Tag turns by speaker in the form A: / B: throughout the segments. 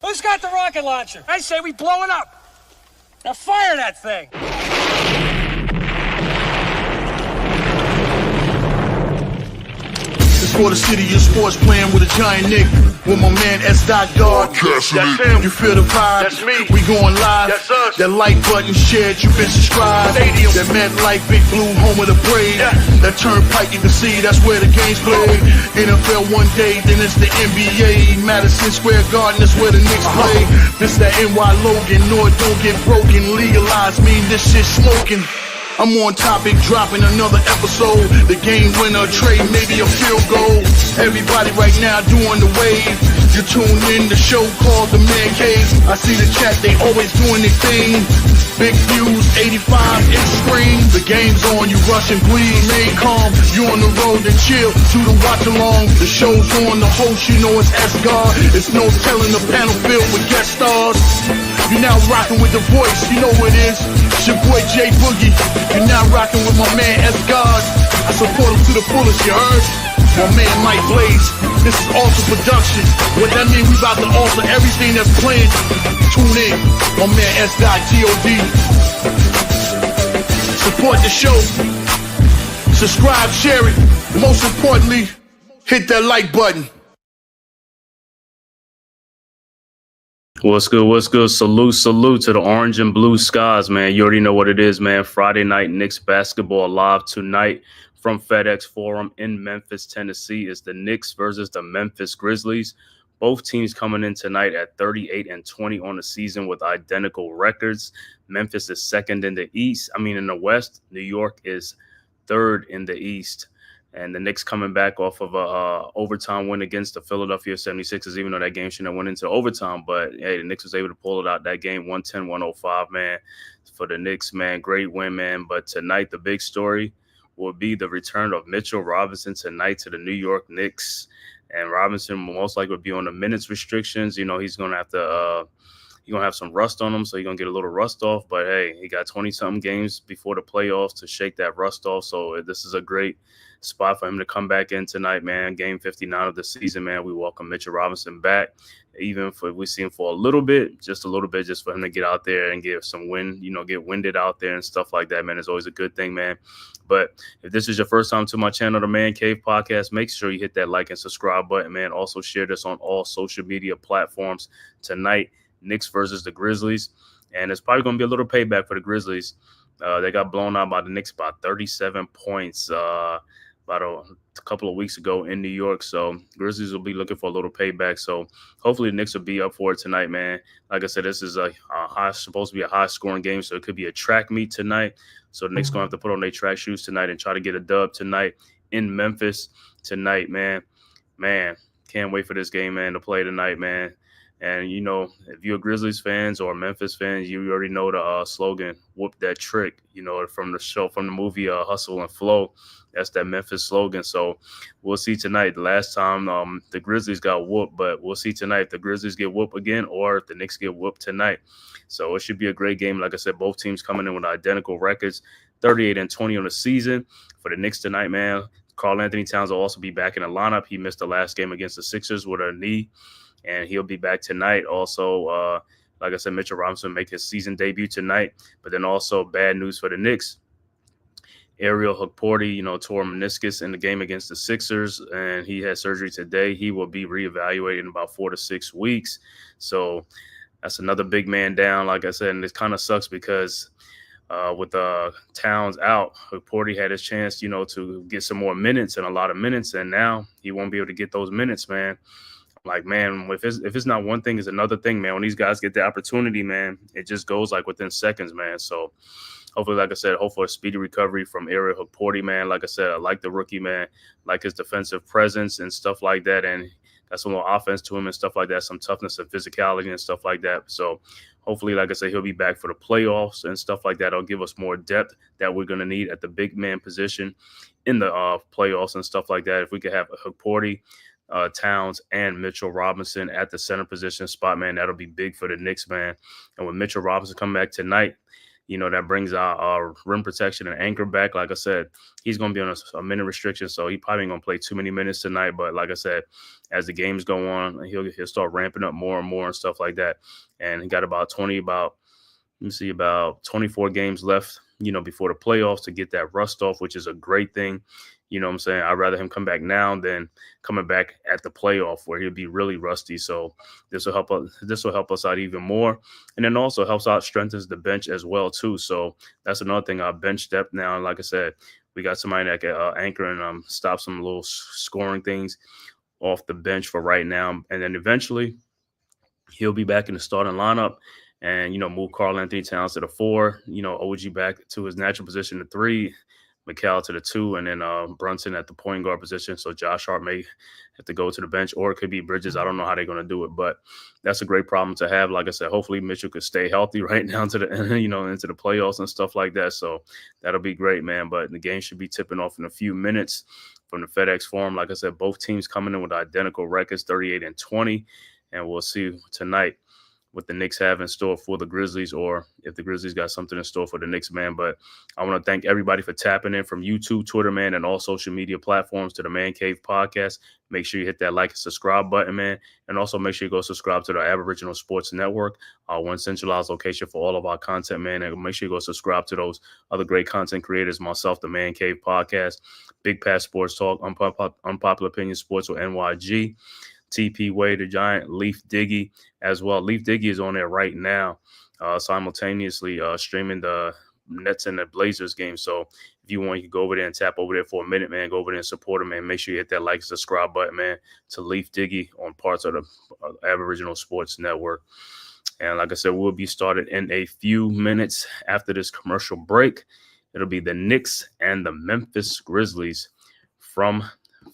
A: Who's got the rocket launcher? I say we blow it up. Now fire that thing.
B: For the city of sports, playing with a giant Nick. With my man S. Guard.
C: That's him.
B: You feel the vibe?
C: That's me.
B: We going live.
C: That's us.
B: That like button shared, you been subscribed.
C: Stadium.
B: That MetLife, Big Blue, home of the Braves.
C: Yeah.
B: That Turnpike, you can see that's where the game's played. NFL one day, then it's the NBA. Madison Square Garden, that's where the Knicks play. This that NY Logan, no it don't get broken. Legalize, mean this shit smoking. I'm on topic, dropping another episode. The game winner, trade, maybe a field goal. Everybody right now doing the wave. You tune in, the show called The Man-Cave. I see the chat, they always doing their thing. Big views, 85 inch screen. The game's on, you rush and bleed. Remain calm, you on the road and chill. Do the watch along. The show's on, the host, you know it's S-Guard. It's no telling the panel filled with guest stars. You're now rocking with the voice, you know who it is. It's your boy J Boogie. You're now rocking with my man S-Guard. I support him to the fullest, you heard? My man Mike Blaze. This is Alter Production. What that mean, we about to alter everything that's playing. Tune in. My man S.G.O.D. Support the show. Subscribe, share it. Most importantly, hit that like button.
D: What's good? What's good? Salute to the orange and blue skies, man. You already know what it is, man. Friday night Knicks basketball live tonight from FedEx Forum in Memphis, Tennessee. Is the Knicks versus the Memphis Grizzlies. Both teams coming in tonight at 38-20 on the season with identical records. Memphis is second in the East. In the West. New York is third in the East. And the Knicks coming back off of a overtime win against the Philadelphia 76ers, even though that game shouldn't have went into overtime. But, hey, the Knicks was able to pull it out that game, 110-105, man, for the Knicks, man. Great win, man. But tonight, the big story will be the return of Mitchell Robinson tonight to the New York Knicks. And Robinson will most likely be on the minutes restrictions. You know, he's going to have to he's going to have some rust on him, so he's going to get a little rust off. But, hey, he got 20-something games before the playoffs to shake that rust off. So this is a great spot for him to come back in tonight, man. Game 59 of the season, man. We welcome Mitchell Robinson back, even if we see him for a little bit, just for him to get out there and get some wind, get winded out there and stuff like that, man. It's always a good thing, man. But if this is your first time to my channel, The Man-Cave Podcast, make sure you hit that like and subscribe button, man. Also share this on all social media platforms. Tonight, Knicks versus the Grizzlies. And it's probably going to be a little payback for the Grizzlies. They got blown out by the Knicks by 37 points about a couple of weeks ago in New York. So Grizzlies will be looking for a little payback. So hopefully the Knicks will be up for it tonight, man. Like I said, this is supposed to be a high-scoring game, so it could be a track meet tonight. So the Knicks going to have to put on their track shoes tonight and try to get a dub tonight in Memphis tonight, man. Man, can't wait for this game, man, to play tonight, man. And, if you're Grizzlies fans or Memphis fans, you already know the slogan, whoop that trick, from the movie Hustle and Flow. That's that Memphis slogan. So we'll see tonight. The last time the Grizzlies got whooped, but we'll see tonight if the Grizzlies get whooped again or if the Knicks get whooped tonight. So it should be a great game. Like I said, both teams coming in with identical records, 38-20 on the season. For the Knicks tonight, man, Karl Anthony Towns will also be back in the lineup. He missed the last game against the Sixers with a knee, and he'll be back tonight. Also, like I said, Mitchell Robinson will make his season debut tonight. But then also bad news for the Knicks. Ariel Hukporti, tore meniscus in the game against the Sixers, and he had surgery today. He will be reevaluated in about 4 to 6 weeks. So that's another big man down, like I said, and it kind of sucks because with Towns out, Hukporti had his chance, to get some more minutes and a lot of minutes, and now he won't be able to get those minutes, man. Like, man, if it's not one thing, it's another thing, man. When these guys get the opportunity, man, it just goes like within seconds, man. So hopefully, like I said, hopefully a speedy recovery from Ariel Hukporti, man. Like I said, I like the rookie, man, like his defensive presence and stuff like that. And got some more offense to him and stuff like that, some toughness and physicality and stuff like that. So hopefully, like I said, he'll be back for the playoffs and stuff like that. It'll give us more depth that we're going to need at the big man position in the playoffs and stuff like that. If we could have Hukporti, Towns, and Mitchell Robinson at the center position spot, man, that'll be big for the Knicks, man. And with Mitchell Robinson coming back tonight, that brings our rim protection and anchor back. Like I said, he's going to be on a minute restriction, so he probably ain't going to play too many minutes tonight. But like I said, as the games go on, he'll start ramping up more and more and stuff like that. And he got about 24 games left, before the playoffs to get that rust off, which is a great thing. You know what I'm saying? I'd rather him come back now than coming back at the playoff where he'll be really rusty. So this will help us out even more. And then also helps out, strengthens the bench as well, too. So that's another thing, our bench depth now. And like I said, we got somebody that can anchor and stop some little scoring things off the bench for right now. And then eventually he'll be back in the starting lineup. And, move Karl Anthony Towns to the 4, OG back to his natural position, the 3, McCall to the 2, and then Brunson at the point guard position. So Josh Hart may have to go to the bench, or it could be Bridges. I don't know how they're going to do it, but that's a great problem to have. Like I said, hopefully Mitchell could stay healthy right now to the into the playoffs and stuff like that. So that'll be great, man. But the game should be tipping off in a few minutes from the FedEx Forum. Like I said, both teams coming in with identical records, 38-20, and we'll see tonight what the Knicks have in store for the Grizzlies, or if the Grizzlies got something in store for the Knicks, man. But I want to thank everybody for tapping in from YouTube, Twitter, man, and all social media platforms to the Man-Cave podcast. Make sure you hit that like and subscribe button, man. And also make sure you go subscribe to the Aboriginal Sports Network, our one centralized location for all of our content, man. And make sure you go subscribe to those other great content creators, myself, the Man-Cave podcast, Big Pass Sports Talk, Unpopular Opinion Sports with NYG, TP Way, the Giant, Leaf Diggy as well. Leaf Diggy is on there right now, simultaneously streaming the Nets and the Blazers game. So if you want, you can go over there and tap over there for a minute, man. Go over there and support him, man. Make sure you hit that like and subscribe button, man, to Leaf Diggy on parts of the Aboriginal Sports Network. And like I said, we'll be started in a few minutes after this commercial break. It'll be the Knicks and the Memphis Grizzlies from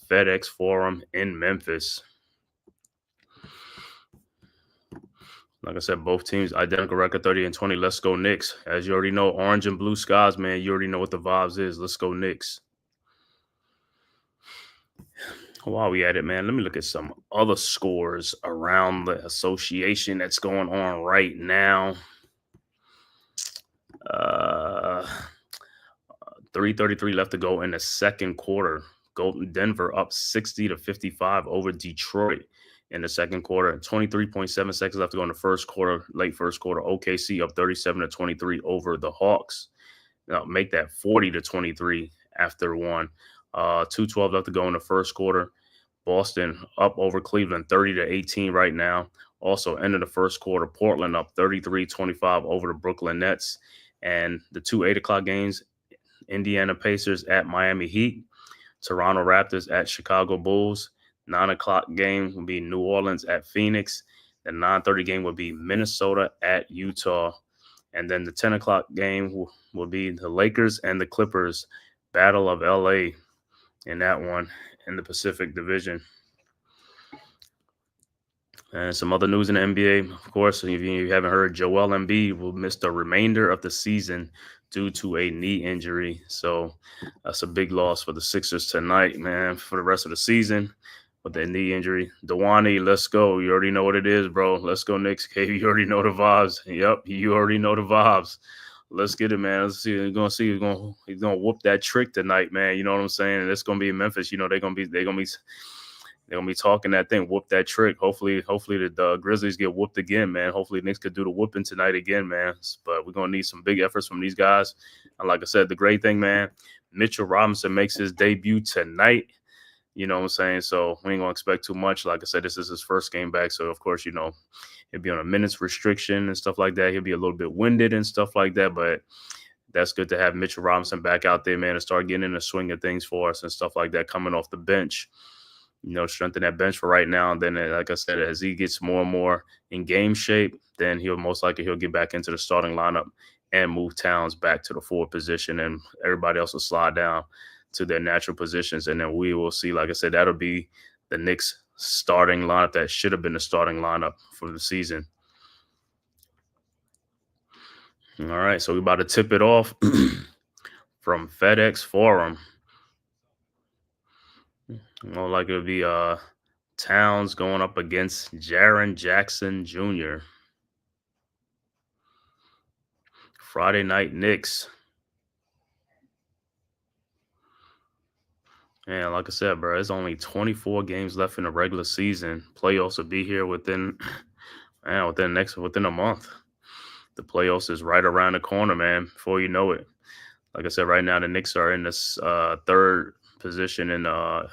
D: FedEx Forum in Memphis. Like I said, both teams identical record, 30-20. Let's go Knicks. As you already know, orange and blue skies, man. You already know what the vibes is. Let's go Knicks. While we at it, man, let me look at some other scores around the association that's going on right now. 3:33 left to go in the second quarter. Denver up 60-55 over Detroit in the second quarter. 23.7 seconds left to go in the first quarter, late first quarter. OKC up 37-23 over the Hawks. Now make that 40-23 after one. 2:12 left to go in the first quarter. Boston up over Cleveland 30-18 right now. Also, end of the first quarter, Portland up 33-25 over the Brooklyn Nets. And the two 8 o'clock games, Indiana Pacers at Miami Heat, Toronto Raptors at Chicago Bulls. 9 o'clock game will be New Orleans at Phoenix. The 9:30 game will be Minnesota at Utah. And then the 10 o'clock game will be the Lakers and the Clippers, Battle of LA in that one in the Pacific Division. And some other news in the NBA, of course, if you haven't heard, Joel Embiid will miss the remainder of the season due to a knee injury. So that's a big loss for the Sixers tonight, man, for the rest of the season with that knee injury. Dewani, let's go. You already know what it is, bro. Let's go Knicks. You already know the vibes. Yep, you already know the vibes. Let's get it, man. Let's see. You're gonna see. He's gonna whoop that trick tonight, man. You know what I'm saying? And it's gonna be in Memphis. You know they're gonna be talking that thing, whoop that trick. Hopefully the Grizzlies get whooped again, man. Hopefully Knicks could do the whooping tonight again, man. But we're gonna need some big efforts from these guys. And like I said, the great thing, man, Mitchell Robinson makes his debut tonight. You know what I'm saying? So we ain't gonna expect too much. Like I said, this is his first game back, so of course, he'll be on a minutes restriction and stuff like that. He'll be a little bit winded and stuff like that, but that's good to have Mitchell Robinson back out there, man, and start getting in the swing of things for us and stuff like that, coming off the bench. Strengthen that bench for right now. And then, like I said, as he gets more and more in game shape, then he'll get back into the starting lineup and move Towns back to the 4 position, and everybody else will slide down to their natural positions. And then we will see, like I said, that'll be the Knicks starting lineup that should have been the starting lineup for the season. All right, so we're about to tip it off from FedEx Forum. Well, like it'll be Towns going up against Jaren Jackson Jr. Friday night Knicks. And like I said, bro, it's only 24 games left in the regular season. Playoffs will be here within within a month. The playoffs is right around the corner, man. Before you know it, like I said, right now the Knicks are in this third position in the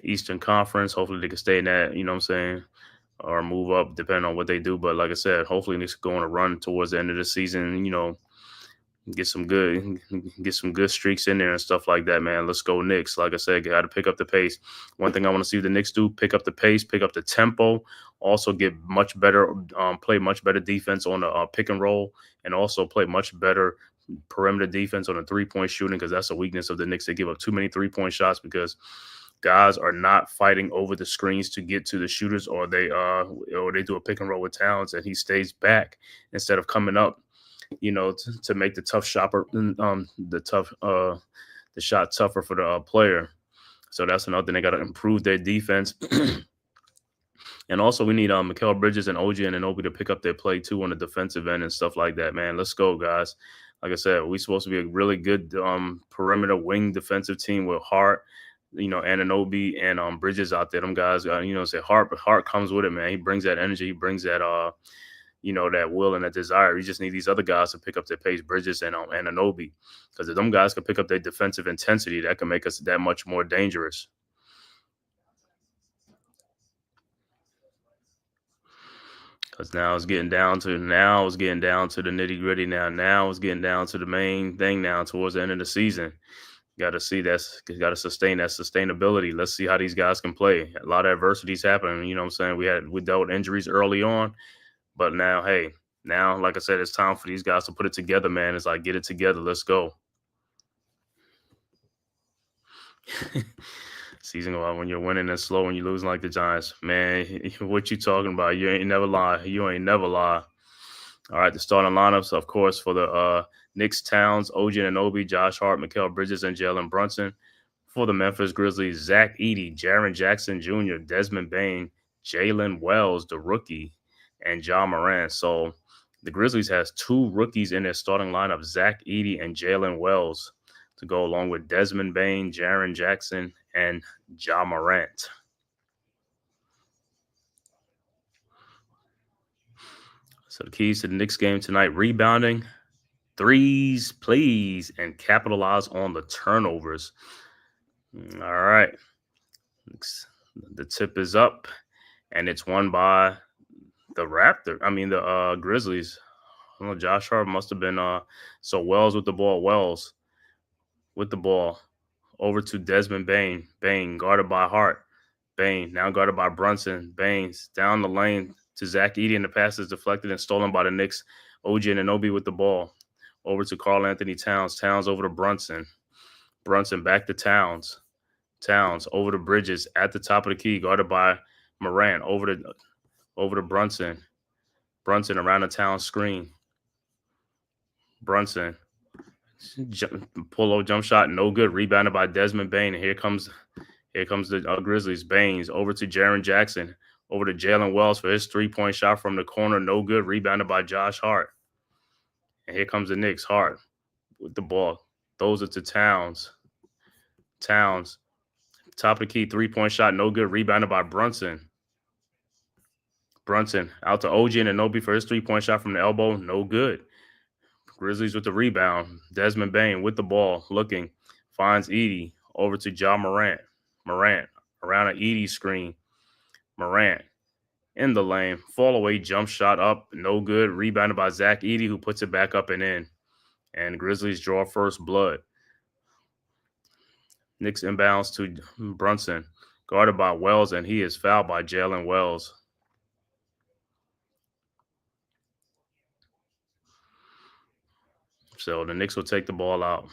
D: Eastern Conference. Hopefully they can stay in that. You know what I'm saying? Or move up depending on what they do. But like I said, hopefully Knicks go on a run towards the end of the season. You know, get some good streaks in there and stuff like that, man. Let's go Knicks. Like I said, got to pick up the pace. One thing I want to see the Knicks do: pick up the pace, pick up the tempo. Also get much better, play much better defense on the pick and roll, and also play much better perimeter defense on the 3-point shooting, because that's a weakness of the Knicks. They give up too many 3-point shots because guys are not fighting over the screens to get to the shooters, or they do a pick and roll with Towns and he stays back instead of coming up, you know, to make the tough shopper, the shot tougher for the player. So that's another thing. They got to improve their defense. And also we need Mikal Bridges and OG Anunoby to pick up their play too on the defensive end and stuff like that, man. Let's go, guys. Like I said, we're supposed to be a really good perimeter wing defensive team with Hart, you know, Anunoby and Bridges out there. Them guys, you know, say Hart comes with it, man. He brings that energy. He brings that, you know, that will and that desire. You just need these other guys to pick up their pace, Bridges and Anunoby, because if them guys can pick up their defensive intensity, that can make us that much more dangerous. Because now it's getting down to the nitty gritty. Now it's getting down to the main thing now towards the end of the season. Got to sustain that sustainability. Let's see how these guys can play. A lot of adversity's happening. You know what I'm saying? We dealt with injuries early on, but now, hey, like I said, it's time for these guys to put it together, man. It's like, get it together. Let's go. Season when you're winning and slow and you're losing like the Giants, man. What you talking about? You ain't never lie. All right, the starting lineups, of course, for the Knicks: Towns, OG Anunoby, Josh Hart, Mikal Bridges, and Jalen Brunson. For the Memphis Grizzlies: Zach Edey, Jaren Jackson Jr., Desmond Bane, Jalen Wells, the rookie, and Ja Morant. So the Grizzlies has 2 rookies in their starting lineup: Zach Edey and Jalen Wells, to go along with Desmond Bane, Jaren Jackson, and Ja Morant. So the keys to the Knicks game tonight: rebounding, threes, please, and capitalize on the turnovers. All right. The tip is up, and it's won by the Grizzlies. I don't know, Josh Hart must have been so Wells with the ball. Wells with the ball over to Desmond Bane. Bane guarded by Hart. Bane now guarded by Brunson. Bane's down the lane to Zach Edey, and the pass is deflected and stolen by the Knicks. OG Anunoby with the ball over to Karl Anthony Towns. Towns over to Brunson. Brunson back to Towns. Towns over to Bridges at the top of the key, guarded by Morant. Over to Brunson. Brunson around the Towns screen. Brunson. Pull-up jump shot, no good. Rebounded by Desmond Bane. And here comes the Grizzlies. Baines over to Jaren Jackson. Over to Jalen Wells for his 3-point shot from the corner. No good. Rebounded by Josh Hart. And here comes the Knicks. Hart with the ball. Those are to Towns. Towns. Top of the key. 3-point shot. No good. Rebounded by Brunson. Brunson out to OG Anunoby for his 3-point shot from the elbow. No good. Grizzlies with the rebound. Desmond Bane with the ball. Looking. Finds Edey. Over to Ja Morant. Morant around an Edey screen. Morant in the lane. Fall away jump shot up. No good. Rebounded by Zach Edey, who puts it back up and in. And Grizzlies draw first blood. Knicks inbounds to Brunson. Guarded by Wells, and he is fouled by Jalen Wells. So the Knicks will take the ball out.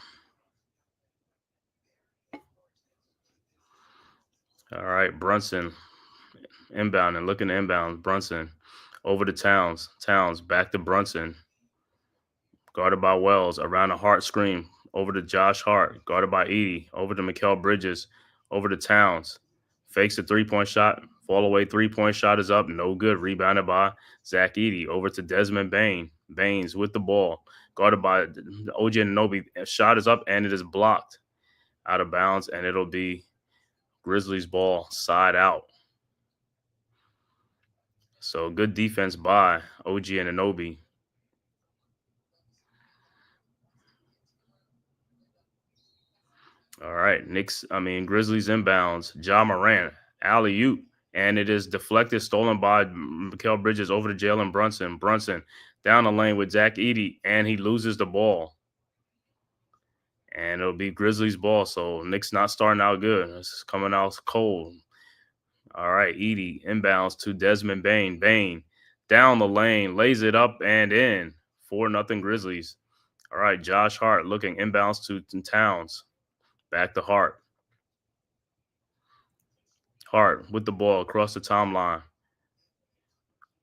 D: All right, Brunson inbound and looking to inbound. Brunson over to Towns. Towns back to Brunson. Guarded by Wells around a Hart screen. Over to Josh Hart. Guarded by Edey. Over to Mikal Bridges. Over to Towns. Fakes a three-point shot. Fall away three-point shot is up. No good. Rebounded by Zach Edey. Over to Desmond Bain. Baines with the ball. Guarded by OG Anunoby. Shot is up and it is blocked out of bounds. And it'll be Grizzlies ball side out. So good defense by OG Anunoby. All right, Grizzlies inbounds. Ja Morant, alley-oop, and it is deflected, stolen by Mikal Bridges over to Jalen Brunson. Brunson down the lane with Zach Edey, and he loses the ball. And it'll be Grizzlies ball, so Knicks not starting out good. It's coming out cold. All right, Edey inbounds to Desmond Bain. Bain down the lane, lays it up and in. 4-0 Grizzlies. All right, Josh Hart looking inbounds to Towns. Back to Hart. Hart with the ball across the timeline.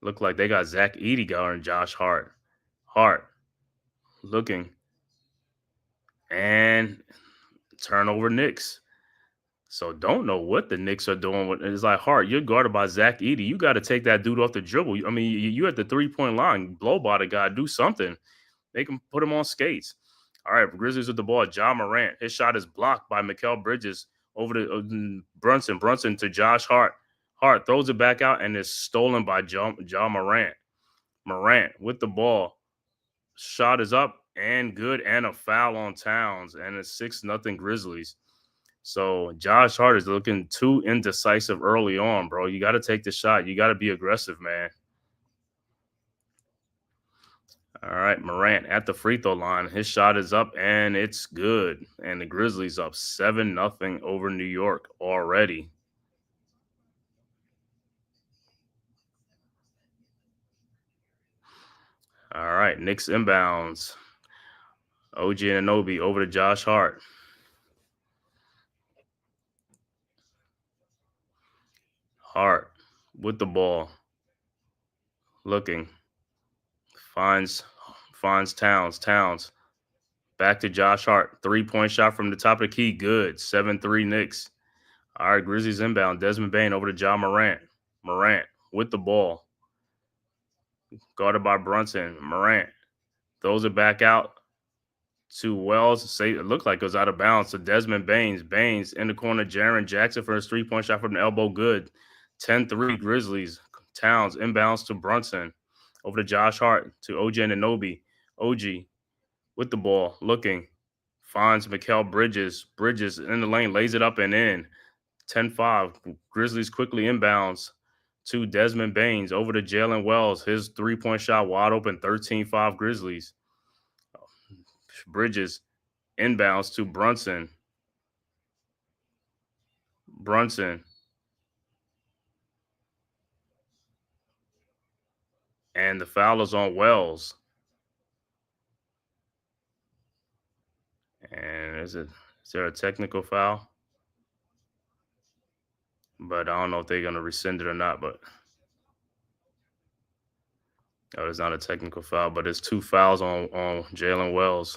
D: Look like they got Zach Edey guarding Josh Hart. Hart looking. And turnover Knicks. So don't know what the Knicks are doing. It's like, Hart, you're guarded by Zach Edey. You got to take that dude off the dribble. I mean, you at the three-point line. Blow by the guy. Do something. They can put him on skates. All right, Grizzlies with the ball. Ja Morant. His shot is blocked by Mikal Bridges over to Brunson. Brunson to Josh Hart. Hart throws it back out and is stolen by Ja Morant. Morant with the ball. Shot is up and good, and a foul on Towns, and it's 6-0 Grizzlies. So Josh Hart is looking too indecisive early on, bro. You got to take the shot. You got to be aggressive, man. All right, Morant at the free throw line. His shot is up, and it's good. And the Grizzlies up 7-0 over New York already. All right, Knicks inbounds. OG Anunoby over to Josh Hart. Hart with the ball. Looking. Finds Towns. Towns. Back to Josh Hart. Three-point shot from the top of the key. Good. 7-3 Knicks. All right, Grizzlies inbound. Desmond Bain over to Ja Morant. Morant with the ball. Guarded by Brunson. Morant throws it back out to Wells. It looked like it was out of bounds to Desmond Baines. Baines in the corner. Jaren Jackson for his three-point shot from the elbow. Good. 10-3 Grizzlies. Towns inbounds to Brunson. Over to Josh Hart to OG Anunoby. OG with the ball. Looking. Finds Mikal Bridges. Bridges in the lane. Lays it up and in. 10-5. Grizzlies quickly inbounds to Desmond Baines. Over to Jalen Wells. His three-point shot wide open. 13-5 Grizzlies. Bridges inbounds to Brunson. Brunson. And the foul is on Wells. And is there a technical foul? But I don't know if they're going to rescind it or not. But it's not a technical foul, but it's 2 fouls on Jalen Wells.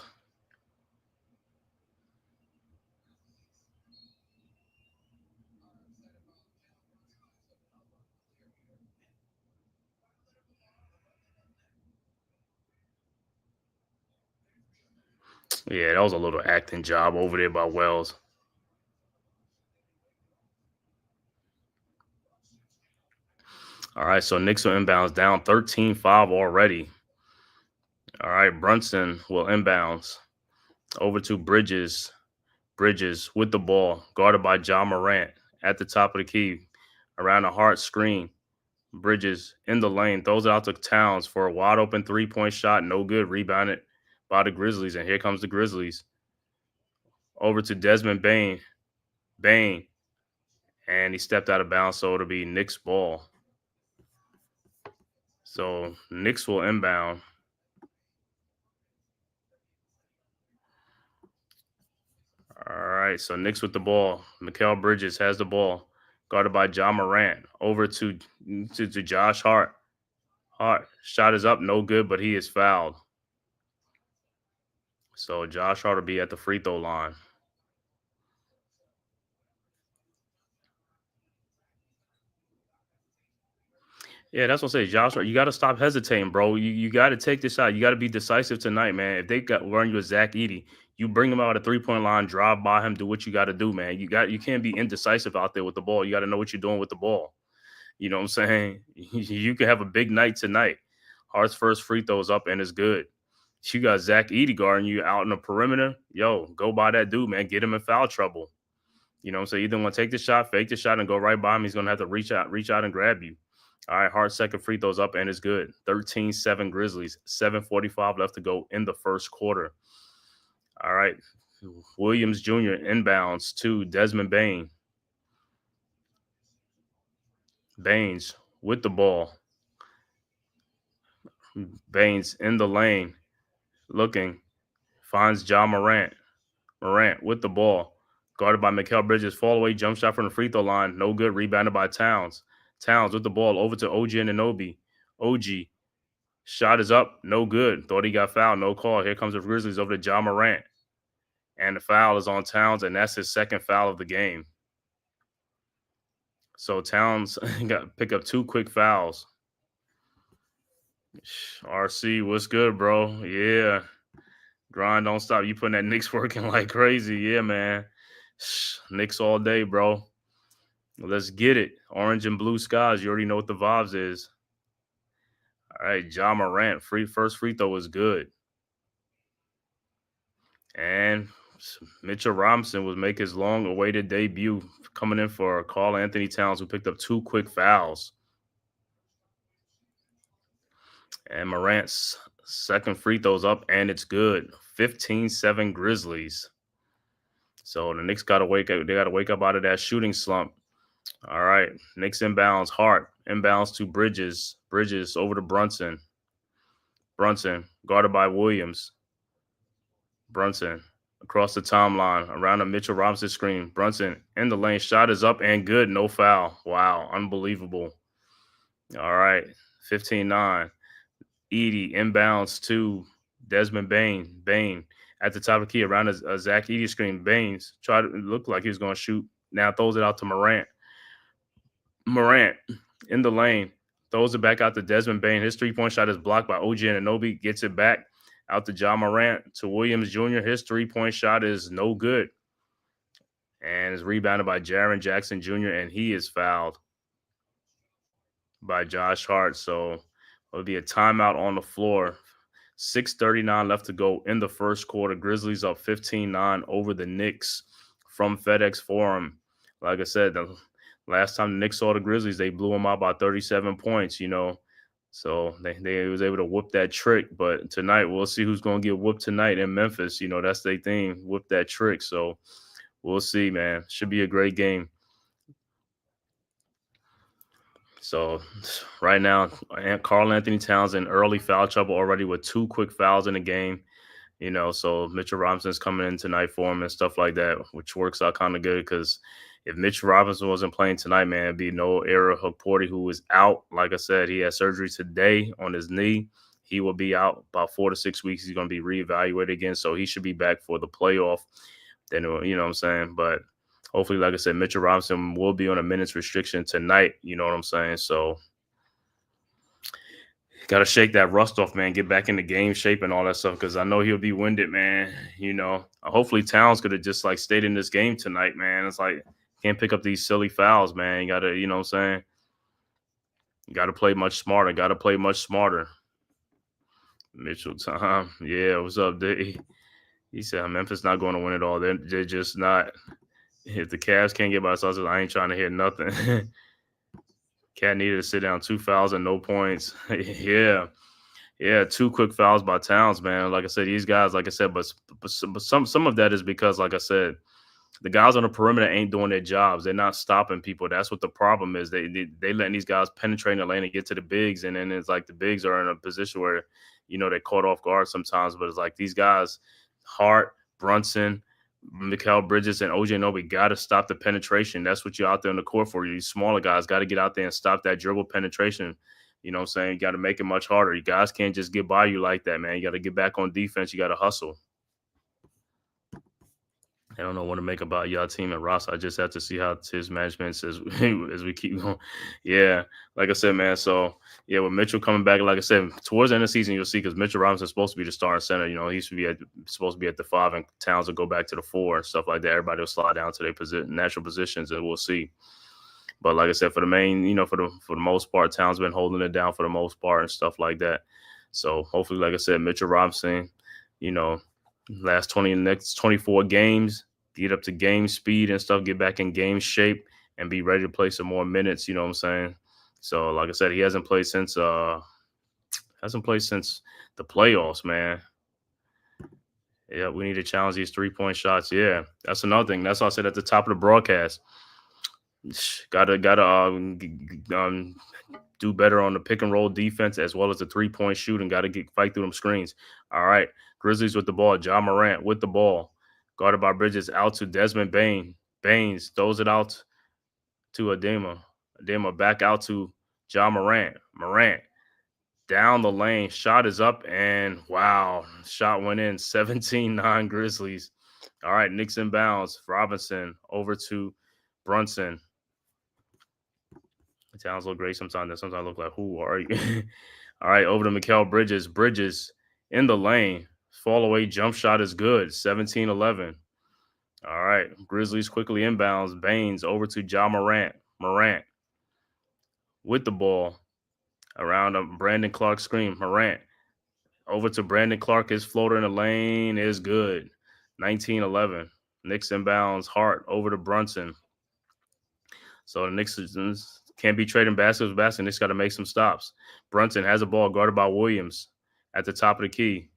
D: Yeah, that was a little acting job over there by Wells. All right, so Knicks will inbounds down 13-5 already. All right, Brunson will inbounds over to Bridges. Bridges with the ball, guarded by Ja Morant at the top of the key, around the Hart screen. Bridges in the lane, throws it out to Towns for a wide open three-point shot. No good. Rebounded by the Grizzlies, and here comes the Grizzlies. Over to Desmond Bain. Bain. And he stepped out of bounds, so it'll be Knicks ball. So Knicks will inbound. All right, so Knicks with the ball. Mikal Bridges has the ball, guarded by Ja Morant. Over to Josh Hart. Hart, shot is up, no good, but he is fouled. So Josh Hart will be at the free throw line. Yeah, that's what I say, Josh. You got to stop hesitating, bro. You got to take this shot. You got to be decisive tonight, man. If they got run you with Zach Edey, you bring him out at 3-point line, drive by him, do what you got to do, man. You can't be indecisive out there with the ball. You got to know what you're doing with the ball. You know what I'm saying? You can have a big night tonight. Hart's first free throws up and it's good. You got Zach Edey guarding you out in the perimeter. Yo, go by that dude, man. Get him in foul trouble. You know what I'm saying? Either want to take the shot, fake the shot, and go right by him. He's gonna have to reach out and grab you. All right, Hart second free throws up and it's good. 13-7 Grizzlies. 7:45 left to go in the first quarter. All right. Williams Jr. inbounds to Desmond Bane. Baines with the ball. Baines in the lane. Looking. Finds Ja Morant. Morant with the ball. Guarded by Mikal Bridges. Fall away jump shot from the free throw line. No good. Rebounded by Towns. Towns with the ball over to OG Anunoby. OG. Shot is up. No good. Thought he got fouled. No call. Here comes the Grizzlies over to Ja Morant. And the foul is on Towns, and that's his second foul of the game. So Towns got to pick up 2 quick fouls. RC, what's good, bro? Yeah. Grind don't stop. You putting that Knicks working like crazy. Yeah, man. Knicks all day, bro. Let's get it. Orange and blue skies. You already know what the vibes is. All right, Ja Morant. First free throw was good. And Mitchell Robinson would make his long-awaited debut coming in for Karl Anthony Towns, who picked up 2 quick fouls. And Morant's second free throw's up, and it's good. 15-7 Grizzlies. So the Knicks got to wake up. They got to wake up out of that shooting slump. All right, Knicks inbounds. Hart inbounds to Bridges. Bridges over to Brunson. Brunson guarded by Williams. Brunson across the timeline around a Mitchell Robinson screen. Brunson in the lane. Shot is up and good. No foul. Wow, unbelievable. All right, 15-9. Edey inbounds to Desmond Bane. Bane at the top of the key around a Zach Edey screen. Baines tried to look like he was going to shoot. Now throws it out to Morant. Morant in the lane. Throws it back out to Desmond Bane. His 3-point shot is blocked by OG Anunoby. Gets it back out to Ja Morant to Williams Jr. His 3-point shot is no good. And is rebounded by Jaren Jackson Jr. And he is fouled by Josh Hart. So it'll be a timeout on the floor. 6:39 left to go in the first quarter. Grizzlies up 15-9 over the Knicks from FedEx Forum. Like I said, the last time the Knicks saw the Grizzlies, they blew them out by 37 points, you know. So they was able to whoop that trick. But tonight, we'll see who's going to get whooped tonight in Memphis. You know, that's their thing, whoop that trick. So we'll see, man. Should be a great game. So right now, Karl Anthony Towns in early foul trouble already with 2 quick fouls in the game. You know, so Mitchell Robinson's coming in tonight for him and stuff like that, which works out kind of good because if Mitchell Robinson wasn't playing tonight, man, it'd be no Era Hukporti, who is out. Like I said, he had surgery today on his knee. He will be out about 4 to 6 weeks. He's going to be reevaluated again, so he should be back for the playoff. Then, you know what I'm saying? But hopefully, like I said, Mitchell Robinson will be on a minutes restriction tonight. You know what I'm saying? So got to shake that rust off, man. Get back into game shape and all that stuff because I know he'll be winded, man. You know, hopefully Towns could have just like stayed in this game tonight, man. It's like can't pick up these silly fouls, man. You got to, you know what I'm saying? You got to play much smarter. Got to play much smarter. Mitchell Tom. Yeah, what's up, D? He said Memphis not going to win it all. They're just not. If the Cavs can't get by themselves, I ain't trying to hear nothing. Cat needed to sit down 2 fouls and no points. Yeah, 2 quick fouls by Towns, man. Like I said, these guys, like I said, but some of that is because, like I said, the guys on the perimeter ain't doing their jobs. They're not stopping people. That's what the problem is. They letting these guys penetrate in the lane and get to the bigs, and then it's like the bigs are in a position where, you know, they're caught off guard sometimes. But it's like these guys, Hart, Brunson, Mikal Bridges, and OG Anunoby got to stop the penetration. That's what you're out there on the court for. You smaller guys got to get out there and stop that dribble penetration. You know what I'm saying? You got to make it much harder. You guys can't just get by you like that, man. You got to get back on defense. You got to hustle. I don't know what to make about y'all team and Ross. I just have to see how his management says as we keep going. Yeah, like I said, man. So yeah, with Mitchell coming back, like I said, towards the end of the season, you'll see because Mitchell Robinson's supposed to be the starting center. You know, he should be supposed to be at the 5, and Towns will go back to the 4 and stuff like that. Everybody will slide down to their natural positions, and we'll see. But like I said, for the main, you know, for the most part, Towns been holding it down for the most part and stuff like that. So hopefully, like I said, Mitchell Robinson, you know, next 24 games, get up to game speed and stuff, get back in game shape and be ready to play some more minutes, you know what I'm saying? So like I said, he hasn't played since the playoffs, man. Yeah, we need to challenge these 3-point shots. Yeah, that's another thing. That's what I said at the top of the broadcast. Gotta do better on the pick and roll defense as well as the 3-point shooting. Got to fight through them screens. All right, Grizzlies with the ball. Ja Morant with the ball, guarded by Bridges, out to Desmond Bain. Baines throws it out to Adema. Adema back out to Ja Morant. Morant down the lane. Shot is up, and wow, shot went in. 17-9 Grizzlies. All right, Knicks inbounds. Robinson over to Brunson. It sounds look great sometimes. That sometimes look like, who are you? All right, over to Mikal Bridges. Bridges in the lane. Fall away jump shot is good. 17-11. All right, Grizzlies quickly inbounds. Baines over to Ja Morant. Morant with the ball around a Brandon Clark screen. Morant over to Brandon Clark. His floater in the lane is good. 19-11. Knicks inbounds. Hart over to Brunson. So the Knicks can't be trading baskets with baskets. Knicks got to make some stops. Brunson has a ball guarded by Williams at the top of the key.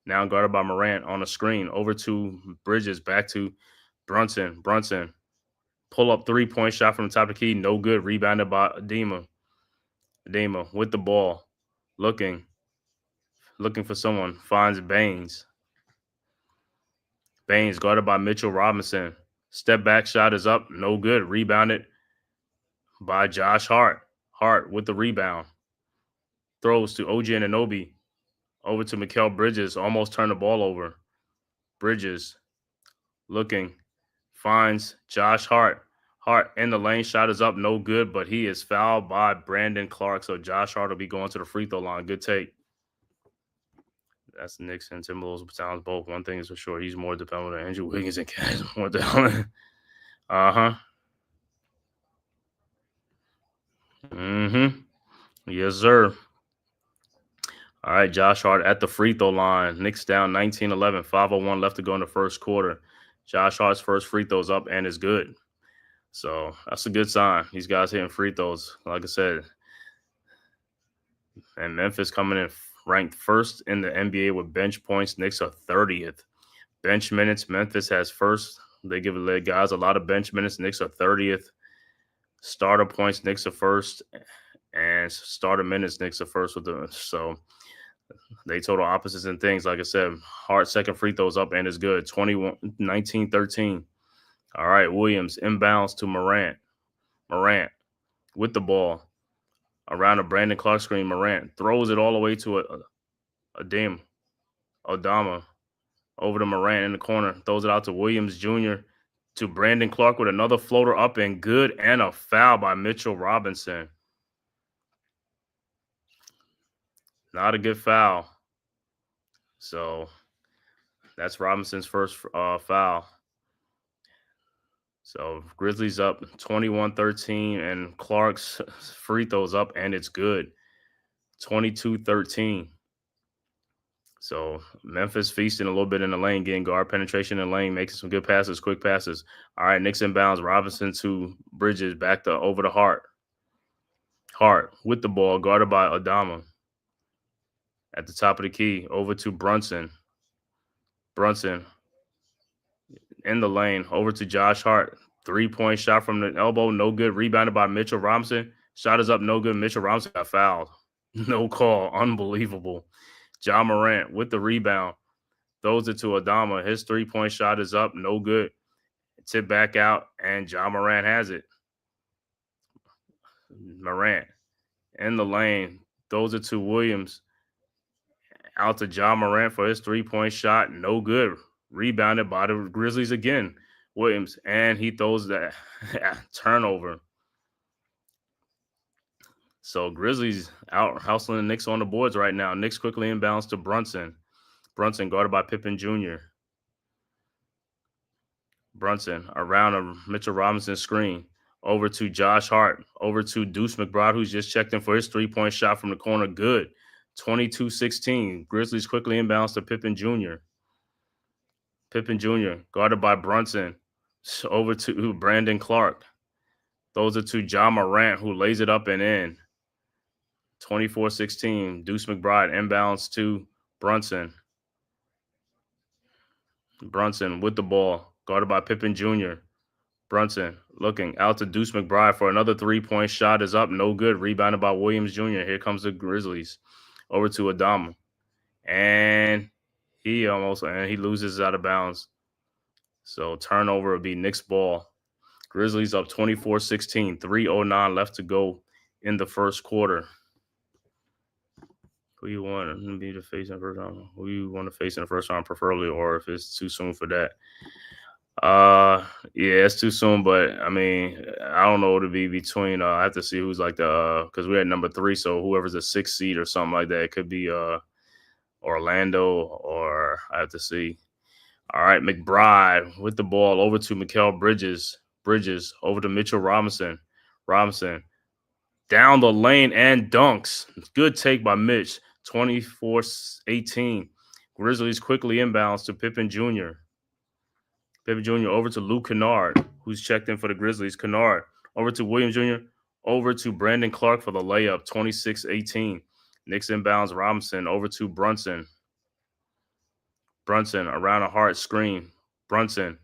D: Now guarded by Morant on a screen. Over to Bridges. Back to Brunson. Brunson. Pull up 3-point shot from the top of the key. No good. Rebounded by Adema. Adema with the ball. Looking for someone. Finds Baines. Baines guarded by Mitchell Robinson. Step back shot is up. No good. Rebounded by Josh Hart. Hart with the rebound. Throws to OG Anunoby. Over to Mikal Bridges. Almost turned the ball over. Bridges looking. Finds Josh Hart. Hart in the lane. Shot is up. No good, but he is fouled by Brandon Clark. So Josh Hart will be going to the free throw line. Good take. That's the Knicks and Timberwolves Towns both. One thing is for sure. He's more dependable than Andrew Wiggins and Cash. What the hell? Uh-huh. Mm-hmm. Yes, sir. All right, Josh Hart at the free throw line. Knicks down 19-11. 5:01 left to go in the first quarter. Josh Hart's first free throw's up and is good. So that's a good sign. These guys hitting free throws, like I said. And Memphis coming in ranked first in the NBA with bench points. Knicks are 30th. Bench minutes, Memphis has first. They give the guys a lot of bench minutes. Knicks are 30th. Starter points, Knicks are first. And starter minutes, Knicks are first with them. So they total opposites and things. Like I said, Hart second free throws up and is good. 19-13. All right, Williams inbounds to Morant. Morant with the ball around a Brandon Clark screen. Morant throws it all the way to Adama over to Morant in the corner. Throws it out to Williams Jr. to Brandon Clark with another floater up and good, and a foul by Mitchell Robinson. Not a good foul. So that's Robinson's first foul. So Grizzlies up 21-13, and Clark's free throws up, and it's good. 22-13. So Memphis feasting a little bit in the lane, getting guard penetration in the lane, making some good passes, quick passes. All right, Knicks inbounds. Robinson to Bridges, back to over to Hart. Hart with the ball, guarded by Adama. At the top of the key, over to Brunson. Brunson in the lane, over to Josh Hart. 3-point shot from the elbow, no good. Rebounded by Mitchell Robinson. Shot is up, no good. Mitchell Robinson got fouled. No call. Unbelievable. Ja Morant with the rebound. Throws it to Adama. His 3-point shot is up, no good. Tip back out, and Ja Morant has it. Morant in the lane. Throws it to Williams. Out to Ja Morant for his 3-point shot. No good. Rebounded by the Grizzlies again. Williams, and he throws that turnover. So Grizzlies out hustling the Knicks on the boards right now. Knicks quickly inbounds to Brunson. Brunson guarded by Pippen Jr. Brunson around a Mitchell Robinson screen. Over to Josh Hart. Over to Deuce McBride, who's just checked in for his three-point shot from the corner. Good. 22-16. Grizzlies quickly inbounds to Pippen Jr. Pippen Jr. guarded by Brunson. Over to Brandon Clark. Those are to Ja Morant, who lays it up and in. 24-16. Deuce McBride inbounds to Brunson. Brunson with the ball, guarded by Pippen Jr. Brunson looking out to Deuce McBride for another three-point shot. Is up, no good. Rebounded by Williams Jr. Here comes the Grizzlies. Over to Adama. And he loses out of bounds. So turnover will be Knicks ball. Grizzlies up 24-16. 3:09 left to go in the first quarter. Who you want to be to face in the first round? Who you want to face in the first round, preferably, or if it's too soon for that? Yeah, it's too soon, but I mean, I don't know what to be between. I have to see who's like because we're at number 3, so whoever's the 6th seed or something like that. It could be Orlando, or I have to see. All right, McBride with the ball over to Mikal Bridges. Bridges over to Mitchell Robinson. Robinson down the lane and dunks. Good take by Mitch. 24-18. Grizzlies quickly inbounds to Pippen Jr. Pippen Jr. over to Luke Kennard, who's checked in for the Grizzlies. Kennard over to Williams Jr. Over to Brandon Clark for the layup. 26-18. Knicks inbounds Robinson over to Brunson. Brunson around a hard screen. Brunson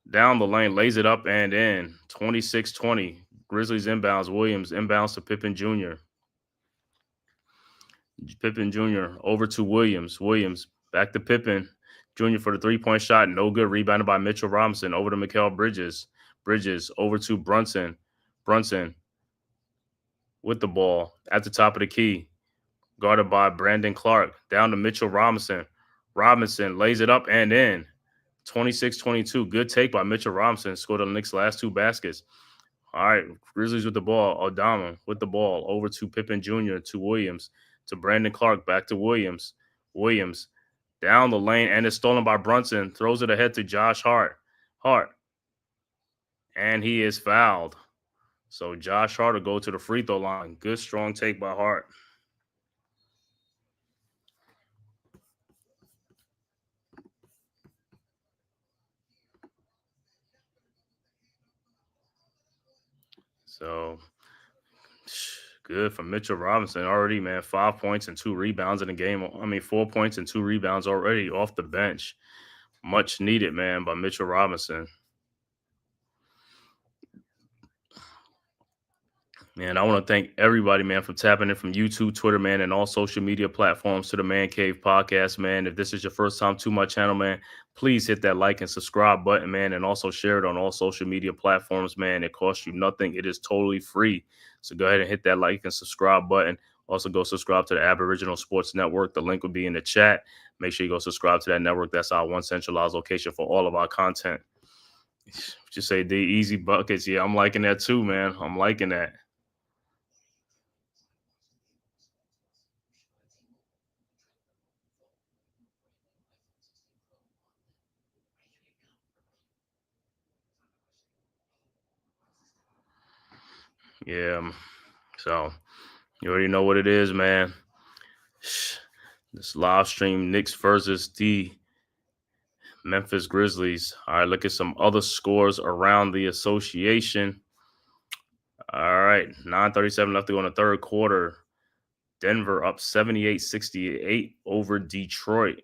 D: down the lane, lays it up and in. 26-20. Grizzlies inbounds. Williams inbounds to Pippen Jr. Pippen Jr. over to Williams. Williams back to Pippen Jr. for the three-point shot. No good. Rebounded by Mitchell Robinson. Over to Mikal Bridges. Bridges over to Brunson. Brunson with the ball at the top of the key. Guarded by Brandon Clark. Down to Mitchell Robinson. Robinson lays it up and in. 26-22. Good take by Mitchell Robinson. Scored on the Knicks' last 2 baskets. All right, Grizzlies with the ball. Adama with the ball. Over to Pippen Jr. to Williams. To Brandon Clark. Back to Williams. Williams down the lane and is stolen by Brunson. Throws it ahead to Josh Hart. And he is fouled. So Josh Hart will go to the free throw line. Good, strong take by Hart. So good for Mitchell Robinson already, man. 5 points and 2 rebounds in the game. 4 points and 2 rebounds already off the bench. Much needed, man, by Mitchell Robinson. Man, I want to thank everybody, man, for tapping in from YouTube, Twitter, man, and all social media platforms to the Man-Cave podcast, man. If this is your first time to my channel, man, please hit that like and subscribe button, man, and also share it on all social media platforms, man. It costs you nothing. It is totally free. So go ahead and hit that like and subscribe button. Also go subscribe to the Aboriginal Sports Network. The link will be in the chat. Make sure you go subscribe to that network. That's our one centralized location for all of our content. Just say the easy buckets. Yeah, I'm liking that too, man. I'm liking that. Yeah, so you already know what it is, man. This live stream, Knicks versus the Memphis Grizzlies. All right, look at some other scores around the association. All right, 9:37 left to go in the third quarter. Denver up 78-68 over Detroit.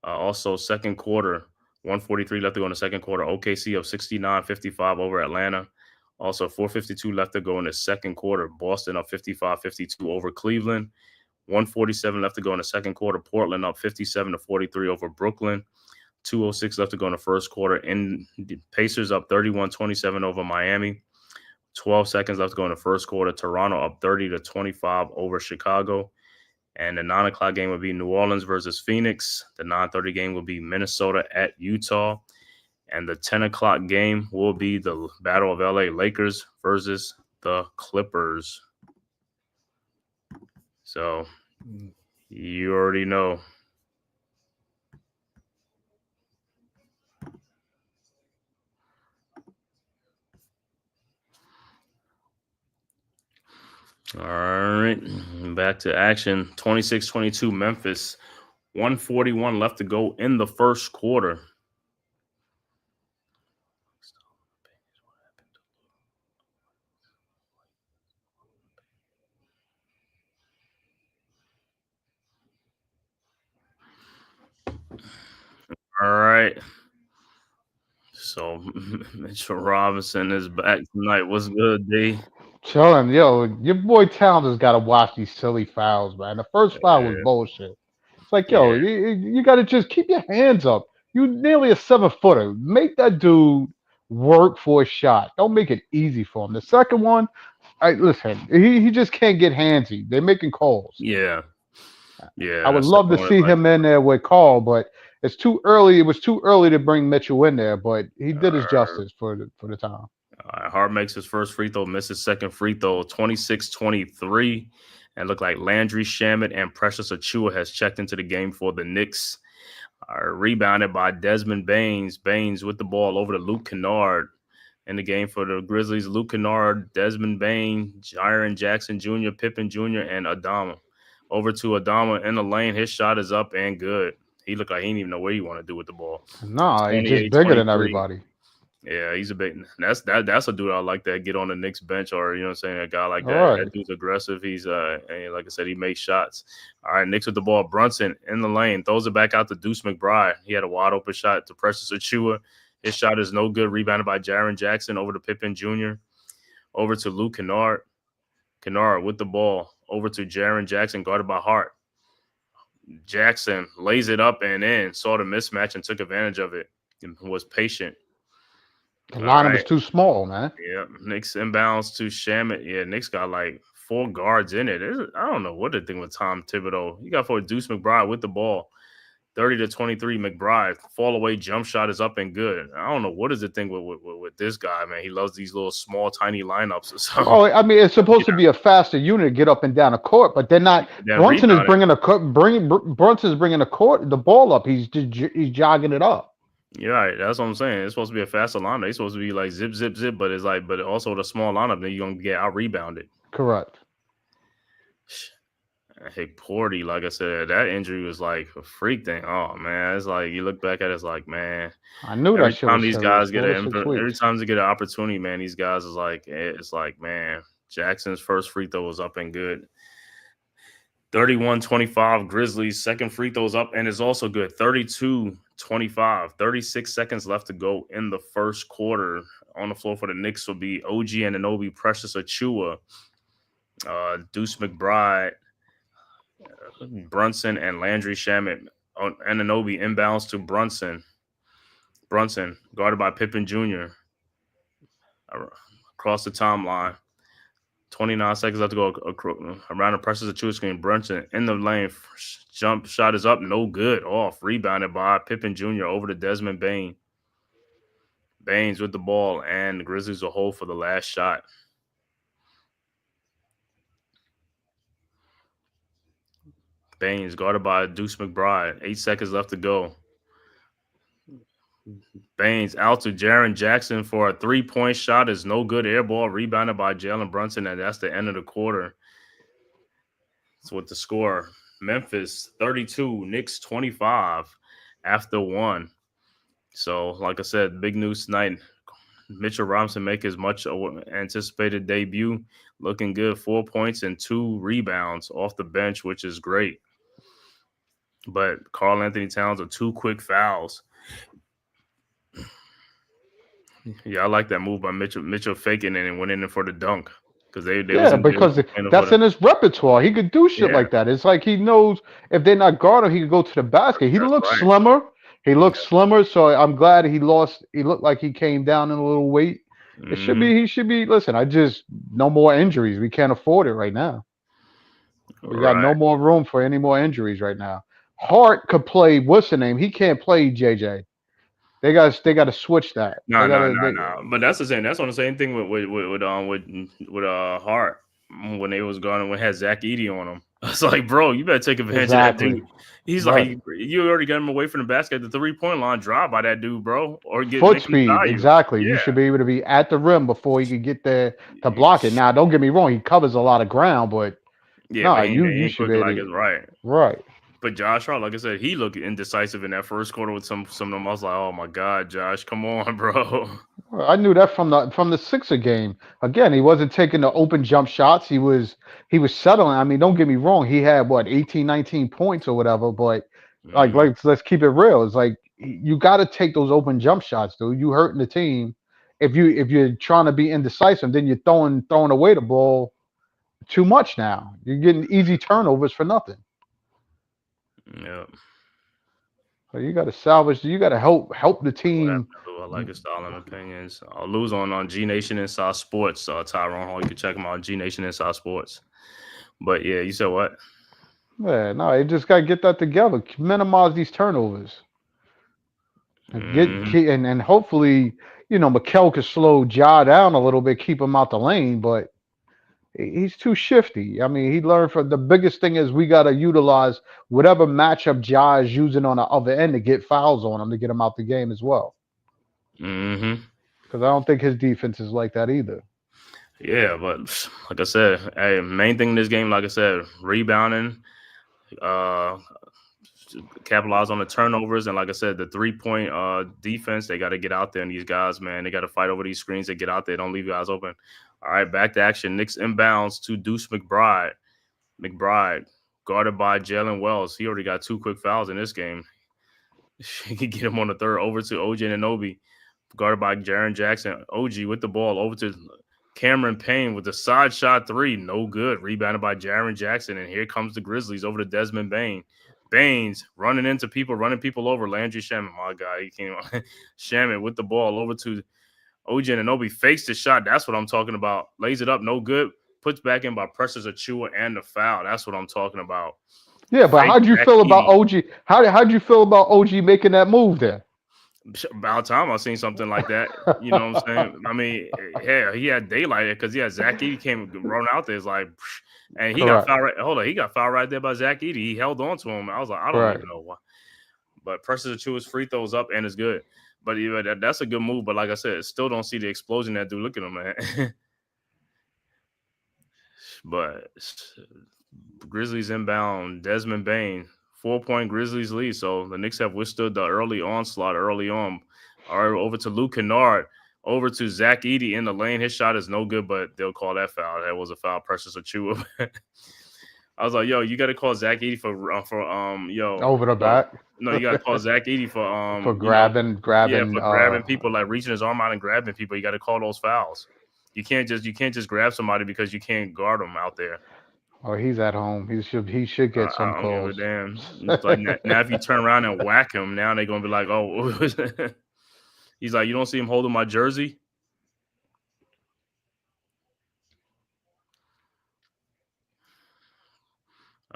D: Also, second quarter, 1:43 left to go in the second quarter. OKC up 69-55 over Atlanta. Also, 4:52 left to go in the second quarter. Boston up 55-52 over Cleveland. 1:47 left to go in the second quarter. Portland up 57-43 over Brooklyn. 2:06 left to go in the first quarter. And the Pacers up 31-27 over Miami. 12 seconds left to go in the first quarter. Toronto up 30-25 over Chicago. And the 9 o'clock game will be New Orleans versus Phoenix. The 9:30 game will be Minnesota at Utah. And the 10 o'clock game will be the Battle of LA Lakers versus the Clippers. So you already know. All right, back to action. 26-22 Memphis. 141 left to go in the first quarter. All right. So Mitchell Robinson is back tonight. What's good, D?
C: Chilling, yo, your boy Towns has got to watch these silly fouls, man. The first foul was bullshit. It's like, yo,
D: Yeah.
C: you got to just keep your hands up. You nearly a 7-footer. Make that dude work for a shot. Don't make it easy for him. The second one, listen, he just can't get handsy. They're making calls.
D: Yeah. Yeah.
C: I would love to see him in there with Carl, but it's too early. It was too early to bring Mitchell in there, but he did his justice for the time.
D: Hart makes his first free throw, misses second free throw, 26-23. And look like Landry Shamet and Precious Achiuwa has checked into the game for the Knicks. Rebounded by Desmond Baines. Baines with the ball over to Luke Kennard. In the game for the Grizzlies, Luke Kennard, Desmond Bain, Jaren Jackson Jr., Pippen Jr., and Adama. Over to Adama in the lane. His shot is up and good. He looked like he didn't even know what he wanted to do with the ball.
C: No, he's just bigger than everybody.
D: Yeah, he's a big. That's a dude I like that get on the Knicks bench, or you know what I'm saying, a guy like that.
C: Right.
D: That dude's aggressive. He's and like I said, he makes shots. All right, Knicks with the ball. Brunson in the lane, throws it back out to Deuce McBride. He had a wide open shot to Precious Achiuwa. His shot is no good. Rebounded by Jaren Jackson over to Pippen Jr. Over to Luke Kennard. Kennard with the ball over to Jaren Jackson, guarded by Hart. Jackson lays it up and in, saw the mismatch and took advantage of it. And was patient.
C: The lineup is too small, man.
D: Yeah, Knicks inbounds to Shamet. Yeah, Knicks got like 4 guards in it. I don't know what the thing with Tom Thibodeau. You got for Deuce McBride with the ball. 30-23 McBride. Fall away jump shot is up and good. I don't know what is the thing with this guy, man. He loves these little small, tiny lineups or something.
C: Oh, I mean, it's supposed to be a faster unit to get up and down the court, but they're not. Brunson is bringing the ball up. He's jogging it up.
D: Yeah, right. That's what I'm saying. It's supposed to be a faster lineup. It's supposed to be like zip, zip, zip, but it's like, but also the small lineup, then you're gonna get out rebounded.
C: Correct.
D: Hey, Porty, like I said, that injury was like a freak thing. Oh man, it's like you look back at it, it's like, man,
C: I knew
D: every
C: that shit
D: time
C: was
D: these
C: serious.
D: guys get every time they get an opportunity, man, these guys is like, it's like, man, Jackson's first free throw was up and good. 31-25 Grizzlies, second free throws up and it's also good. 32-25, 36 seconds left to go in the first quarter. On the floor for the Knicks will be OG Anunoby, Precious Achiuwa, Deuce McBride, Brunson, and Landry Shamet. Anunoby inbounds to Brunson. Brunson, guarded by Pippen Jr. Across the timeline. 29 seconds left to go around the Precious Achiuwa screen. Brunson in the lane. Jump shot is up. No good. Off. Rebounded by Pippen Jr. over to Desmond Bain. Baines with the ball, and the Grizzlies will hold for the last shot. Baines guarded by Deuce McBride. 8 seconds left to go. Baines out to Jaren Jackson for a 3-point shot. Is no good. Air ball rebounded by Jalen Brunson, and that's the end of the quarter. That's what the score. Memphis 32, Knicks 25 after 1. So, like I said, big news tonight. Mitchell Robinson make his much anticipated debut. Looking good. 4 points and 2 rebounds off the bench, which is great. But Karl Anthony Towns with 2 quick fouls. Yeah, I like that move by Mitchell. Mitchell faking it and went in for the dunk. Because
C: that's in his repertoire. He could do shit like that. It's like he knows if they're not guarding, he could go to the basket. He looks slimmer. He looks slimmer, so I'm glad he lost. He looked like he came down in a little weight. He should be. Listen, no more injuries. We can't afford it right now. We got no more room for any more injuries right now. Hart could play. What's the name? He can't play JJ. They got to switch that.
D: No. But that's the same. That's on the same thing with Hart when they was going and we had Zach Edey on him. It's like, bro, you better take advantage of that dude. He's like, you already got him away from the basket at the 3-point line. Drive by that dude, bro, or get
C: foot speed. Exactly.
D: Yeah.
C: You should be able to be at the rim before he can get there to block it. Now, don't get me wrong. He covers a lot of ground, but you should be
D: like it's right.
C: Right.
D: But Josh Hart, like I said, he looked indecisive in that first quarter with some of them. I was like, oh my God, Josh, come on, bro.
C: I knew that from the Sixer game. Again, he wasn't taking the open jump shots. He was settling. I mean, don't get me wrong. He had 18, 19 points or whatever. But let's keep it real. It's like you got to take those open jump shots, dude. You hurting the team. If you're trying to be indecisive, then you're throwing away the ball too much. Now you're getting easy turnovers for nothing.
D: Yeah.
C: So you got to salvage. You got to help the team.
D: I like his style and opinions. I'll lose on G Nation Inside Sports. Tyrone Hall, you can check him out on G Nation Inside Sports. But yeah, you said what?
C: Yeah, no, you just got to get that together. Minimize these turnovers. And hopefully, Mikal could slow Ja down a little bit, keep him out the lane, but he's too shifty. I mean, he learned from the biggest thing is we got to utilize whatever matchup Ja is using on the other end to get fouls on him to get him out the game as well.
D: Mm-hmm.
C: Because I don't think his defense is like that either.
D: Yeah, but like I said, hey, main thing in this game, like I said, rebounding, capitalize on the turnovers, and like I said, the 3-point defense. They got to get out there, and these guys, man, they got to fight over these screens. They get out there, don't leave guys open. All right, back to action. Knicks inbounds to Deuce McBride. McBride guarded by Jalen Wells. He already got 2 quick fouls in this game. He could get him on the third over to OG Anunoby, guarded by Jaren Jackson. OG with the ball over to Cameron Payne with the side shot 3. No good. Rebounded by Jaren Jackson. And here comes the Grizzlies over to Desmond Bane. Baines running into people, running people over. Landry Shamet, my guy. He came on. Shamet with the ball over to OG Anunoby. Fakes the shot. That's what I'm talking about. Lays it up. No good. Puts back in by Precious Achiuwa and the foul. That's what I'm talking about.
C: Yeah, but how'd you feel about OG? How'd you feel about OG making that move there?
D: About time I've seen something like that. You know what I'm saying? I mean, yeah, he had daylight because Zach Edey came run out there. It's like, and he got fouled right. Hold on, he got fouled right there by Zach Edey. He held on to him. I was like, I don't even know why. But Precious Achiuwa's free throws up and it's good. But that's a good move. But like I said, still don't see the explosion that dude. Look at him, man. But Grizzlies inbound, Desmond Bane, 4-point Grizzlies lead. So the Knicks have withstood the early onslaught early on. All right, over to Luke Kennard, over to Zach Edey in the lane. His shot is no good, but they'll call that foul. That was a foul. Precious Achiuwa. I was like, yo, you got to call Zach Edey for
C: over the back.
D: No, you got to call Zach Edey for
C: grabbing,
D: grabbing people, like reaching his arm out and grabbing people. You got to call those fouls. You can't just grab somebody because you can't guard them out there.
C: Oh, he's at home. He should get some calls.
D: I don't give a damn. It's like now if you turn around and whack him, now they're gonna be like, oh, he's like, you don't see him holding my jersey.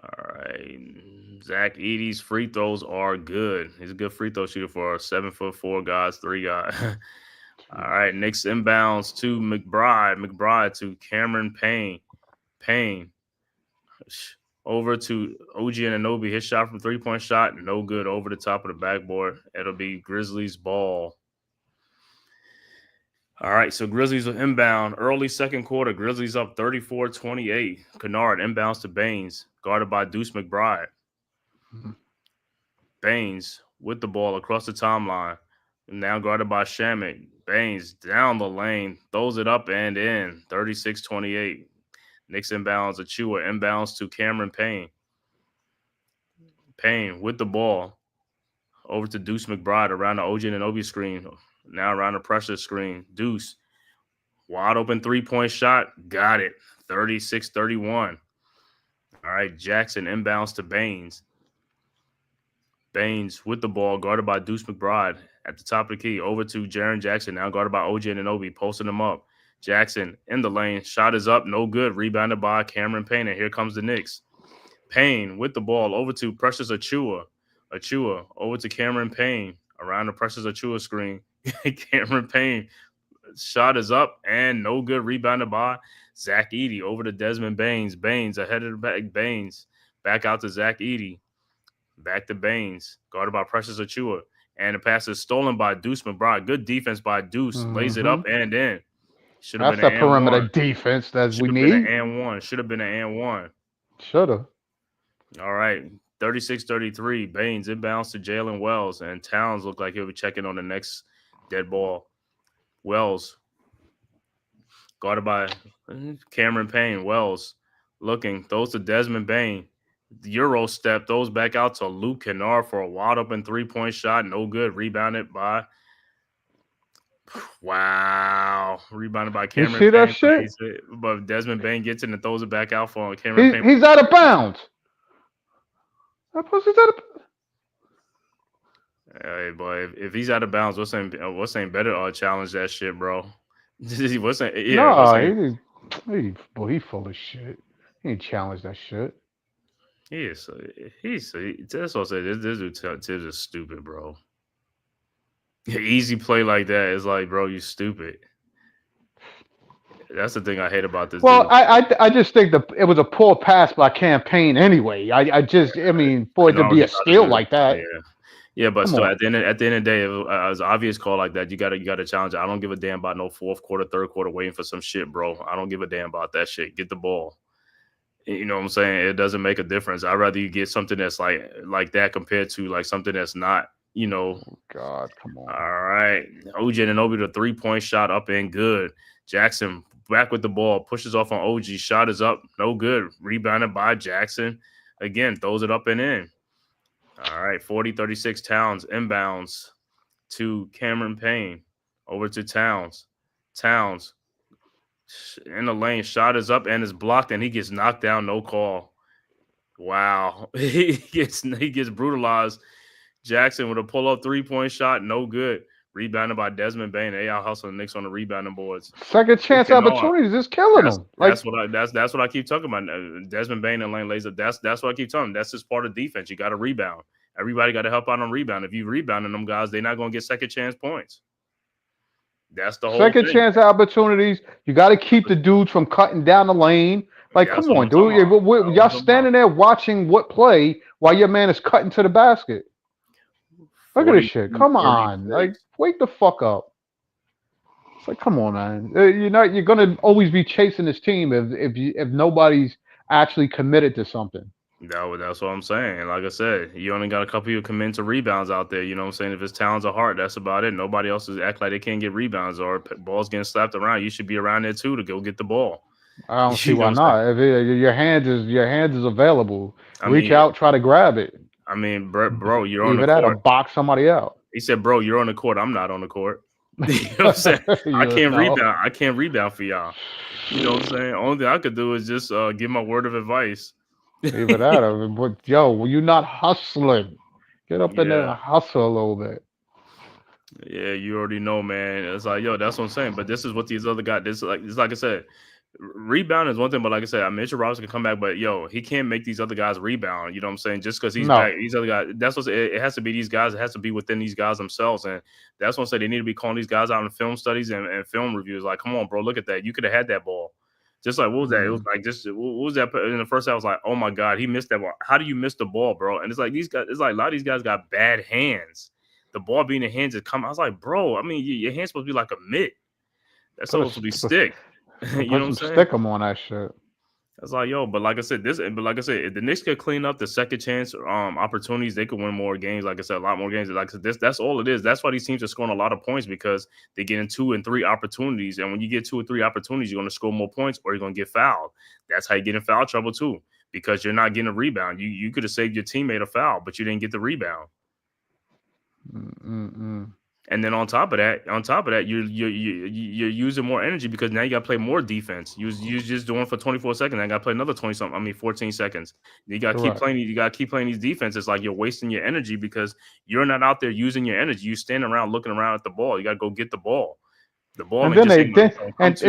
D: All right, Zach Edey's free throws are good. He's a good free throw shooter for a 7'4" guys, 3 guys. All right, Knicks inbounds to McBride. McBride to Cameron Payne. Payne over to OG Anunoby. His shot from 3-point shot, no good. Over the top of the backboard. It'll be Grizzlies ball. All right, so Grizzlies are inbound. Early second quarter, Grizzlies up 34-28. Kennard inbounds to Baines, guarded by Deuce McBride. Mm-hmm. Baines with the ball across the timeline. Now guarded by Shamet. Baines down the lane, throws it up and in. 36-28. Knicks inbounds. Achiuwa inbounds to Cameron Payne. Payne with the ball. Over to Deuce McBride around the OG Anunoby screen. Now around the pressure screen. Deuce. Wide open 3-point shot. Got it. 36-31. All right, Jackson inbounds to Baines. Baines with the ball, guarded by Deuce McBride at the top of the key. Over to Jaren Jackson, now guarded by OG Anunoby, posting him up. Jackson in the lane. Shot is up, no good. Rebounded by Cameron Payne, and here comes the Knicks. Payne with the ball over to Precious Achua. Achua over to Cameron Payne around the Precious Achua screen. Cameron Payne shot is up and no good. Rebounded by Zach Edey over to Desmond Baines. Baines ahead of the back. Baines back out to Zach Edey. Back to Baines. Guarded by Precious Achua. And the pass is stolen by Deuce McBride. Good defense by Deuce. Lays it up and in. Should have been
C: an perimeter defense that we need.
D: Should have been an and one. Should have been an and one.
C: Should have.
D: All right. 36-33. Baines inbounds to Jalen Wells. And Towns looked like he'll be checking on the next dead ball. Wells. Guarded by Cameron Payne. Wells looking. Throws to Desmond Bain. Euro step. Throws back out to Luke Kennard for a wide open 3-point shot. No good. Rebounded by Rebounded by Cameron Payne.
C: You see that shit?
D: But Desmond Bain gets it and throws it back out for Cameron Payne.
C: He's out of bounds. That pussy's out of bounds.
D: Hey, boy, if he's out of bounds, what's saying better challenge that shit, bro? He full
C: of shit. He ain't challenged that shit.
D: That's what I say. This dude Tibbs is stupid, bro. Easy play like that is like, bro, you stupid. That's the thing I hate about this.
C: Well,
D: dude.
C: I just think it was a poor pass by Campaign anyway. For it to be a steal like that.
D: Yeah, but still, at the end of the day, it was an obvious call like that. You got to challenge it. I don't give a damn about no fourth quarter, third quarter waiting for some shit, bro. I don't give a damn about that shit. Get the ball. You know what I'm saying? It doesn't make a difference. I'd rather you get something that's like that compared to like something that's not. Oh
C: God, come on.
D: All right. OG Anunoby, the 3-point shot up and good. Jackson back with the ball, pushes off on OG. Shot is up, no good. Rebounded by Jackson. Again, throws it up and in. All right, 40-36 Towns inbounds to Cameron Payne. Over to Towns. Towns in the lane. Shot is up and is blocked, and he gets knocked down. No call. Wow. He gets brutalized. Jackson with a pull-up 3-point shot, no good. Rebounded by Desmond Bain. They out hustling the Knicks on the rebounding boards.
C: Second chance opportunities is killing them.
D: That's what I keep talking about. Desmond Bain and Lane lays up. That's what I keep telling them. That's just part of defense. You got to rebound. Everybody got to help out on rebound. If you rebounding them guys, they're not going to get second chance points. That's the whole
C: second chance opportunities. You got to keep the dudes from cutting down the lane. Like, come on, dude. Y'all standing there watching what play while your man is cutting to the basket. Look at this shit. Come on. Like, wake the fuck up. It's like, come on, man. You're gonna always be chasing this team if nobody's actually committed to something.
D: That's what I'm saying. Like I said, you only got a couple of you committed to rebounds out there. You know what I'm saying? If it's Towns or Hart, that's about it. Nobody else is act like they can't get rebounds or balls getting slapped around. You should be around there too to go get the ball.
C: I don't see why not. If your hands is available, reach out, try to grab it.
D: I mean, bro, you're on the
C: court.
D: Even
C: to box somebody out.
D: He said, bro, you're on the court. I'm not on the court. You know what I'm saying? I can't rebound. I can't rebound for y'all. You know what I'm saying? Only thing I could do is just give my word of advice.
C: Even that. But, yo, you're not hustling. Get up in there and hustle a little bit.
D: Yeah, you already know, man. It's like, yo, that's what I'm saying. But this is what these other guys, it's like I said, rebound is one thing, but like I said, Mitchell Robinson can come back, but yo, he can't make these other guys rebound. You know what I'm saying? Just because he's back, these other guys. That's what it has to be. These guys, it has to be within these guys themselves, and that's what I say. They need to be calling these guys out in film studies and film reviews. Like, come on, bro, look at that. You could have had that ball. Just like, what was that? It was like what was that in the first half? I was like, oh my god, he missed that ball. How do you miss the ball, bro? And it's like these guys. It's like a lot of these guys got bad hands. The ball being in hands is coming. I was like, bro, I mean, your hand's supposed to be like a mitt. That's supposed to be stick. You know what I'm saying?
C: Stick them on that shit.
D: That's like, yo, but like I said, if the Knicks could clean up the second chance opportunities, they could win more games. Like I said, a lot more games. Like I said, that's all it is. That's why these teams are scoring a lot of points, because they get in 2 and 3 opportunities. And when you get 2 or 3 opportunities, you're going to score more points or you're going to get fouled. That's how you get in foul trouble too, because you're not getting a rebound. You could have saved your teammate a foul, but you didn't get the rebound. And then on top of that, you're using more energy because now you got to play more defense. You just doing for 24 seconds. I got to play another 14 seconds. You got to keep playing. You got to keep playing these defenses. Like, you're wasting your energy because you're not out there using your energy. You stand around looking around at the ball. You got to go get the ball. And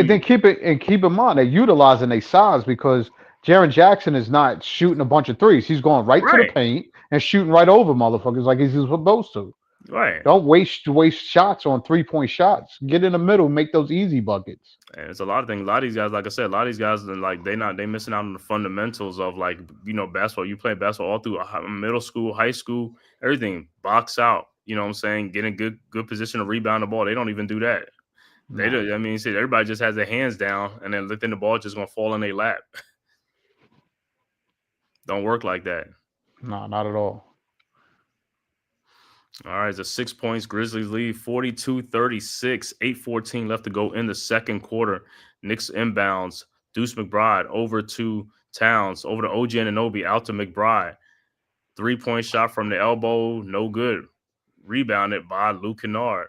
C: then keep in mind they're utilizing their size, because Jaren Jackson is not shooting a bunch of threes. He's going right to the paint and shooting right over motherfuckers like he's supposed to.
D: Right.
C: Don't waste shots on 3-point shots. Get in the middle, make those easy buckets.
D: And it's a lot of things. A lot of these guys, like I said, a lot of these guys are like they missing out on the fundamentals of like basketball. You play basketball all through middle school, high school, everything. Box out. You know what I'm saying? Get in good position to rebound the ball. They don't even do that. No. They do. I mean, see, everybody just has their hands down, and then then the ball just gonna fall in their lap. Don't work like that.
C: No, not at all.
D: All right, it's a 6 points. Grizzlies lead 42-36. 8:14 left to go in the second quarter. Knicks inbounds. Deuce McBride over to Towns. Over to OG Anunoby. Out to McBride. 3-point shot from the elbow. No good. Rebounded by Luke Kennard.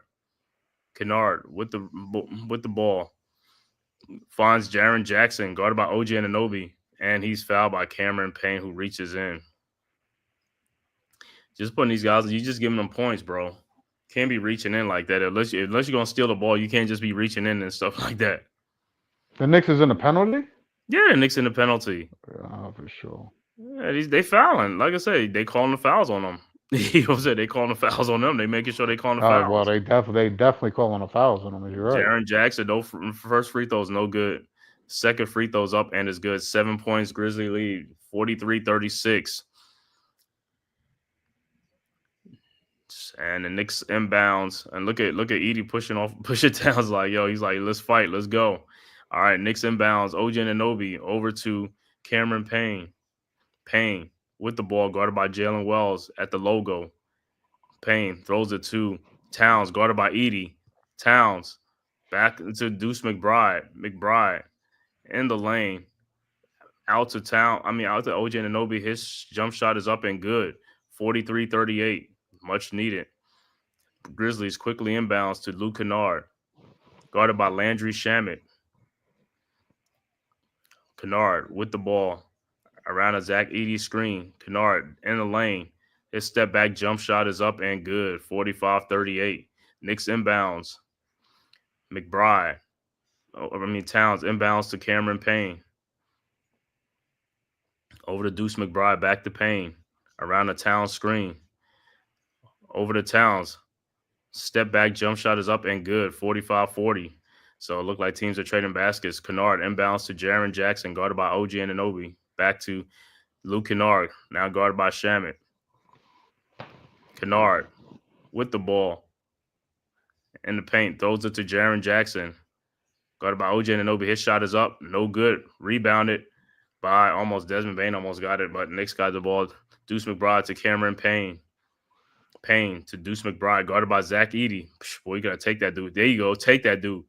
D: Kennard with the ball. Finds Jaren Jackson. Guarded by OG Anunoby. And he's fouled by Cameron Payne, who reaches in. Just putting these guys, you just giving them points, bro. Can't be reaching in like that. Unless you're going to steal the ball, you can't just be reaching in and stuff like that.
C: The Knicks is in a penalty?
D: Yeah, the Knicks in the penalty.
C: Oh, for sure.
D: Yeah, they fouling. Like I said, they calling the fouls on them. You know what I'm saying? They calling the fouls on them. They making sure they calling the fouls.
C: Well, they definitely calling the fouls on them. You're right.
D: Jaren Jackson, first free throws, no good. Second free throws up and is good. 7 points, Grizzly lead, 43-36. And the Knicks inbounds. And look at Edie pushing it down. He's like, he's like, let's fight, let's go. All right, Knicks inbounds. OG Anunoby over to Cameron Payne. Payne with the ball, guarded by Jalen Wells at the logo. Payne throws it to Towns, guarded by Edie. Towns back into Deuce McBride. McBride in the lane. Out to OG Anunoby. His jump shot is up and good. 43-38. Much needed. Grizzlies quickly inbounds to Luke Kennard. Guarded by Landry Shamet. Kennard with the ball. Around a Zach Edey screen. Kennard in the lane. His step back jump shot is up and good. 45-38. Knicks inbounds. Towns inbounds to Cameron Payne. Over to Deuce McBride. Back to Payne. Around the Towns screen. Over to Towns. Step back jump shot is up and good. 45-40. So it looked like teams are trading baskets. Kennard inbounds to Jaren Jackson, guarded by OG Anunoby. Back to Luke Kennard, now guarded by Shamet. Kennard with the ball in the paint, throws it to Jaren Jackson, guarded by OG Anunoby. His shot is up, no good. Rebounded by Desmond Bane almost got it, but Knicks got the ball. Deuce McBride to Cameron Payne. Payne to Deuce McBride, guarded by Zach Edey. Boy, you got to take that dude. There you go. Take that dude.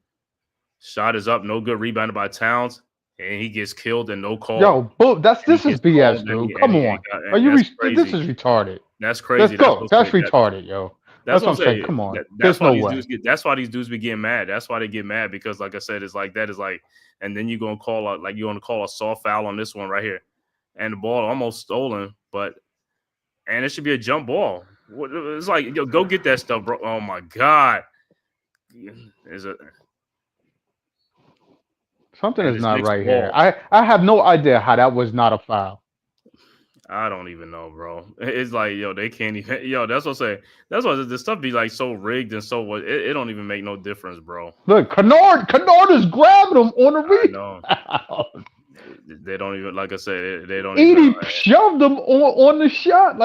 D: Shot is up, no good. Rebounded by Towns, and he gets killed and no call.
C: Yo, this is BS, dude. Come on. This is retarded.
D: That's crazy.
C: Let's go. That's retarded, yo. That's what I'm saying. Come on. There's no way.
D: That's why these dudes be getting mad. That's why they get mad because, like I said, it's like that is like, and then you're gonna call a soft foul on this one right here, and the ball almost stolen, and it should be a jump ball. It's like, yo, go get that stuff, bro. Oh my God.
C: Something is not right here. I have no idea how that was not a foul.
D: I don't even know, bro. It's like, yo, they can't even. Yo, that's what I'm saying. That's why this stuff be like so rigged and so what. It don't even make no difference, bro.
C: Look, Kennard is grabbing him on the rebound.
D: They don't even, like I said, they don't.
C: Edey shoved him on the shot,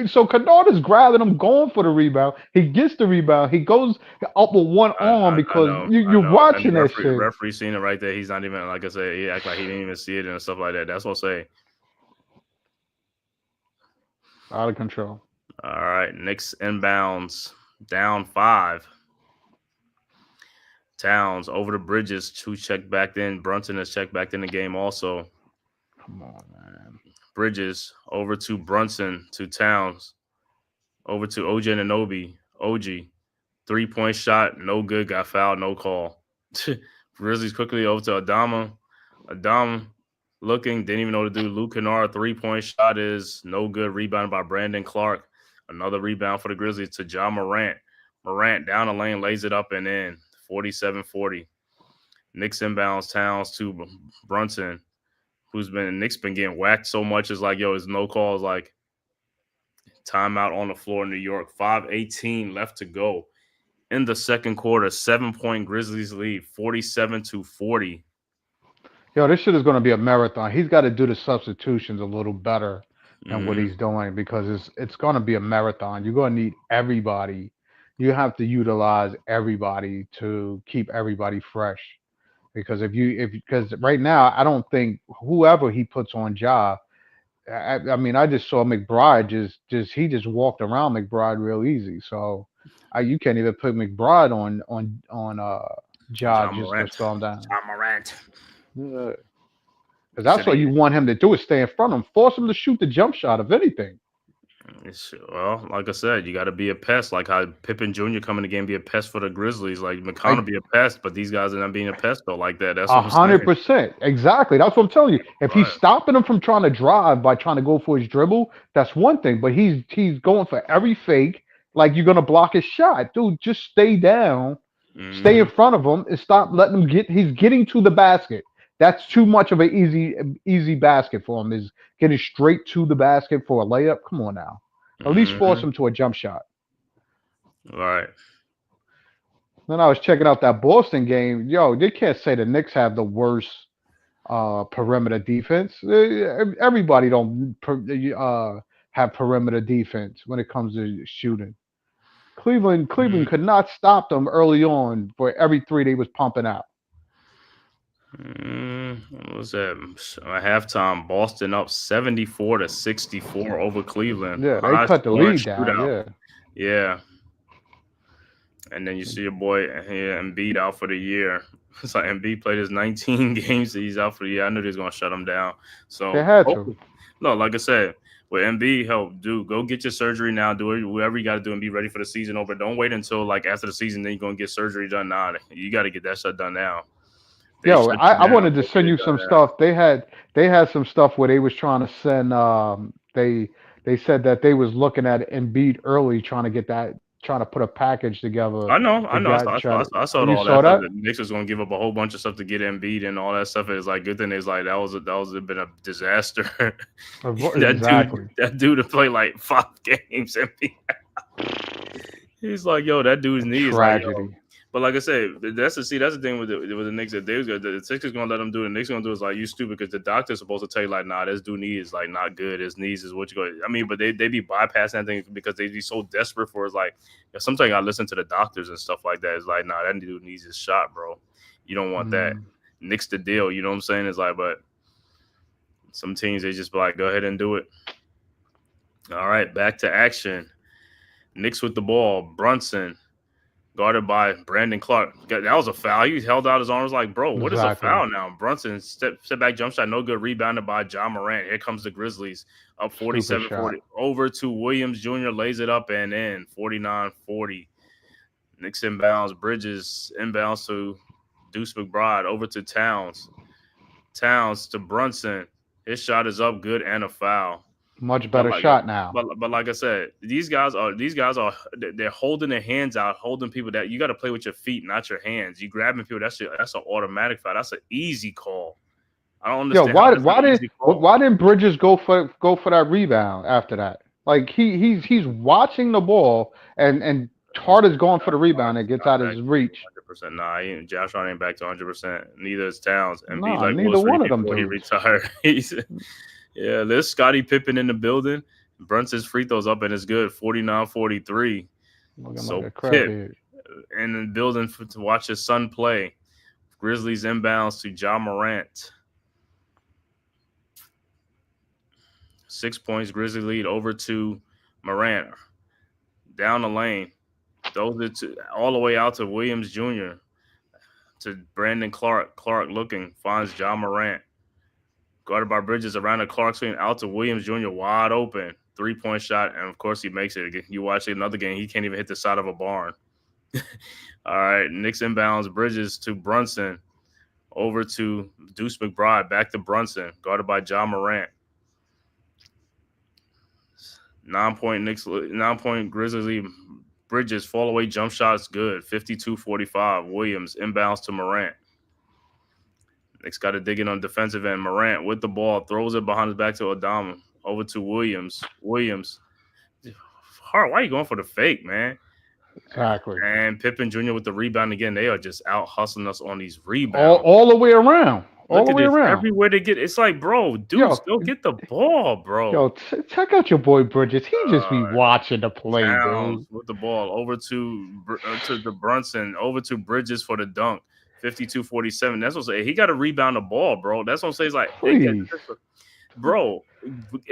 C: so Kennard is grabbing him, going for the rebound. He gets the rebound. He goes up with one arm because you're watching that shit.
D: Referee seen it right there. He's not even, like I said, he act like he didn't even see it and stuff like that. That's what I'm saying.
C: Out of control.
D: All right, Knicks inbounds, down 5. Towns over to Bridges, who checked back in. Brunson has checked back in the game also.
C: Come on, man.
D: Bridges over to Brunson, to Towns. Over to OG Anunoby. OG, 3-point shot, no good, got fouled, no call. Grizzlies quickly over to Adama. Adama looking, didn't even know what to do. Luke Kennard, 3-point shot is no good. Rebounded by Brandon Clark. Another rebound for the Grizzlies to Ja Morant. Morant down the lane, lays it up and in. 47-40. Knicks inbounds, Towns to Brunson. Knicks been getting whacked so much. Is like, yo, it's no calls. Like timeout on the floor in New York. 5:18 left to go in the second quarter. 7-point Grizzlies lead, 47-40.
C: Yo, this shit is going to be a marathon. He's got to do the substitutions a little better than what he's doing because it's going to be a marathon. You're going to need everybody. You have to utilize everybody to keep everybody fresh. Because because right now I don't think whoever he puts on job. I mean, I just saw McBride he just walked around McBride real easy. So you can't even put McBride on Ja just to slow him down.
D: Ja Morant.
C: Yeah. Because that's what you want him to do is stay in front of him. Force him to shoot the jump shot, if anything.
D: Well, like I said, you got to be a pest. Like how Pippen Jr. coming to game be a pest for the Grizzlies. Like McConnell be a pest, but these guys are not being a pest though. Like that. That's
C: 100%. Exactly. That's what I'm telling you. If he's stopping him from trying to drive by trying to go for his dribble, that's one thing. But he's going for every fake. Like you're gonna block his shot, dude. Just stay down, stay in front of him, and stop letting him get. He's getting to the basket. That's too much of an easy basket for him. Is getting straight to the basket for a layup. Come on now. At least force him to a jump shot.
D: All right.
C: Then I was checking out that Boston game. Yo, they can't say the Knicks have the worst perimeter defense. Everybody don't have perimeter defense when it comes to shooting. Cleveland could not stop them early on for every three they was pumping out.
D: What was that? At halftime, Boston up 74-64 over Cleveland.
C: Yeah, they cut the lead down.
D: Yeah. And then you see your boy Embiid out for the year. It's like Embiid played his 19 games. He's out for the year. I knew they was gonna shut him down. So
C: they had to.
D: No, like I said, with Embiid, go get your surgery now. Do whatever you got to do and be ready for the season over. Don't wait until like after the season then you're gonna get surgery done. Nah, you got to get that shit done now.
C: Yo, I wanted to send you some stuff. They had some stuff where they was trying to send. They said that they was looking at Embiid early, trying to put a package together.
D: I know. I saw all that. The Knicks was going to give up a whole bunch of stuff to get Embiid and all that stuff. It's like good thing. It's like that was been a disaster. That dude to play like 5 games. He's like, yo, that dude's knee is tragedy. Like, but like I said, that's the thing with the Knicks that the Sixers gonna let them do it. The Knicks gonna do is like you stupid because the doctor's supposed to tell you like, nah, this dude knee is like not good. His knees is what you go. I mean, but they be bypassing that thing because they be so desperate for. It's like sometimes I listen to the doctors and stuff like that. It's like, nah, that dude needs his shot, bro. You don't want that. Knicks the deal. You know what I'm saying? It's like, but some teams they just be like, go ahead and do it. All right, back to action. Knicks with the ball. Brunson. Guarded by Brandon Clark. That was a foul. He held out his arms like, bro, what is a foul now? Brunson, step back jump shot, no good. Rebounded by Ja Morant. Here comes the Grizzlies up 47-40. Over to Williams Jr. lays it up and in 49-40. Knicks inbounds. Bridges inbounds to Deuce McBride. Over to Towns. Towns to Brunson. His shot is up good and a foul.
C: Much better shot now.
D: But like I said, these guys are they're holding their hands out, holding people that you got to play with your feet, not your hands. You grabbing people, that's an automatic foul. That's an easy call. I don't understand.
C: Why didn't Bridges go for that rebound after that? Like he's watching the ball and Carter's going for the rebound and gets out of his reach.
D: 100%. Nah, Josh Hart ain't back to 100%. Neither is Towns. And
C: neither one of them
D: he retired. Yeah, there's Scottie Pippen in the building. Brunson's free throws up and it's good, 49-43. So Pip in the building to watch his son play. Grizzlies inbounds to Ja Morant. 6 points, Grizzly lead over to Morant. Down the lane. Throws it all the way out to Williams Jr. to Brandon Clark. Clark looking, finds Ja Morant. Guarded by Bridges around the Clark screen, out to Williams Jr. wide open. 3-point shot, and of course he makes it. You watch another game, he can't even hit the side of a barn. All right, Knicks inbounds. Bridges to Brunson. Over to Deuce McBride. Back to Brunson. Guarded by Ja Morant. 9-point Grizzlies lead. Bridges fall away jump shots good. 52-45. Williams inbounds to Morant. Knicks got to dig in on defensive end. Morant with the ball, throws it behind his back to Adama. Over to Williams. Hart, why are you going for the fake, man?
C: Exactly.
D: And Pippen Jr. with the rebound again. They are just out hustling us on these rebounds.
C: All the way around. All the way around.
D: Everywhere they get, it's like, bro, dudes, go get the ball, bro.
C: Yo, check out your boy Bridges. He just be watching the play, dude.
D: With the ball over to the Brunson, over to Bridges for the dunk. 52-47. That's what I'm saying. He got to rebound the ball, bro. That's what I'm saying. It's like, bro,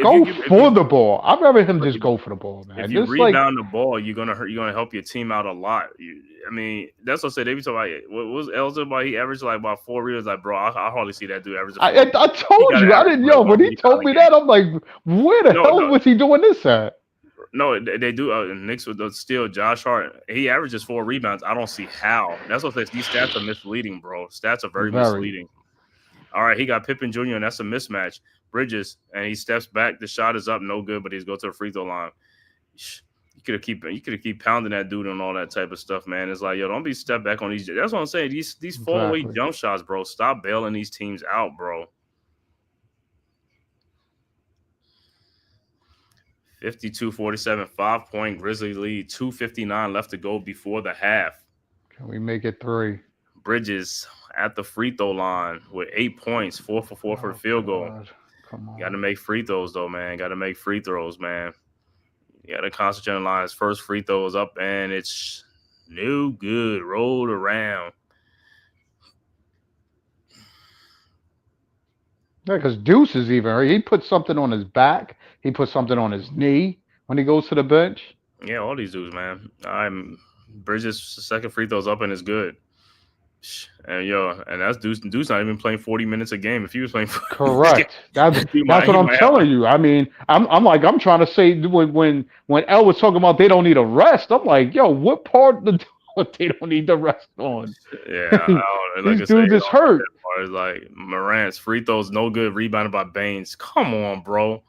C: go for the ball. I'd rather him just go for the ball, man.
D: If you rebound the ball, you're gonna help your team out a lot. I mean, that's what I said. They be talking about what was Elza about. He averaged like about 4 rebounds. Like, bro, I hardly see that dude average.
C: I told you, I didn't. Yo, when he told me that, I'm like, where the hell was he doing this at?
D: No, they do. Knicks with the steal. Josh Hart, he averages 4 rebounds. I don't see how. That's what these stats are misleading, bro. Stats are very misleading. All right, he got Pippen Jr. and that's a mismatch. Bridges and he steps back. The shot is up, no good, but he's go to the free throw line. You could have keep pounding that dude and all that type of stuff, man. It's like, yo, don't be step back on these. That's what I'm saying. These fall away jump shots, bro. Stop bailing these teams out, bro. 52-47, 5-point Grizzlies lead, 2:59 left to go before the half.
C: Can we make it 3?
D: Bridges at the free throw line with 8 points, 4 for 4 for the field goal.
C: Come on.
D: Got to make free throws, though, man. Got to make free throws, man. You got to concentrate on the line. His first free throw is up, and it's no good. Rolled around.
C: Yeah, because Deuce is even. He put something on his back. He put something on his knee when he goes to the bench.
D: Yeah, all these dudes, man. Bridges' second free throw's up, and it's good. And that's Deuce. Deuce not even playing 40 minutes a game. If he was playing,
C: correct. That's what I'm telling you. I mean, I'm trying to say when L was talking about they don't need a rest. I'm like, yo, what part they don't need the rest on?
D: Yeah,
C: these dudes is hurt.
D: It's like Morant's free throws no good, rebounded by Baines. Come on, bro.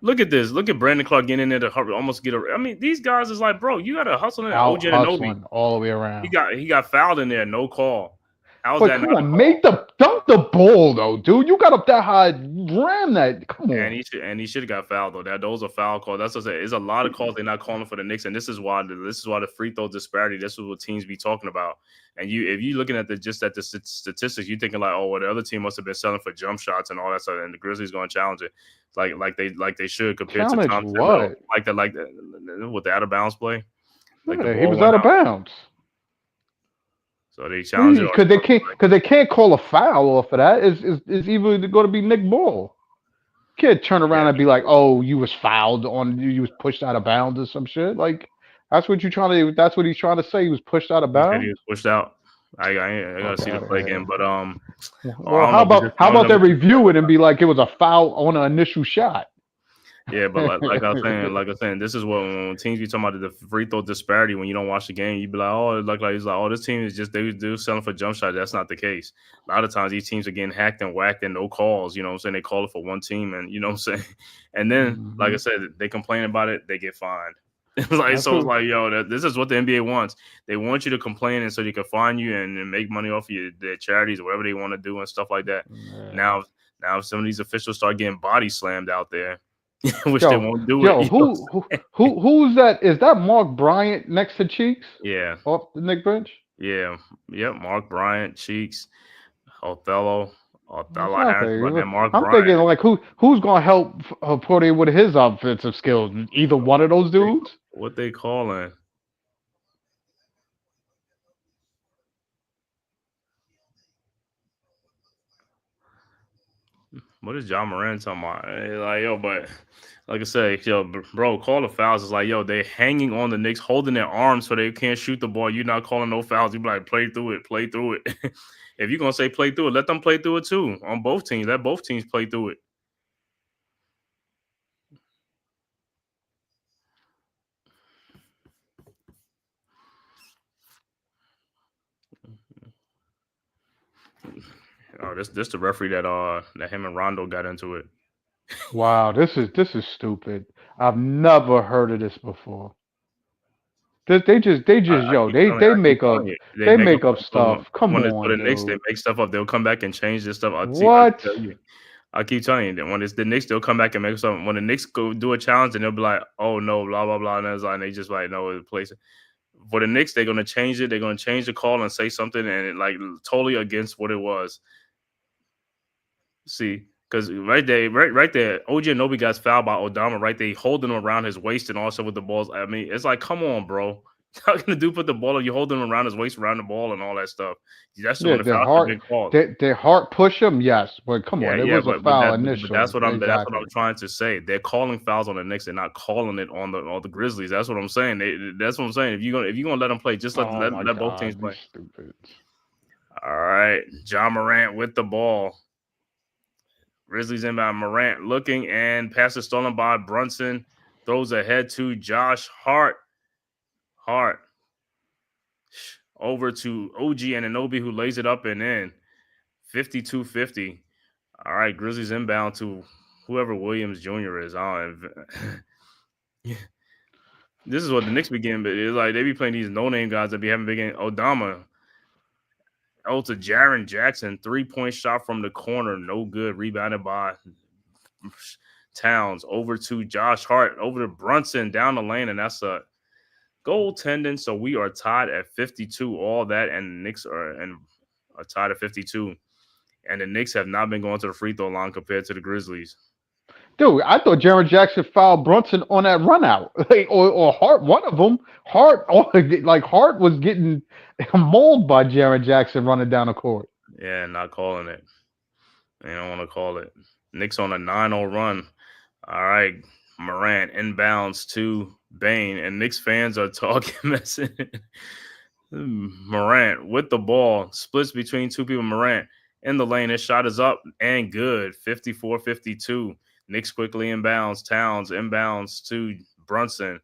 D: Look at this. Look at Brandon Clark getting in there to almost get a. I mean, these guys is like, bro, you got to hustle in there. OG Anunoby
C: all the way around.
D: He got fouled in there, no call. How's
C: but
D: that
C: come
D: not
C: on, dunk the ball though, dude. You got up that high, ram that. Come on.
D: And he should have got fouled though. Those are foul calls. That's what I say. There's a lot of calls they're not calling for the Knicks, and this is why the free throw disparity. This is what teams be talking about. And if you looking at the statistics, you thinking like, oh, well, the other team must have been selling for jump shots and all that stuff, and the Grizzlies going to challenge it, like they should compared to Tom Thibodeau. Like that with the out of bounds play. Like
C: he was out of bounds.
D: So they challenge it
C: because they can't call a foul off of that. It's either going to be Nick Ball. Can't turn around and be like, "Oh, you was fouled on you was pushed out of bounds or some shit." Like that's what he's trying to say. He was pushed out of bounds.
D: He was pushed out. I gotta see the play again, but
C: Well, how about they review it and be like it was a foul on an initial shot?
D: Yeah, but like I was saying, this is what when teams be talking about the free throw disparity. When you don't watch the game, you be like, oh, this team is just they selling for jump shots. That's not the case. A lot of times these teams are getting hacked and whacked and no calls. You know what I'm saying? They call it for one team, and you know what I'm saying. And then, like I said, they complain about it, they get fined. It's like, yo, this is what the NBA wants. They want you to complain, and so they can fine you and make money off of their charities or whatever they want to do and stuff like that. Yeah. Now some of these officials start getting body slammed out there. Which they won't do it.
C: Who's that? Is that Mark Bryant next to Cheeks?
D: Yeah.
C: Off the Knick bench?
D: Yeah. Yep. Mark Bryant, Cheeks, Othello Harris, and Mark Bryant.
C: Thinking like who's gonna help Porter with his offensive skills? Either one of those dudes?
D: What they calling? What is John Moran talking about? Like, yo, but like I say, yo, bro, call the fouls. It's like, yo, they hanging on the Knicks, holding their arms so they can't shoot the ball. You're not calling no fouls. You be like, play through it. If you're gonna say play through it, let them play through it too. On both teams, let both teams play through it. Oh, this the referee that him and Rondo got into it.
C: Wow, this is stupid. I've never heard of this before. They just
D: I
C: yo,
D: keep telling you,
C: they
D: I keep
C: make
D: telling
C: up
D: you.
C: they
D: Make
C: make
D: up
C: up
D: when
C: stuff. Come
D: it's for
C: on,
D: the Knicks, they
C: dude.
D: make stuff up. They'll come back and change this stuff. I
C: What?
D: tell you. I keep telling you that when it's the Knicks, they'll come back and make something. When the Knicks go do a challenge, and they'll be like, "Oh no, blah blah blah," and it's like, they just like, "No, it's place." For the Knicks, they're gonna change it. They're gonna change the call and say something, and it, like totally against what it was. See, because right there, OG Anunoby got fouled by Odama right there, holding him around his waist and also with the balls. I mean, it's like, come on, bro. How gonna do put the ball? You holding him around his waist, around the ball, and all that stuff. That's
C: Yeah,
D: when the foul should have been called.
C: their heart push them, yes, but come on, it
D: Yeah,
C: was a
D: but
C: foul
D: that's
C: initially.
D: what I'm
C: Exactly.
D: trying to say. They're calling fouls on the Knicks. They're not calling it on the Grizzlies. That's what I'm saying. That's what I'm saying. If you're gonna let them play, just
C: Oh my
D: let both teams
C: God,
D: play.
C: these stupids.
D: All right, John Morant with the ball. Grizzlies inbound. Morant looking and pass is stolen by Brunson. Throws ahead to Josh Hart. Hart over to OG Anunoby, who lays it up and in. 52-50. All right, Grizzlies inbound to whoever Williams Jr. is. This is what the Knicks begin, but it's like they be playing these no-name guys that be having big game. Odama. To Jaren Jackson. 3-point shot from the corner. No good. Rebounded by Towns. Over to Josh Hart. Over to Brunson down the lane, and that's a goaltending. So we are tied at 52. All that, and the Knicks are tied at 52. And the Knicks have not been going to the free throw line compared to the Grizzlies.
C: Dude, I thought Jaren Jackson fouled Brunson on that run out. Or Hart, one of them. Hart was getting mauled by Jaren Jackson running down the court.
D: Yeah, not calling it. They don't want to call it. Knicks on a 9-0 run. All right. Morant inbounds to Bane, and Knicks fans are talking messing. Morant with the ball, splits between two people. Morant in the lane. His shot is up and good. 54-52. Knicks quickly inbounds. Towns inbounds to Brunson.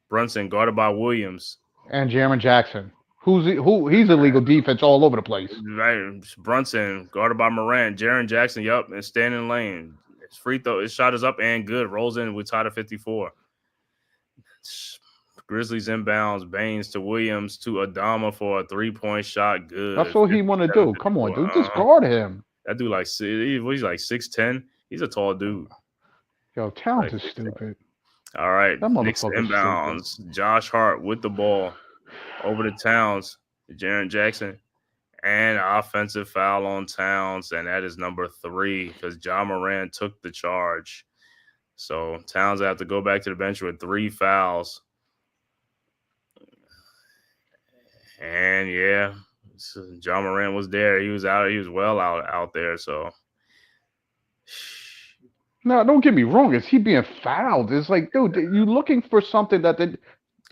D: Brunson guarded by Williams.
C: And Jaren Jackson. He's illegal defense all over the place.
D: Right. Brunson guarded by Morant. Jaren Jackson, yup, and standing in lane. His free throw, his shot is up and good. Rolls in with tied at 54. Grizzlies inbounds. Baines to Williams to Adama for a 3-point shot. Good.
C: That's what he want to do. Come on, dude. Just guard him.
D: That dude he's like 6'10". He's a tall dude.
C: Yo, Towns is stupid.
D: All right.
C: That
D: Knicks
C: motherfucker's
D: inbounds.
C: stupid.
D: Josh Hart with the ball. Over to Towns. Jaren Jackson. And offensive foul on Towns. And that is number 3 because John Morant took the charge. So Towns have to go back to the bench with 3 fouls. And yeah, John Morant was there. He was out. He was well out there. So.
C: No, don't get me wrong. Is he being fouled? It's like, dude, you looking for something that they.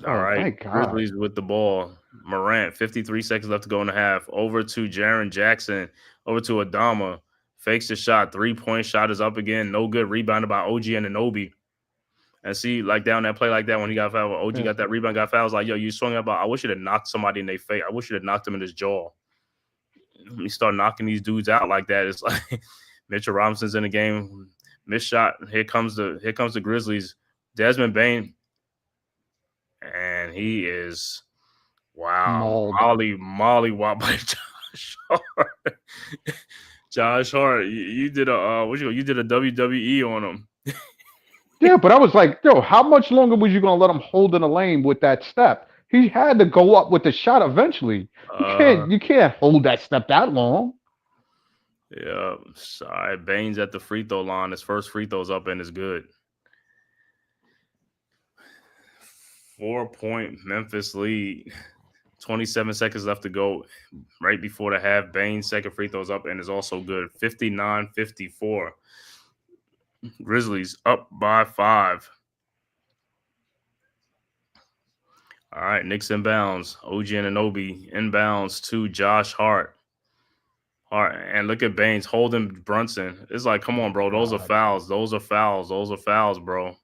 D: All right,
C: thank God.
D: Grizzlies with the ball. Morant, 53 seconds left to go in the half. Over to Jaren Jackson. Over to Adama. Fakes the shot. 3-point shot is up again. No good. Rebounded by OG Anunoby. And see, like down that play like that when he got fouled, OG got that rebound, got fouled. I was like, yo, you swung about. I wish you'd have knocked somebody in their face. I wish you'd have knocked him in his jaw. You start knocking these dudes out like that. It's like Mitchell Robinson's in the game. Missed shot. Here comes the Grizzlies. Desmond Bane. And he is Molly Wop by Josh Hart. Josh Hart, you did a you did a WWE on him.
C: Yeah, but I was like, yo, how much longer was you gonna let him hold in the lane with that step? He had to go up with the shot eventually. You can't hold that step that long.
D: Yeah, sorry. Baines at the free throw line. His first free throw's up and is good. 4-point Memphis lead. 27 seconds left to go. Right before the half, Baines' second free throw's up and is also good. 59-54. Grizzlies up by 5. All right, Knicks inbounds. OG Anunoby inbounds to Josh Hart. And look at Baines holding Brunson. It's like, come on, bro. Those are fouls. Those are fouls, bro.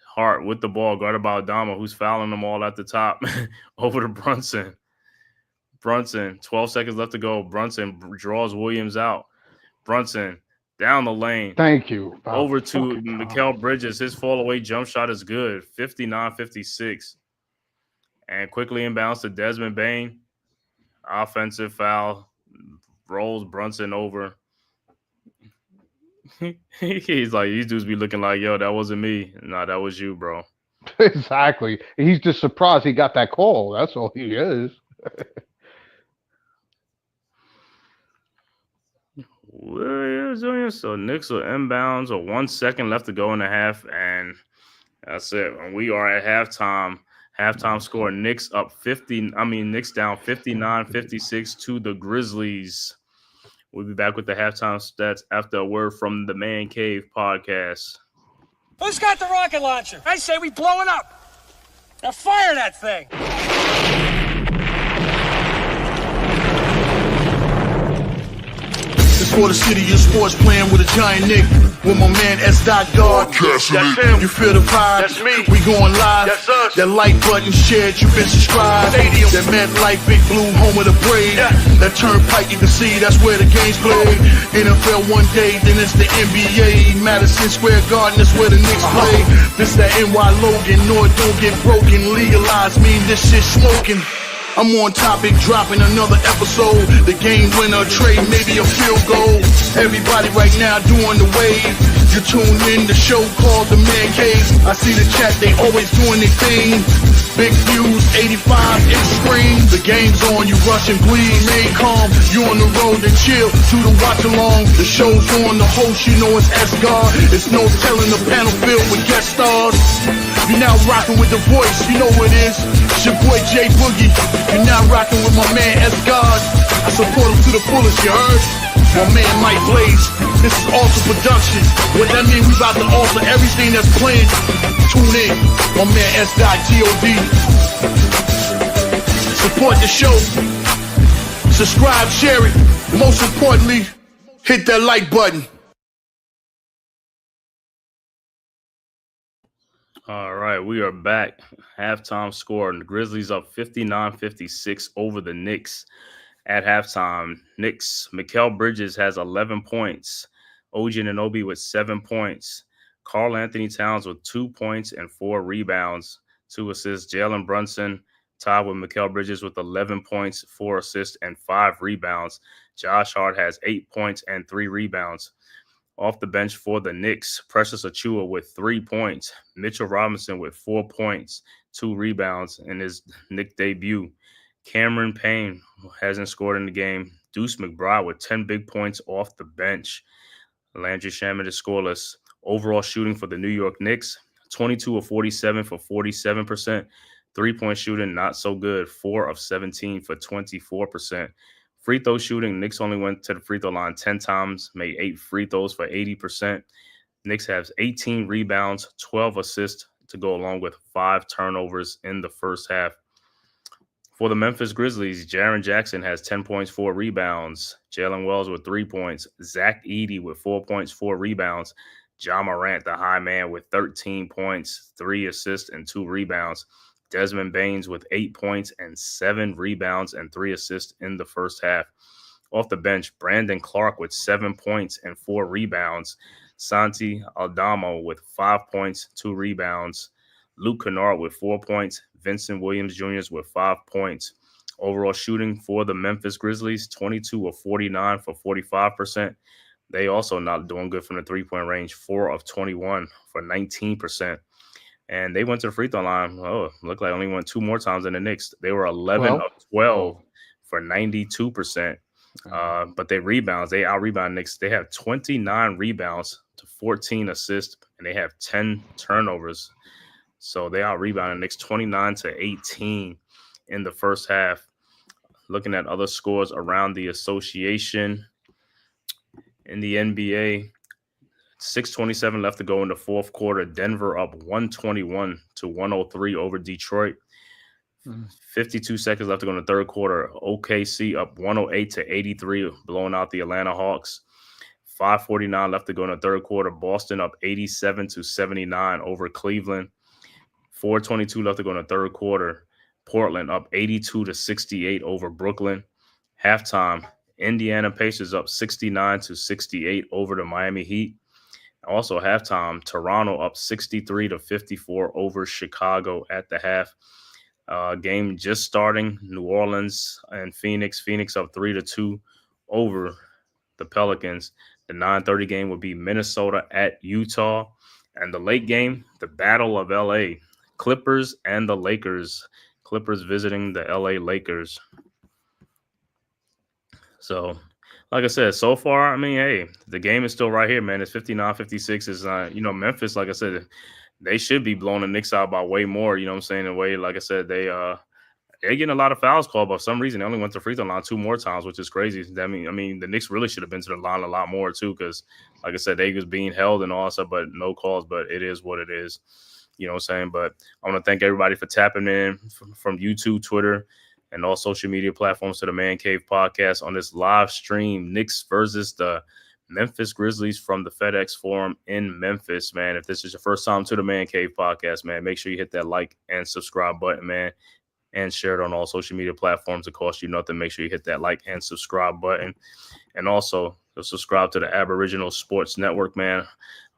D: Hart with the ball, guarded by Adama, who's fouling them all at the top. Over to Brunson. 12 seconds left to go. Brunson draws Williams out. Brunson down the lane.
C: Thank you.
D: Over to Mikal Bridges. His fall away jump shot is good. 59-56. And quickly inbounds to Desmond Bane. Offensive foul. Rolls Brunson over. He's like, these dudes be looking like, yo, that wasn't me. Nah, that was you, bro.
C: Exactly. He's just surprised he got that call. That's all he is.
D: So Knicks are inbounds or 1 second left to go in the half, and that's it. And we are at halftime. Halftime score, Knicks up 50. Knicks down 59-56 to the Grizzlies. We'll be back with the halftime stats after a word from the Man-Cave podcast.
A: Who's got the rocket launcher? I say we blow it up. Now fire that thing.
B: It's for the city of sports, playing with a giant Nick. With my man S. God. That's him. You feel the vibe? That's me. We going live. That's us. That like button shared, you been subscribed. Stadium. That MetLife, Big Blue, home of the Braves. Yeah. That turnpike, you can see that's where the game's played. NFL one day, then it's the NBA. Madison Square Garden, that's where the Knicks play. This that NY Logan, no it don't get broken. Legalized, mean this shit smoking. I'm on topic, dropping another episode. The game winner, trade, maybe a field goal. Everybody right now doing the wave. You tune in the show called The Man-Cave. I see the chat, they always doing their thing. Big views, 85 inch screen. The game's on, you rush and bleed. Remain calm, you on the road and chill. Do the watch along. The show's on, the host, you know it's S-God. It's no telling the panel filled with guest stars. You're now rocking with the voice, you know what it is. It's your boy J Boogie. You're now rocking with my man S-God. I support him to the fullest, you heard? My man Mike Blaze. This is Alter Productions. What that mean, we about to alter everything that's playing. Tune in. My man S.God. Support the show. Subscribe, share it. Most importantly, hit that like button.
D: All right, we are back. Halftime score, and the Grizzlies up 59-56 over the Knicks. At halftime, Knicks, Mikal Bridges has 11 points. OG Anunoby with 7 points. Karl Anthony Towns with 2 points and 4 rebounds, 2 assists. Jalen Brunson tied with Mikal Bridges with 11 points, 4 assists, and 5 rebounds. Josh Hart has 8 points and 3 rebounds. Off the bench for the Knicks, Precious Achiuwa with 3 points. Mitchell Robinson with 4 points, 2 rebounds in his Knicks debut. Cameron Payne hasn't scored in the game. Deuce McBride with 10 big points off the bench. Landry Shamet is scoreless. Overall shooting for the New York Knicks, 22 of 47 for 47%. 3-point shooting, not so good. 4 of 17 for 24%. Free throw shooting, Knicks only went to the free throw line 10 times, made 8 free throws for 80%. Knicks have 18 rebounds, 12 assists to go along with 5 turnovers in the first half. For the Memphis Grizzlies, Jaren Jackson has 10 points, 4 rebounds. Jalen Wells with 3 points. Zach Edey with 4 points, 4 rebounds. Ja Morant, the high man, with 13 points, 3 assists, and 2 rebounds. Desmond Baines with 8 points and 7 rebounds and 3 assists in the first half. Off the bench, Brandon Clark with 7 points and 4 rebounds. Santi Aldama with 5 points, 2 rebounds. Luke Kennard with 4 points. Vincent Williams Jr. with 5 points. Overall shooting for the Memphis Grizzlies, 22 of 49 for 45%. They also not doing good from the 3-point range, 4 of 21 for 19%. And they went to the free throw line. Oh, looked like only went 2 more times than the Knicks. They were 11 of 12 for 92%. But they rebounds. They out-rebound Knicks. They have 29 rebounds to 14 assists, and they have 10 turnovers. So they out-rebounded Knicks 29-18 in the first half. Looking at other scores around the association in the NBA, 6:27 left to go in the fourth quarter. Denver up 121-103 over Detroit. 52 seconds left to go in the third quarter. OKC up 108-83, blowing out the Atlanta Hawks. 5:49 left to go in the third quarter. Boston up 87-79 over Cleveland. 4:22 left to go in the third quarter. Portland up 82-68 over Brooklyn. Halftime, Indiana Pacers up 69-68 over the Miami Heat. Also halftime, Toronto up 63-54 over Chicago at the half. Game just starting. New Orleans and Phoenix. Phoenix up 3-2 over the Pelicans. The 9:30 game will be Minnesota at Utah. And the late game, the Battle of LA. Clippers and the Lakers. Clippers visiting the LA Lakers. So, like I said, so far, I mean, hey, the game is still right here, man. It's 59-56. Is Memphis, like I said, they should be blowing the Knicks out by way more. You know what I'm saying? The way, like I said, they're getting a lot of fouls called, but for some reason they only went to free throw line 2 more times, which is crazy. I mean, the Knicks really should have been to the line a lot more too, because, like I said, they was being held and all that stuff, but no calls. But it is what it is. You know what I'm saying? But I want to thank everybody for tapping in from YouTube, Twitter, and all social media platforms to the Man Cave podcast on this live stream. Knicks versus the Memphis Grizzlies from the FedEx Forum in Memphis, man. If this is your first time to the Man Cave podcast, man, make sure you hit that like and subscribe button, man, and share it on all social media platforms. It costs you nothing. Make sure you hit that like and subscribe button. And also subscribe to the Aboriginal Sports Network, man.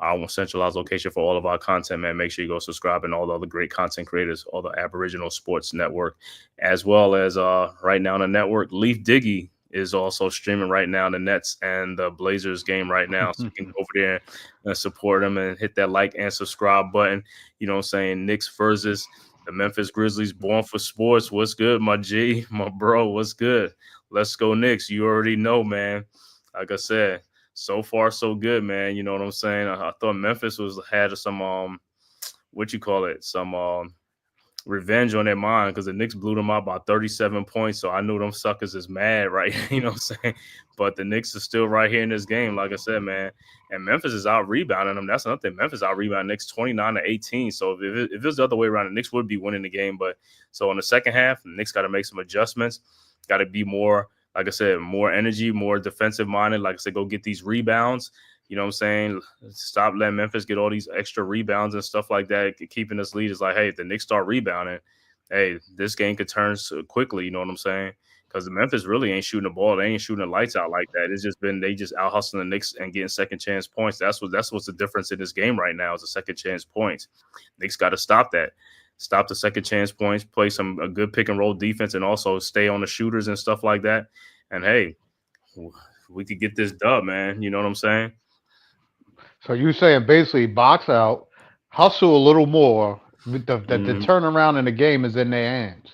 D: Our centralized location for all of our content, man. Make sure you go subscribe, and all the other great content creators, all the Aboriginal Sports Network, as well as right now on the network, Leaf Diggy is also streaming right now, the Nets and the Blazers game right now. So you can go over there and support them and hit that like and subscribe button. You know what I'm saying? Knicks versus the Memphis Grizzlies, Born for Sports. What's good, my G? My bro, what's good? Let's go Knicks. You already know, man. Like I said, so far so good, man. You know what I'm saying? I thought Memphis had some some revenge on their mind, because the Knicks blew them out by 37 points. So I knew them suckers is mad, right? You know what I'm saying? But the Knicks are still right here in this game, like I said, man. And Memphis is out rebounding them. That's another thing. Memphis out rebounding Knicks 29-18. So if it was the other way around, the Knicks would be winning the game. But so in the second half, the Knicks got to make some adjustments. Got to be more, like I said, more energy, more defensive minded. Like I said, go get these rebounds. You know what I'm saying? Stop letting Memphis get all these extra rebounds and stuff like that. Keeping this lead is like, hey, if the Knicks start rebounding, hey, this game could turn so quickly. You know what I'm saying? Because the Memphis really ain't shooting the ball. They ain't shooting the lights out like that. It's just been they just out hustling the Knicks and getting second chance points. That's what's the difference in this game right now is the second chance points. Knicks got to stop that. Stop the second chance points, play a good pick and roll defense, and also stay on the shooters and stuff like that. And hey, we could get this dub, man. You know what I'm saying?
C: So you're saying basically box out, hustle a little more. The turnaround in the game is in their hands.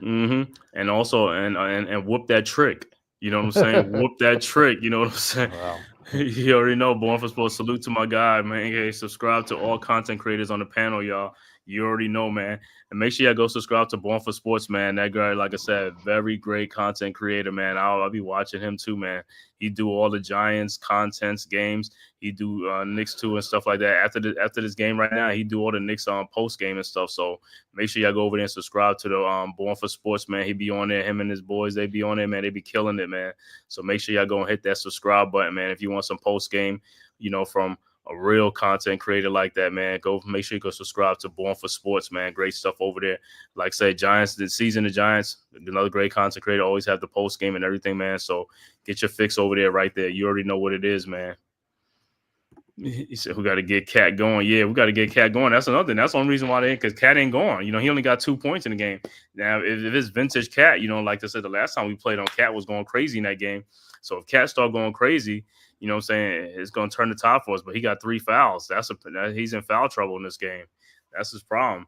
D: Mm-hmm. And also and whoop that trick. You know what I'm saying? Whoop that trick. You know what I'm saying? Wow. You already know. Born for Sports. Salute to my guy, man. Hey, subscribe to all content creators on the panel, y'all. You already know, man. And make sure y'all go subscribe to Born for Sports, man. That guy, like I said, very great content creator, man. I'll be watching him too, man. He do all the Giants contents games. He do Knicks too and stuff like that. After this game right now, he do all the Knicks post game and stuff. So make sure y'all go over there and subscribe to the Born for Sports, man. He be on there. Him and his boys, they be on there, man. They be killing it, man. So make sure y'all go and hit that subscribe button, man. If you want some post game, from a real content creator like that, man, go make sure you go subscribe to Born for Sports, man. Great stuff over there. Like I said, Giants, the season of Giants, another great content creator, always have the post game and everything, man. So get your fix over there right there. You already know what it is, man. He said, we got to get Cat going. Yeah, we got to get Cat going. That's another thing. That's the only reason why because Cat ain't going. He only got 2 points in the game. Now, if it's vintage Cat, like I said, the last time we played on, Cat was going crazy in that game. So if Cat start going crazy, you know what I'm saying, it's going to turn the tide for us. But he got 3 fouls. He's in foul trouble in this game. That's his problem.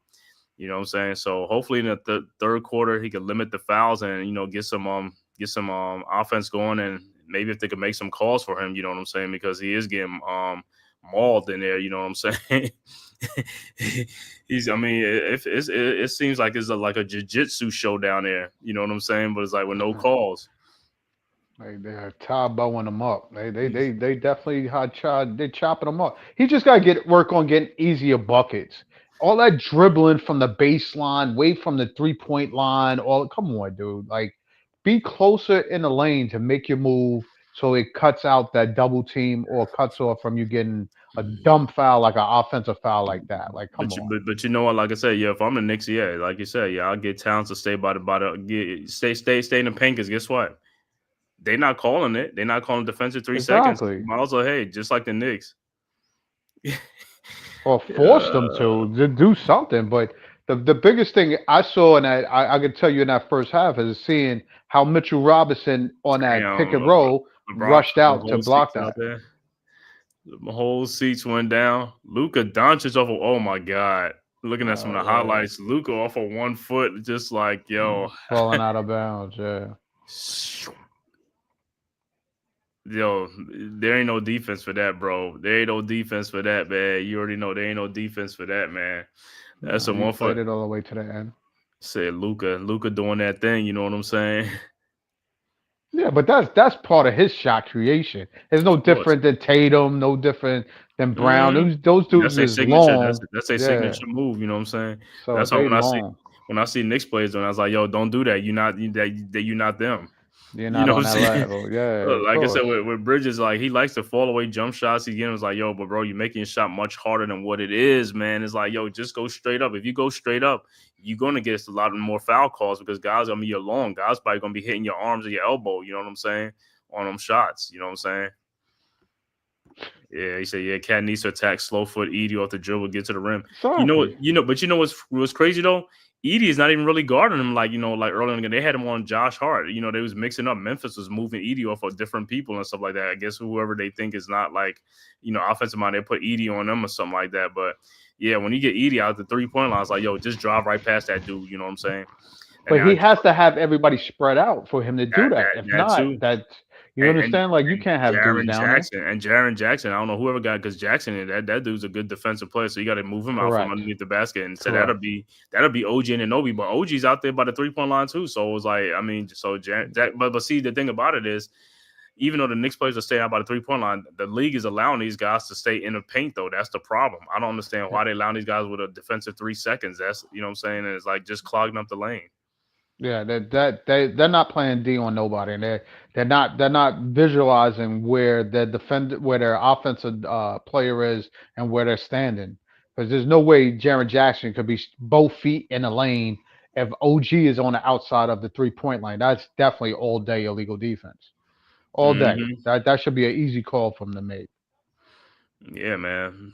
D: You know what I'm saying? So hopefully in the third quarter, he can limit the fouls and, get some offense going. And maybe if they could make some calls for him, you know what I'm saying? Because he is getting mauled in there, you know what I'm saying? It seems like it's like a jiu-jitsu show down there, you know what I'm saying? But it's like with no calls.
C: They're Taboing him up. They definitely they're chopping him up. He just got to work on getting easier buckets. All that dribbling from the baseline, away from the 3-point line. Come on, dude. Like, be closer in the lane to make your move so it cuts out that double team or cuts off from you getting a dumb foul, like an offensive foul like that. Like, come on.
D: But you know what? Like I said, yeah, if I'm the Knicks, yeah, like you said, yeah, I'll get Towns to stay stay in the paint, because guess what? They're not calling it. They're not calling defensive 3 seconds. Might as well, hey, just like the Knicks.
C: Or force them to do something, but The biggest thing I saw in that I could tell you in that first half is seeing how Mitchell Robinson on that pick
D: Damn,
C: and roll
D: LeBron
C: rushed
D: took them
C: out to
D: whole
C: block
D: seats out
C: that.
D: there. The whole seats went down. Luka Doncic off of, oh my God. Looking at some of the
C: Yeah.
D: highlights, Luka off of 1 foot, just like, yo.
C: Falling out of bounds, yeah.
D: Yo, there ain't no defense for that, bro. There ain't no defense for that, man. You already know there ain't no defense for that, man. That's a
C: He
D: 1
C: played
D: foot.
C: it all the way to the end.
D: Said Luka doing that thing, you know what I'm saying?
C: Yeah, but that's part of his shot creation. It's no
D: Of course.
C: different than Tatum, no different than Brown.
D: Mhm.
C: Those dudes
D: That's a
C: is
D: signature.
C: long.
D: That's a
C: Yeah.
D: signature move. You know what I'm saying?
C: So
D: That's why
C: they long.
D: when I see Knicks players doing, I was like, yo, don't do that. You're not them.
C: You're
D: You
C: not
D: know
C: on
D: what
C: that
D: I'm saying?
C: level. Yeah, of
D: Like I said,
C: course.
D: with Bridges, like he likes to fall away jump shots. He was like, yo, but bro, you're making your shot much harder than what it is, man. It's like, yo, just go straight up. If you go straight up, you're gonna get a lot more foul calls because guys gonna be your long. Guys probably gonna be hitting your arms or your elbow. You know what I'm saying? On them shots. You know what I'm saying? Yeah, he said, yeah, Cat needs to attack slow foot Edie off the dribble, get to the rim.
C: Exactly.
D: But you know what's crazy though? Edie is not even really guarding him like earlier in the game. They had him on Josh Hart. You know, they was mixing up. Memphis was moving Edie off of different people and stuff like that. I guess whoever they think is not like, offensive mind, they put Edie on them or something like that. But yeah, when you get Edie out the 3-point line, it's like, yo, just drive right past that dude. You know what I'm saying? And
C: But he has to have everybody spread out for him to do that. If
D: that
C: not,
D: too.
C: you understand? Like you can't have dudes down there.
D: Jaren Jackson. I don't know whoever got because Jackson that dude's a good defensive player, so you got to move him out from underneath the basket. And so that'll be OG and Anobi, but OG's out there by the 3-point line too. So it was like, I mean, but see, the thing about it is, even though the Knicks players are staying out by the 3-point line, the league is allowing these guys to stay in the paint though. That's the problem. I don't understand why they allow these guys with a defensive 3 seconds. That's what I'm saying. And it's like just clogging up the lane.
C: Yeah, they're not playing D on nobody, and they're not visualizing where where their offensive player is and where they're standing. Because there's no way Jaren Jackson could be both feet in the lane if OG is on the outside of the 3-point line. That's definitely all day illegal defense. All day.
D: Mm-hmm.
C: That should be an easy call from the mate.
D: Yeah, man.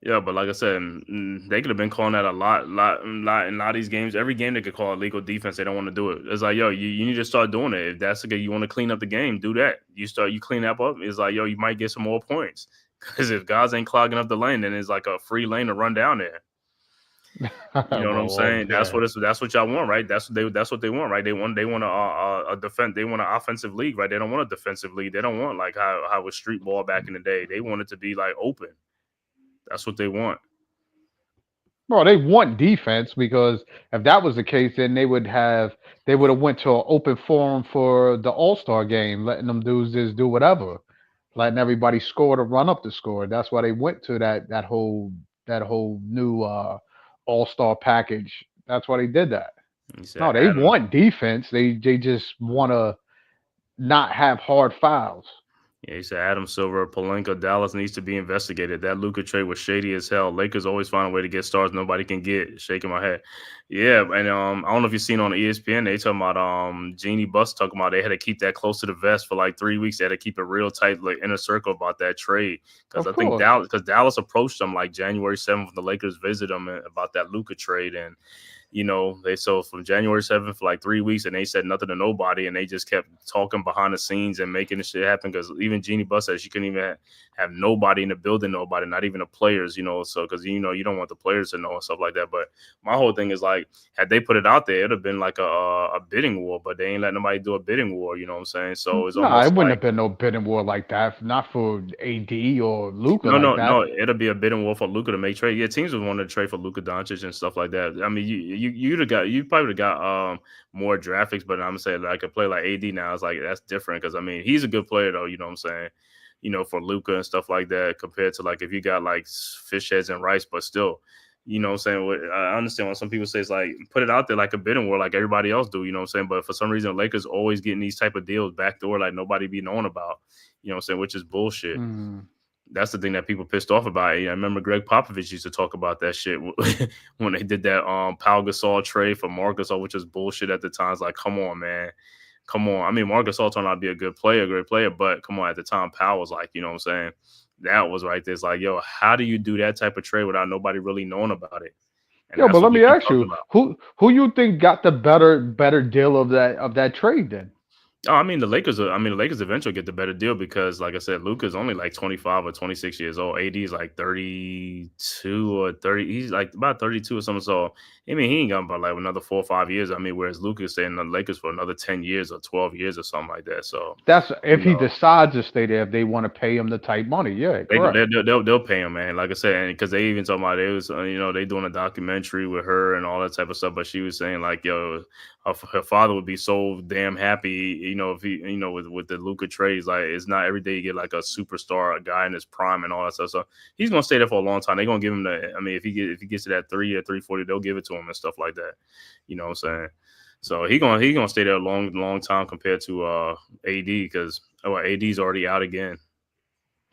D: Yeah, but like I said, they could have been calling that a lot in a lot of these games. Every game they could call illegal defense. They don't want to do it. It's like, yo, you need to start doing it. If that's the game, you want to clean up the game, do that. You clean that up. It's like, yo, you might get some more points. Because if guys ain't clogging up the lane, then it's like a free lane to run down there. You know what I'm saying?
C: Yeah.
D: That's what y'all want, right? That's what they want, right? They want a defense. They want an offensive league, right? They don't want a defensive league. They don't want like how was street ball back in the day. They want it to be like open. That's what they want.
C: Well, they want defense because if that was the case, then they would have went to an open forum for the All-Star game, letting them dudes just do whatever, letting everybody score to run up the score. That's why they went to that whole new All-Star package. That's why they did that. No, they want defense. They just want to not have hard fouls.
D: Yeah, he said Adam Silver, Pelinka, Dallas needs to be investigated. That Luka trade was shady as hell. Lakers always find a way to get stars nobody can get. Shaking my head. Yeah, and I don't know if you've seen on ESPN, they talking about Jeannie Buss talking about they had to keep that close to the vest for like 3 weeks. They had to keep it real tight, like inner circle about that trade. Because I think Dallas approached them like January 7th when the Lakers visited them about that Luka trade. And they sold from January 7th for like 3 weeks and they said nothing to nobody and they just kept talking behind the scenes and making this shit happen because even Jeannie Buss said she couldn't even have nobody in the building, not even the players, so because you don't want the players to know and stuff like that. But my whole thing is like, had they put it out there, it'd have been like a bidding war, but they ain't let nobody do a bidding war, you know what I'm saying? So it's almost
C: it wouldn't have been no bidding war like that, not for AD or Luka.
D: No, it'll be a bidding war for Luka to make trade. Yeah, teams would want to trade for Luka Doncic and stuff like that. I mean, you probably would have got more draft picks, but I'm saying like a player like AD now is like that's different because I mean he's a good player though, you know what I'm saying? For Luka and stuff like that compared to like if you got like fish heads and rice, but still, you know what I'm saying? I understand when some people say it's like put it out there like a bidding war like everybody else do, you know what I'm saying? But for some reason Lakers always getting these type of deals backdoor like nobody be knowing about, you know what I'm saying, which is bullshit. That's the thing that people pissed off about. I remember Greg Popovich used to talk about that shit when they did that Pau Gasol trade for Marc Gasol, which is bullshit at the time. It's like, come on, man. Come on. I mean, Marc Gasol turned out to be a great player, but come on, at the time, Pau was like, you know what I'm saying? That was right there. It's like, yo, how do you do that type of trade without nobody really knowing about it? And
C: Yo,
D: that's
C: but
D: what
C: let
D: we
C: me
D: keep
C: ask
D: talking
C: you,
D: about.
C: who you think got the better deal of that trade then?
D: Oh, I mean the Lakers. I mean the Lakers eventually get the better deal because, like I said, Luka's only like 25 or 26 years old. AD is like 32 or 30. He's like about 32 or something. So I mean he ain't got about like another 4 or 5 years. I mean, whereas Luka's staying in the Lakers for another 10 years or 12 years or something like that. So
C: That's if
D: you
C: he
D: know.
C: decides to stay there. If they want to pay him the type money, yeah,
D: They
C: correct.
D: they'll pay him, man. Like I said, because they even talking about it was they doing a documentary with her and all that type of stuff. But she was saying like, yo, her father would be so damn happy, if he, with the Luka trades. Like it's not every day you get like a superstar, a guy in his prime and all that stuff. So he's gonna stay there for a long time. They're gonna give him the. I mean, if he gets to that 3 or 340, they'll give it to him and stuff like that. You know what I'm saying? So he gonna stay there a long time compared to AD because AD's already out again.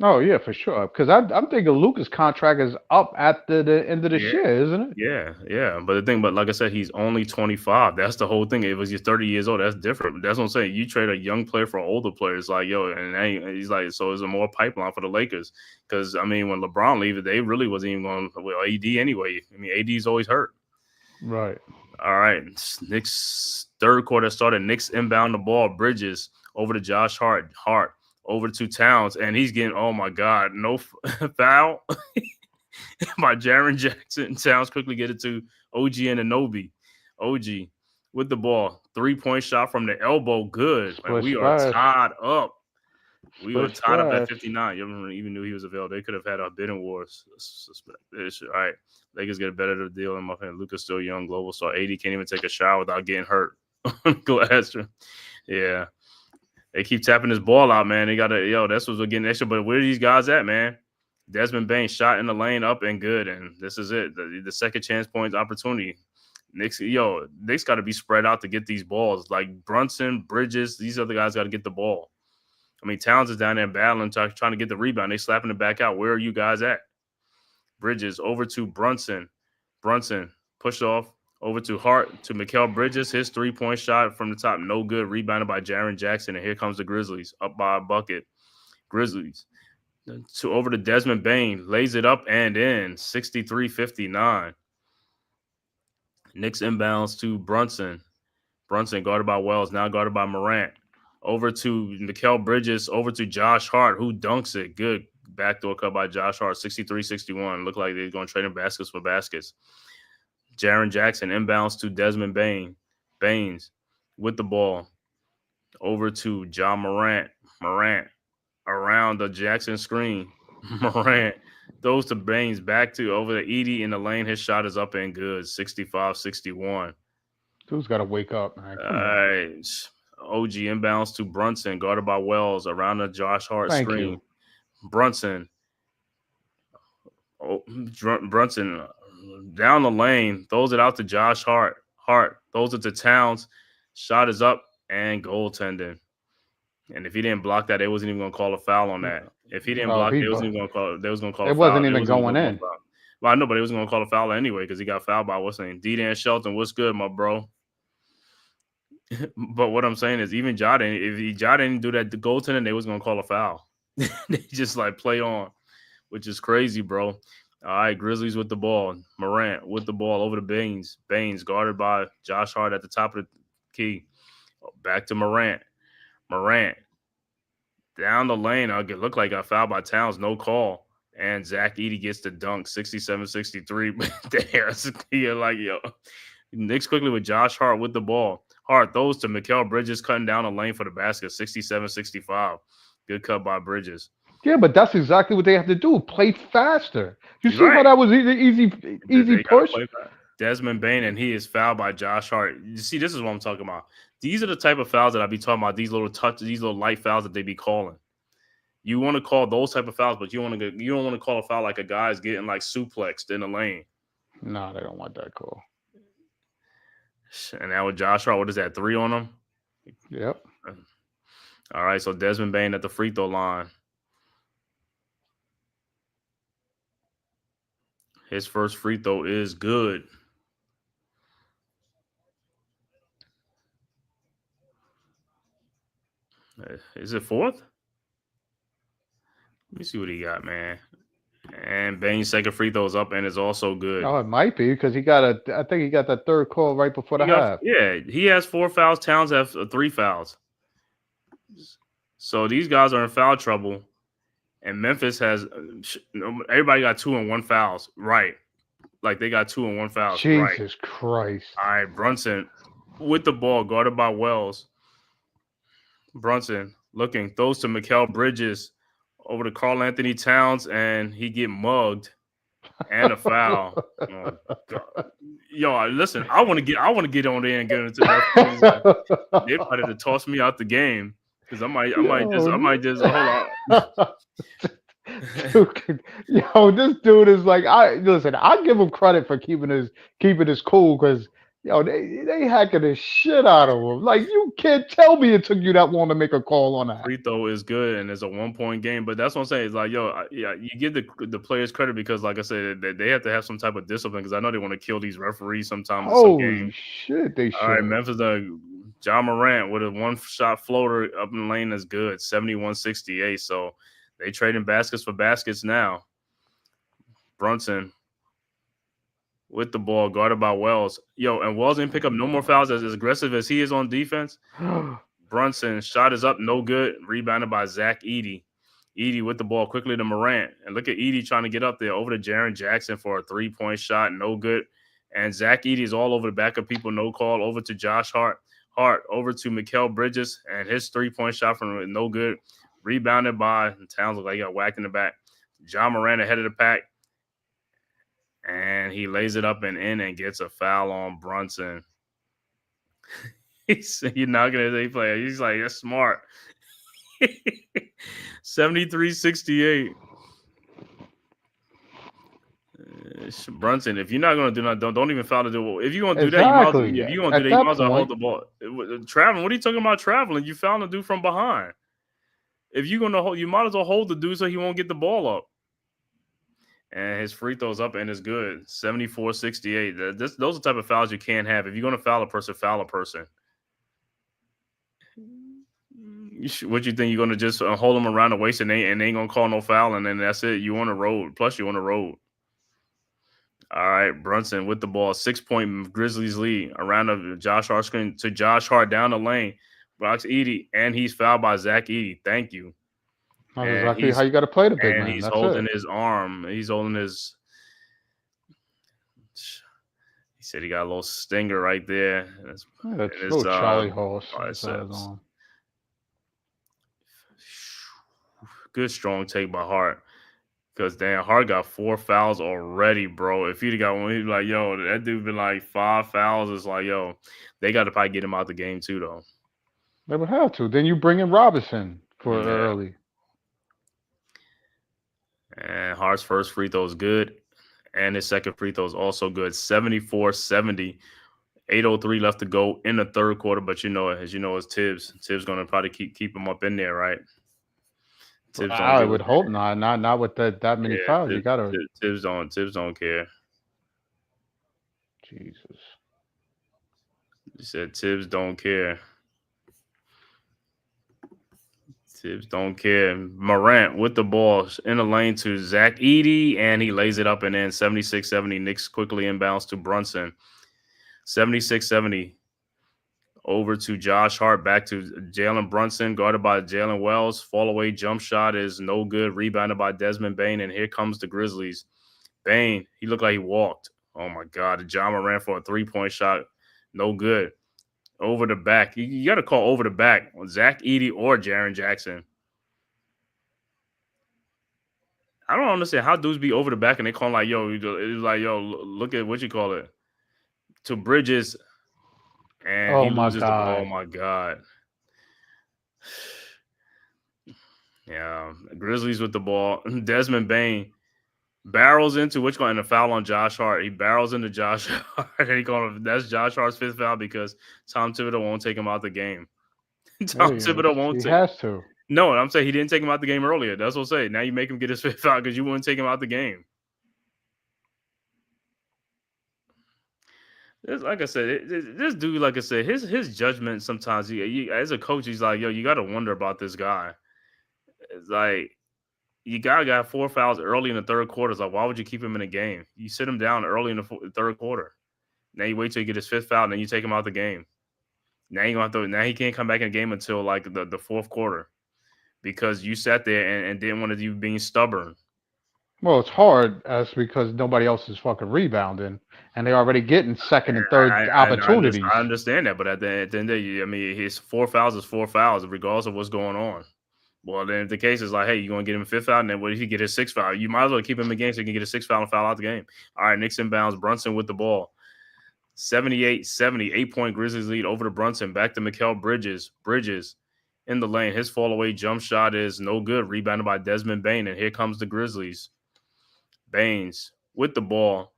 C: Oh yeah, for sure. Because I'm thinking Luka's contract is up at the end of this
D: Yeah.
C: year, isn't it?
D: Yeah. But like I said, he's only 25. That's the whole thing. If it was you're 30 years old, that's different. That's what I'm saying. You trade a young player for an older player. It's like, yo, and he's like, so is there more pipeline for the Lakers? Because I mean, when LeBron leaves, they really wasn't even going with AD anyway. I mean, AD's always hurt.
C: Right.
D: All right. Knicks third quarter started. Knicks inbound the ball. Bridges over to Josh Hart. Hart over to Towns, and he's getting, oh my God, no foul. By Jaren Jackson. Towns quickly get it to OG Anunoby. OG with the ball. 3-point shot from the elbow. Good. And
C: Split
D: we are
C: splash.
D: tied up. We are
C: Split
D: tied up at
C: splash.
D: 59. You even knew he was available. They could have had a bidding war. All right. Lakers get a better deal in my opinion. Luka's still young, global star. 80 can't even take a shower without getting hurt. Glass. Yeah. They keep tapping this ball out, man. They got to, that's what's getting extra. But where are these guys at, man? Desmond Bain shot in the lane up and good. And this is it. The second chance points opportunity. Knicks got to be spread out to get these balls. Like Brunson, Bridges, these other guys got to get the ball. I mean, Towns is down there battling, trying to get the rebound. They slapping it back out. Where are you guys at? Bridges over to Brunson. Brunson pushed off over to Hart to Mikal Bridges. His 3-point shot from the top, no good. Rebounded by Jaren Jackson. And here comes the Grizzlies up by a bucket. Grizzlies. To over to Desmond Bain. Lays it up and in. 63-59. Knicks inbounds to Brunson. Brunson guarded by Wells. Now guarded by Morant. Over to Mikal Bridges. Over to Josh Hart, who dunks it. Good backdoor cut by Josh Hart. 63-61. Look like they're going to trade him baskets for baskets. Jaren Jackson inbounds to Desmond Bain. Baines with the ball. Over to John Morant. Morant around the Jackson screen. Morant throws to Baines back to over to Edie in the lane. His shot is up and good. 65-61.
C: Dude's got to wake up, man. Come
D: All
C: on.
D: right. OG inbounds to Brunson, guarded by Wells around the Josh Hart
C: Thank
D: screen.
C: you.
D: Brunson down the lane, throws it out to Josh Hart. Hart throws it to Towns. Shot is up and goaltending. And if he didn't block that, they wasn't even going to call a foul on that. If he didn't block, they wasn't even going to call. They was going to call a
C: it
D: foul.
C: wasn't even going in.
D: Well, I know, but they was going to call a foul anyway because he got fouled by what's name, D-Dan Shelton. What's good, my bro? But what I'm saying is, even Ja didn't do that, the goaltending, they was going to call a foul. They just like play on, which is crazy, bro. All right, Grizzlies with the ball. Morant with the ball over to Baines. Baines guarded by Josh Hart at the top of the key. Back to Morant. Morant down the lane. It looked like I fouled by Towns. No call. And Zach Edey gets the dunk. 67-63. You're like, yo. Knicks quickly with Josh Hart with the ball. Hart throws to Mikal Bridges, cutting down the lane for the basket. 67-65. Good cut by Bridges.
C: Yeah, but that's exactly what they have to do. Play faster. You see
D: Right.
C: how that was easy push?
D: Desmond Bain, and he is fouled by Josh Hart. You see, this is what I'm talking about. These are the type of fouls that I be talking about. These little light fouls that they be calling. You want to call those type of fouls, but you don't want to call a foul like a guy's getting like suplexed in the lane.
C: No, they don't want that call.
D: And now with Josh Hart, what is that? 3 on him?
C: Yep.
D: All right, so Desmond Bain at the free throw line. His first free throw is good. Is it fourth? Let me see what he got, man. And Bane's second free throw is up and is also good.
C: Oh, it might be because I think he got that third call right before the half.
D: Yeah, he has 4 fouls. Towns have 3 fouls. So these guys are in foul trouble. And Memphis has everybody got 2 and 1 fouls. Right. Like they got 2 and 1 fouls.
C: Jesus
D: right.
C: Christ.
D: All right, Brunson with the ball, guarded by Wells. Brunson looking, throws to Mikal Bridges over to Karl Anthony Towns, and he get mugged and a foul. Oh, God. Yo, listen, I want to get on there and get into that. They wanted to toss me out the game because I might just hold on.
C: Dude, yo, this dude is like, I give him credit for keeping his cool because they hacking the shit out of him. Like, you can't tell me it took you that long to make a call on that.
D: Free throw is good and it's a 1-point game, but that's what I'm saying. It's like, you give the players credit because, like I said, they have to have some type of discipline because I know they want to kill these referees sometimes.
C: Holy shit, they should.
D: All right, Memphis, John Morant with a 1-shot floater up in the lane is good, 71-68. So they trading baskets for baskets now. Brunson with the ball, guarded by Wells. And Wells didn't pick up no more fouls as aggressive as he is on defense. Brunson shot is up, no good. Rebounded by Zach Edey. Edey with the ball quickly to Morant. And look at Edey trying to get up there over to Jaren Jackson for a 3-point shot, no good. And Zach Edey is all over the back of people, no call. Over to Josh Hart. Over to Mikal Bridges, and his 3-point shot from no good. Rebounded by Towns, like he got whacked in the back. John Morant ahead of the pack. And he lays it up and in and gets a foul on Brunson. He's knocking at a player. He's like, that's smart. 73-68. Brunson, if you're not going to do that, don't even foul to do. If you're going to do that, you might as well hold the ball. Traveling, what are you talking about traveling? You found the dude from behind. If you're going to hold, you might as well hold the dude so he won't get the ball up. And his free throw's up and it's good. 74-68. Those are the type of fouls you can't have. If you're going to foul a person, foul a person. What you think, you're going to just hold them around the waist and they ain't going to call no foul, and then that's it? You on the road. Plus, you on the road. All right, Brunson with the ball. 6-point Grizzlies lead around the Josh Hart screen to Josh Hart down the lane. Blocks Edey, and he's fouled by Zach Edey. Thank you.
C: That's exactly how you got to play the big man.
D: And he's holding his arm. He's holding his. He said he got a little stinger right there.
C: That's little Charlie horse.
D: Good strong take by Hart. Because damn, Hart got 4 fouls already, bro. If he'd got one, he'd be like, yo, that dude been like 5 fouls. It's like, yo, they got to probably get him out the game too, though.
C: They would have to. Then you bring in Robinson for early.
D: And Hart's first free throw is good. And his second free throw is also good. 74-70. 8:03 left to go in the third quarter. But it's Tibbs. Tibbs going to probably keep him up in there, right?
C: Tibbs I would hope not. Not with that many fouls. You gotta.
D: Tibbs don't care.
C: Jesus.
D: He said Tibbs don't care. Tibbs don't care. Morant with the ball in the lane to Zach Edey, and he lays it up and in. 76-70. Knicks quickly inbounds to Brunson. 76-70. Over to Josh Hart, back to Jalen Brunson, guarded by Jalen Wells. Fall away jump shot is no good. Rebounded by Desmond Bane, and here comes the Grizzlies. Bane, he looked like he walked. Oh, my God. John Morant for a 3-point shot. No good. Over the back. You got to call over the back on Zach Edey or Jaren Jackson. I don't understand how dudes be over the back and they call like, yo, it's like, yo, look at what you call it. To Bridges. And he loses the ball. Oh, my God. Yeah. Grizzlies with the ball. Desmond Bane barrels into and a foul on Josh Hart. He barrels into Josh Hart. And that's Josh Hart's 5th foul because Tom Thibodeau won't take him out the game. Thibodeau won't.
C: He has to.
D: No, I'm saying he didn't take him out the game earlier. That's what I'm saying. Now you make him get his 5th foul because you wouldn't take him out the game. Like I said, this dude, like I said, his judgment sometimes, he, as a coach, he's like, yo, you got to wonder about this guy. It's like, you got 4 fouls early in the third quarter. It's like, why would you keep him in the game? You sit him down early in the third quarter. Now you wait till you get his 5th foul, and then you take him out the game. Now you gonna have to. Now he can't come back in the game until like the fourth quarter because you sat there and didn't want to do being stubborn.
C: Well, it's hard as because nobody else is fucking rebounding, and they're already getting second and third opportunities.
D: I understand that, but at the end of the day, I mean, his 4 fouls is 4 fouls, regardless of what's going on. Well, then if the case is like, hey, you're going to get him a 5th foul, and then what if he get his 6th foul? You might as well keep him in the game so he can get a 6th foul and foul out the game. All right, Knicks inbounds, Brunson with the ball. 78-70, 8-point Grizzlies lead over to Brunson. Back to Mikal Bridges. Bridges in the lane. His fall-away jump shot is no good. Rebounded by Desmond Bane, and here comes the Grizzlies. Baines with the ball.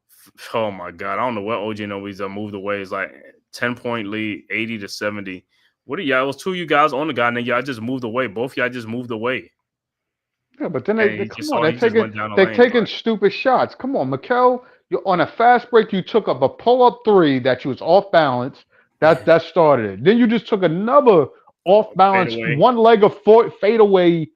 D: Oh, my God. I don't know what OG Nobody's moved away. It's like 10-point lead, 80-70. What are y'all? It was 2 of you guys on the guy, and then y'all just moved away. Both y'all just moved away.
C: Yeah, but then they're taking stupid shots. Come on, Mikal. You're on a fast break. You took up a pull-up 3 that you was off balance. That started it. Then you just took another off balance, one leg of fade away.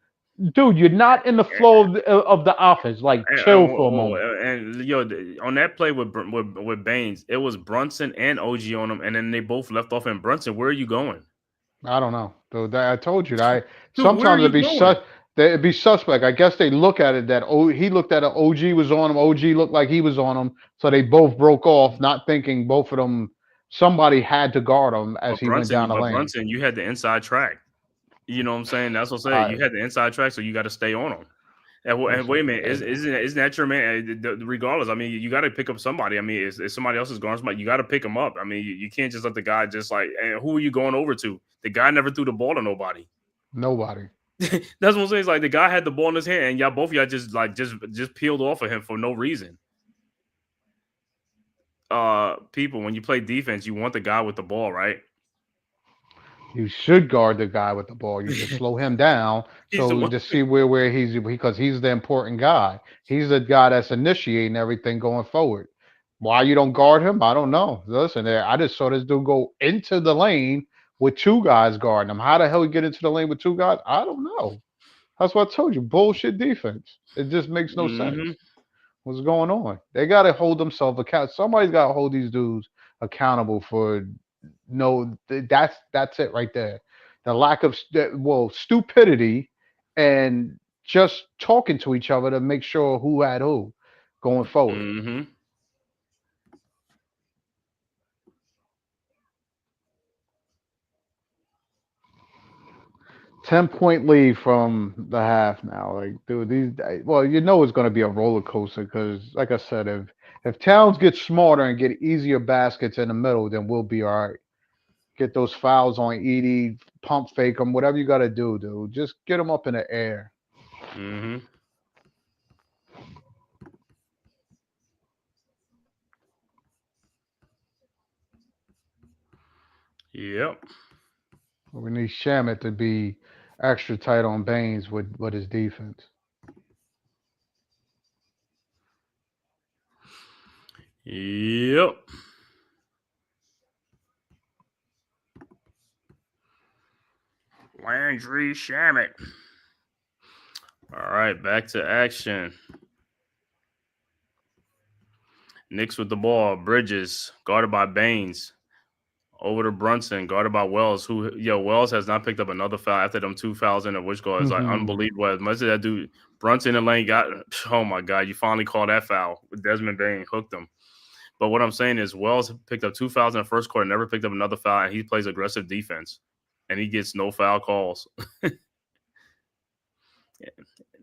C: Dude, you're not in the flow of the offense. Like, chill for a moment.
D: And on that play with Baines, it was Brunson and OG on him, and then they both left off. And Brunson, where are you going?
C: I don't know. Dude, I told you that. Sometimes it'd be suspect. I guess they look at it that he looked at it. OG was on him. OG looked like he was on him. So they both broke off, not thinking both of them. Somebody had to guard him as he went down the lane.
D: Brunson, you had the inside track. You know what I'm saying? That's what I'm saying. You had the inside track, so you got to stay on them. And wait a minute, isn't that your man? Regardless, I mean, you got to pick up somebody. I mean, if somebody else is guarding somebody, you got to pick them up. I mean, you can't just let the guy just like, and who are you going over to? The guy never threw the ball to nobody.
C: Nobody.
D: That's what I'm saying. It's like the guy had the ball in his hand, and y'all just peeled off of him for no reason. People, when you play defense, you want the guy with the ball, right?
C: You should guard the guy with the ball. You just slow him down to see where he's, because he's the important guy. He's the guy that's initiating everything going forward. Why you don't guard him? I don't know. Listen, I just saw this dude go into the lane with 2 guys guarding him. How the hell he get into the lane with 2 guys? I don't know. That's what I told you. Bullshit defense. It just makes no sense. What's going on? They got to hold themselves accountable. Somebody's got to hold these dudes accountable for. No, that's it right there. The lack of stupidity and just talking to each other to make sure who had who going forward. 10-point lead from the half now. Like, dude, you know it's going to be a roller coaster because, like I said, if Towns gets smarter and get easier baskets in the middle, then we'll be all right. Get those fouls on Edey, pump fake them, whatever you got to do, dude. Just get them up in the air.
D: Yep.
C: We need Shamet to be extra tight on Baines with his defense.
D: Yep. Landry Shamet. All right, back to action. Knicks with the ball. Bridges guarded by Baines. Over to Brunson, guarded by Wells. Wells has not picked up another foul after them 2 fouls in the which goal is like unbelievable. As much as that dude Brunson in the lane got, oh my God, you finally called that foul with Desmond Bane, hooked him. But what I'm saying is Wells picked up 2 fouls in the first quarter, never picked up another foul, and he plays aggressive defense, and he gets no foul calls.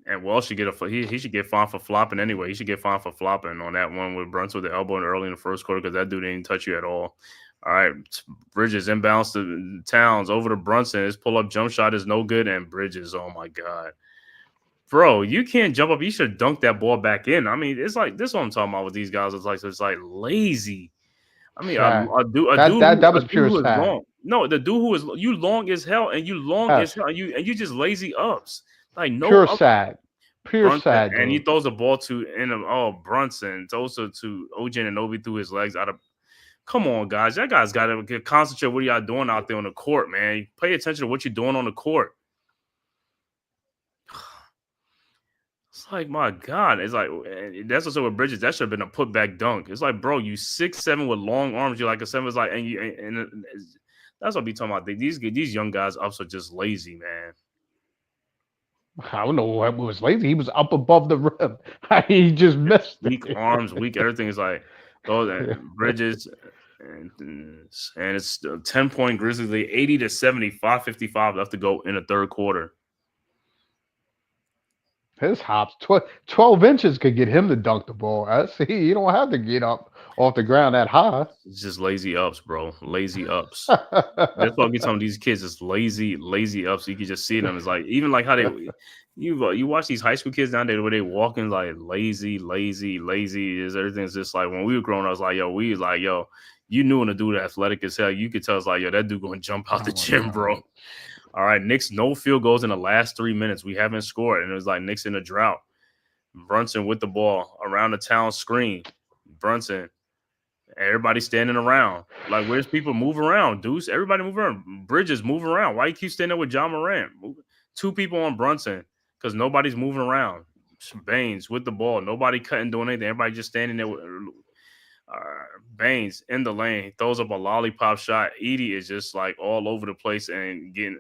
D: And Wells should get he should get fined for flopping anyway. He should get fined for flopping on that one with Brunson with the elbow early in the first quarter because that dude didn't touch you at all. All right, Bridges inbounds to Towns over to Brunson. His pull-up jump shot is no good, and Bridges, oh my God. Bro, you can't jump up. You should dunk that ball back in. I mean, it's like, this is what I'm talking about with these guys. It's like lazy. I mean, that was pure sad. No, the dude who is you long as hell, and you long as hell, and you just lazy ups. Like no
C: pure sad. Pure
D: Brunson,
C: sad.
D: And he throws the ball to Brunson. It's also to OG Anunoby through his legs out of. Come on, guys. That guy's got to concentrate. What are y'all doing out there on the court, man? Pay attention to what you're doing on the court. It's like, my God. It's like, that's what's up with Bridges. That should have been a putback dunk. It's like, bro, you 6'7" with long arms. You're like a 7. It's like, and that's what I be talking about. These young guys also just lazy, man.
C: I don't know what was lazy. He was up above the rim. He just missed
D: Weak
C: it.
D: arms, weak everything. Is like those Bridges, and it's 10-point Grizzlies lead, 80-70, 5:55 left to go in the third quarter.
C: His hops, 12 inches could get him to dunk the ball. See, you don't have to get up off the ground that high.
D: It's just lazy ups, bro. Lazy ups. That's why we talking these kids is lazy ups. You can just see them. It's like even like how they you watch these high school kids nowadays where they walking like lazy. Is everything's just like when we were growing up. I was like, yo, you knew when a dude athletic as hell. You could tell it's like, yo, that dude gonna jump out the gym, bro. All right, Knicks, no field goals in the last 3 minutes. We haven't scored, and it was like Knicks in a drought. Brunson with the ball around the town screen. Brunson. Everybody standing around. Like, where's people move around, Deuce? Everybody move around. Bridges, move around. Why you keep standing there with John Morant? Two people on Brunson because nobody's moving around. Baines with the ball. Nobody cutting, doing anything. Everybody just standing there with Baines in the lane. Throws up a lollipop shot. Edie is just like all over the place and getting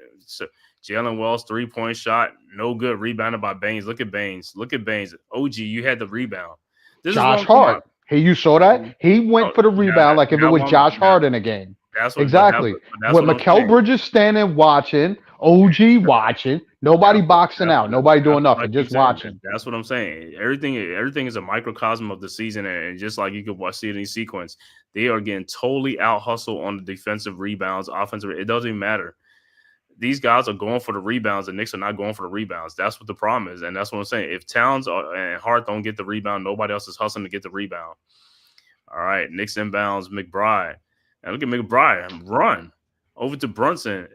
D: Jalen Wells 3-point shot. No good. Rebounded by Baines. Look at Baines. OG, you had the rebound. This
C: Josh Hart. Hey, you saw that? He went for the rebound like if it was Josh Hart in a game.
D: That's what,
C: exactly. With Mikal Bridges standing watching, OG watching, nobody boxing out, nobody doing nothing, just watching.
D: That's what I'm saying. Everything is a microcosm of the season, and just like you could see it in sequence, they are getting totally out hustled on the defensive rebounds, offensive. It doesn't even matter. These guys are going for the rebounds, and Knicks are not going for the rebounds. That's what the problem is, and that's what I'm saying. If Towns and Hart don't get the rebound, nobody else is hustling to get the rebound. All right, Knicks inbounds, McBride. And look at McBride run over to Brunson.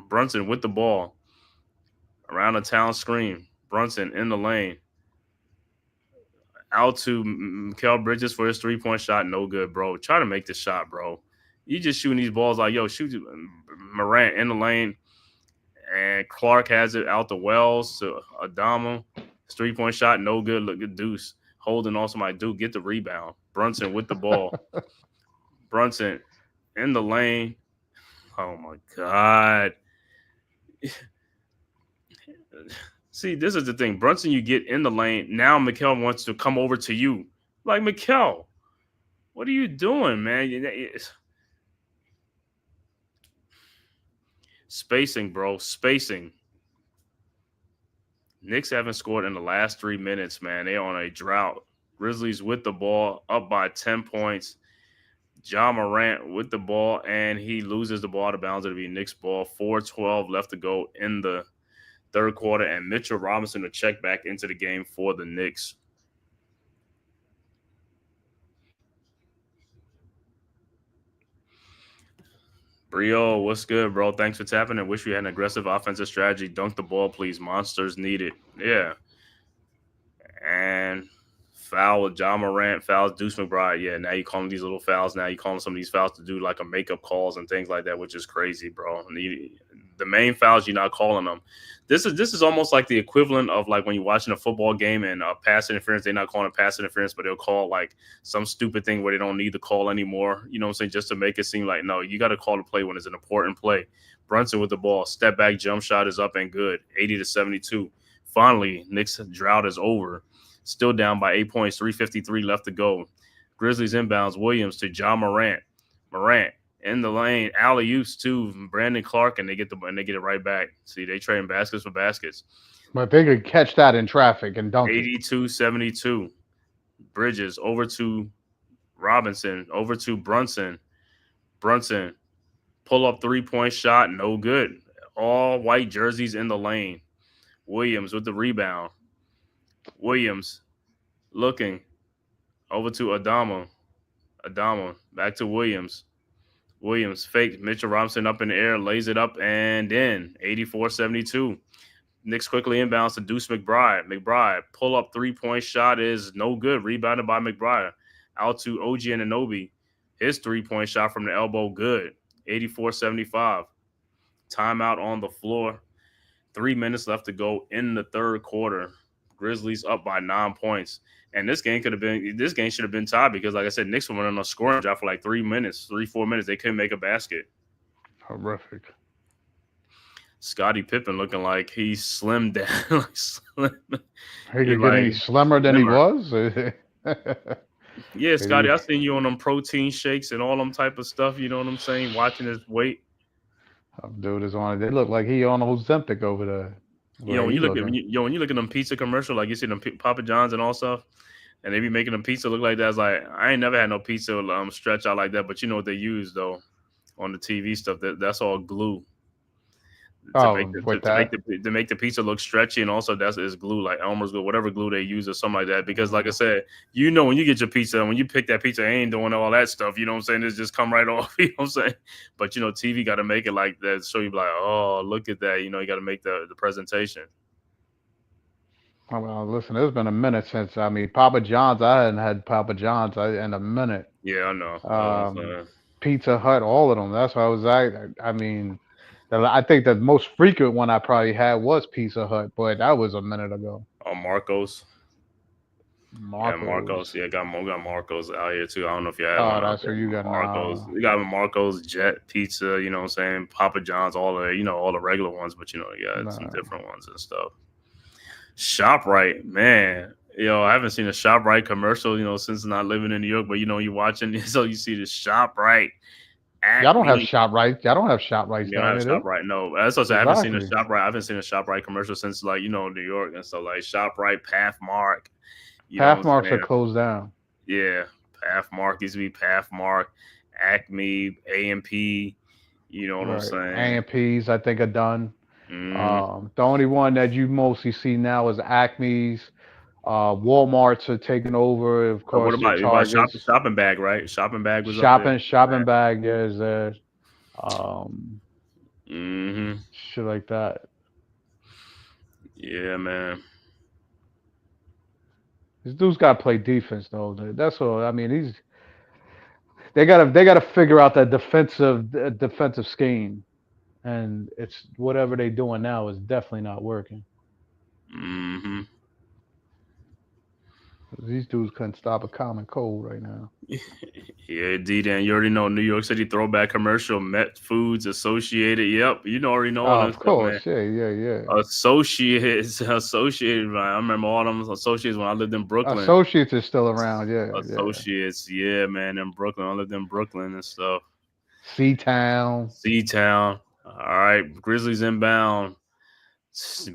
D: Brunson with the ball around the town screen. Brunson in the lane. Out to Mikal Bridges for his 3-point shot. No good, bro. Try to make the shot, bro. You just shooting these balls like, yo, shoot Morant in the lane. And Clark has it out to Wells to Adama. His 3-point shot, no good. Look at Deuce. Holding on somebody. Dude, get the rebound. Brunson with the ball. Brunson in the lane. Oh, my God. See, this is the thing. Brunson, you get in the lane. Now Mikal wants to come over to you. Like, Mikal, what are you doing, man? Spacing, bro. Spacing. Knicks haven't scored in the last 3 minutes, man. They're on a drought. Grizzlies with the ball, up by 10 points. John Morant with the ball, and he loses the ball out of bounds. It'll be Knicks ball. 4:12 left to go in the third quarter, and Mitchell Robinson will check back into the game for the Knicks. Brio, what's good, bro? Thanks for tapping and wish we had an aggressive offensive strategy. Dunk the ball, please. Monsters need it. Yeah. And foul with John Morant, fouls Deuce McBride. Yeah, now you call them these little fouls. Now you calling some of these fouls to do like a makeup calls and things like that, which is crazy, bro. The main fouls, you're not calling them. This is almost like the equivalent of like when you're watching a football game and pass interference. They're not calling it pass interference, but they'll call like some stupid thing where they don't need the call anymore. You know what I'm saying? Just to make it seem like, no, you got to call the play when it's an important play. Brunson with the ball. Step back jump shot is up and good. 80-72. Finally, Knicks drought is over. Still down by 8 points, 3:53 left to go. Grizzlies inbounds, Williams to John Morant. Morant in the lane, alley-oops to Brandon Clark, and they get it right back. See, they trading baskets for baskets.
C: But they could catch that in traffic and dunk it.
D: 82-72. Bridges over to Robinson, over to Brunson. Brunson, pull-up 3-point shot, no good. All white jerseys in the lane. Williams with the rebound. Williams looking over to Adama. Back to Williams. Williams fake Mitchell Robinson up in the air, lays it up and in. 84-72. Knicks quickly inbounds to Deuce McBride. McBride pull up 3-point shot is no good. Rebounded by McBride. Out to OG Anunoby. His 3-point shot from the elbow good. 84-75. Timeout on the floor. 3 minutes left to go in the third quarter. Grizzlies up by 9 points. And this game should have been tied because, like I said, Knicks went on a scoring drive for like 4 minutes. They couldn't make a basket.
C: Horrific.
D: Scottie Pippen looking like he slimmed down. Like slim.
C: He could get any slimmer than he was.
D: Yeah, Scotty, I seen you on them protein shakes and all them type of stuff. You know what I'm saying? Watching his weight.
C: Dude is on it. They look like he on Ozempic over there.
D: When you look at them pizza commercial, like you see them Papa John's and all stuff, and they be making them pizza look like that. It's like I ain't never had no pizza stretch out like that. But you know what they use though on the TV stuff? That's all glue. To make the pizza look stretchy, and also is glue, like Elmer's glue, whatever glue they use or something like that. Because like I said, when you get your pizza, when you pick that pizza, they ain't doing all that stuff. You know what I'm saying? It's just come right off. You know what I'm saying? But TV got to make it like that, so you be like, oh, look at that. You got to make the presentation.
C: Well, listen, it's been a minute since Papa John's. I hadn't had Papa John's in a minute.
D: Yeah, I know.
C: Pizza Hut, all of them. That's why I think the most frequent one I probably had was Pizza Hut, but that was a minute ago.
D: Oh, Marcos. Yeah, Marcos. Yeah, got Marcos out here too. I don't know if you had.
C: Oh, that's where you got
D: Marcos. You got Marcos, Jet Pizza. You know what I'm saying? Papa John's, all the regular ones, but you got some different ones and stuff. ShopRite, man. I haven't seen a ShopRite commercial, since not living in New York. But you're watching, so you see the ShopRite.
C: Y'all don't have ShopRite. Y'all don't have ShopRite.
D: You don't have ShopRite. No, that's what I haven't seen a ShopRite. I haven't seen a ShopRite commercial since New York and stuff like ShopRite, Pathmark.
C: Pathmarks are closed down.
D: Yeah, Pathmark used to be Pathmark, Acme, AMP. You know what I'm saying?
C: AMPs, I think, are done.
D: Mm.
C: The only one that you mostly see now is Acme's. Walmarts are taking over, of course.
D: What about shopping bag, right? Shopping bag was
C: shopping bag. Yeah, is there. Shit like that.
D: Yeah, man.
C: This dude's got to play defense, though. That's all. They gotta figure out that defensive scheme, and it's whatever they're doing now is definitely not working.
D: Mm-hmm.
C: These dudes couldn't stop a common cold right now.
D: Yeah, D-Dan, you already know New York City throwback commercial, Met Foods, Associated. Yep, already know all
C: of course, stuff, yeah.
D: Associated. I remember all them Associates when I lived in Brooklyn.
C: Associates is still around, yeah.
D: Associates, yeah, man, in Brooklyn. I lived in Brooklyn and stuff.
C: C-Town.
D: All right, Grizzlies inbound.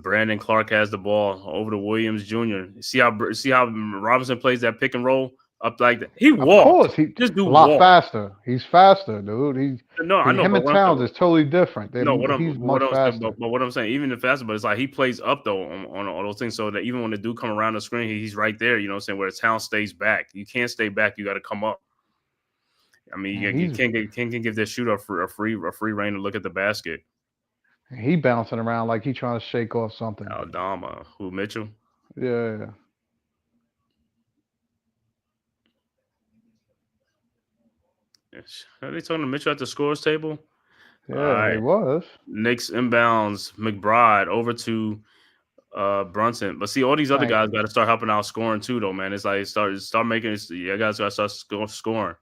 D: Brandon Clark has the ball over to Williams Jr. See how Robinson plays that pick and roll up like that. He walks.
C: Just do a lot faster. He's faster, dude. I know. Him and Towns is totally different. He's much faster.
D: But what I'm saying, even if faster, but it's like he plays up though on all those things, so that even when the dude come around the screen, he's right there. You know what I'm saying? Where Towns stays back. You can't stay back. You got to come up. You can't give that shooter a free reign to look at the basket.
C: He bouncing around like he trying to shake off something.
D: Aldama, who Mitchell?
C: Yeah.
D: Are they talking to Mitchell at the scores table?
C: Yeah, he was.
D: Knicks inbounds, McBride over to Brunson. But see, all these other guys got to start helping out scoring too, though, man. It's like start making it. Yeah, guys got to start scoring.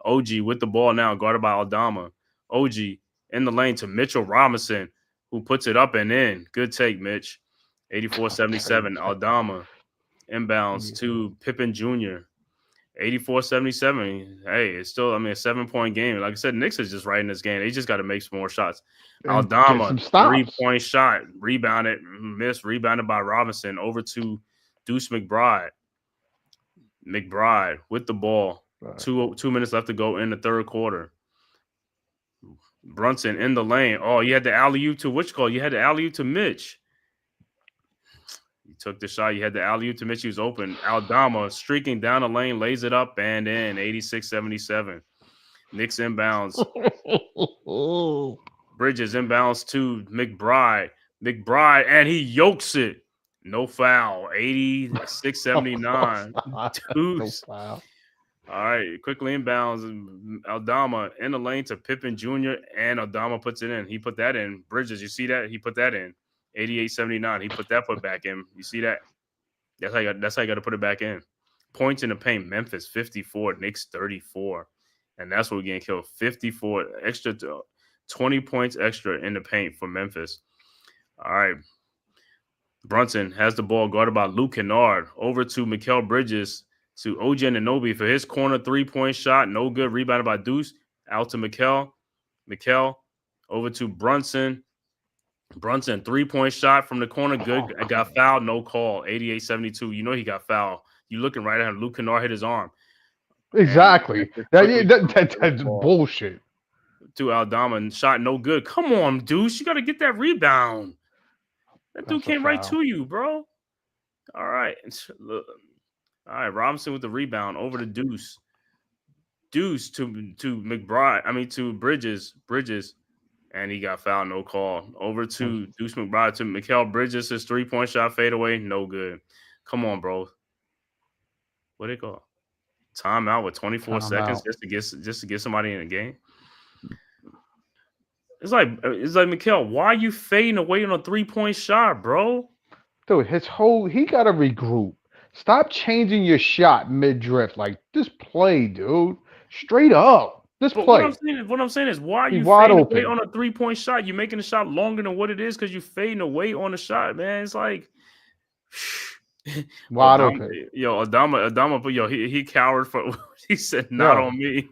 D: OG with the ball now, guarded by Aldama. OG in the lane to Mitchell Robinson, who puts it up and in. Good take, Mitch. 84-77. Aldama inbounds to Pippen Jr. 84-77. Hey, it's still, a 7-point game. Like I said, Knicks is just right in this game. They just got to make some more shots. Aldama, 3-point shot. Rebounded by Robinson. Over to Deuce McBride. McBride with the ball. Right. 2 minutes left to go in the third quarter. Brunson in the lane. Oh, you had the alley-oop to You had the alley-oop to Mitch. You took the shot. You had the alley-oop to Mitch. He was open. Aldama streaking down the lane, lays it up and in. 86-77. Knicks inbounds. Bridges inbounds to McBride. And he yokes it. No foul. 86-79.
C: No foul.
D: All right, quickly inbounds. Aldama in the lane to Pippen Jr. and Aldama puts it in. He put that in. Bridges, you see that? He put that in. 88-79. He put that put back in. You see that? That's how you got to put it back in. Points in the paint, Memphis 54, Knicks 34. And that's what we're getting killed. 54 extra, 20 points extra in the paint for Memphis. All right. Brunson has the ball guarded by Luke Kennard. Over to Mikal Bridges to OG Anunoby for his corner 3-point shot. No good. Rebounded by Deuce. Out to Mikal. Mikal over to Brunson. Brunson, 3-point shot from the corner. Good. I got fouled. No call. 88-72. You know he got fouled. You looking right at him. Luke Kennard hit his arm.
C: Exactly. That's bullshit.
D: To Aldama and shot no good. Come on, Deuce. You got to get that rebound. That dude came right to you, bro. All right. All right. Robinson with the rebound over to Deuce. Deuce to McBride. I mean, to Bridges. And he got fouled. No call. Over to Deuce McBride to Mikal Bridges. His 3-point shot fade away. No good. Come on, bro. What they call? Timeout with 24 seconds just to get somebody in the game. It's like Mikal, why are you fading away on a 3-point shot, bro?
C: Dude, he got to regroup. Stop changing your shot mid-drift. Like, just play, dude. Straight up. Just play.
D: What I'm saying is, why are you fading away on a 3-point shot? You're making the shot longer than what it is because you're fading away on the shot, man. It's like
C: wide open.
D: Yo, Adama, he cowered for. He said, "Not on me."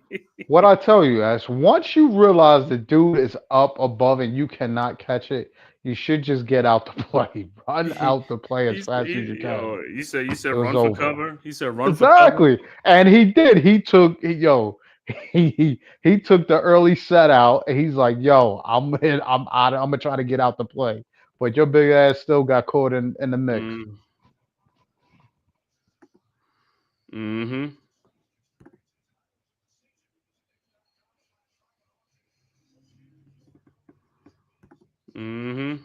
C: What I tell you, once you realize the dude is up above and you cannot catch it, you should just get out the play. Run out the play as fast as you can.
D: Yo, you said run for cover. He said run
C: for cover.
D: Exactly.
C: And he did. He took he took the early set out and he's like, yo, I'm gonna try to get out the play. But your big ass still got caught in the mix.
D: Mm-hmm. Mm-hmm.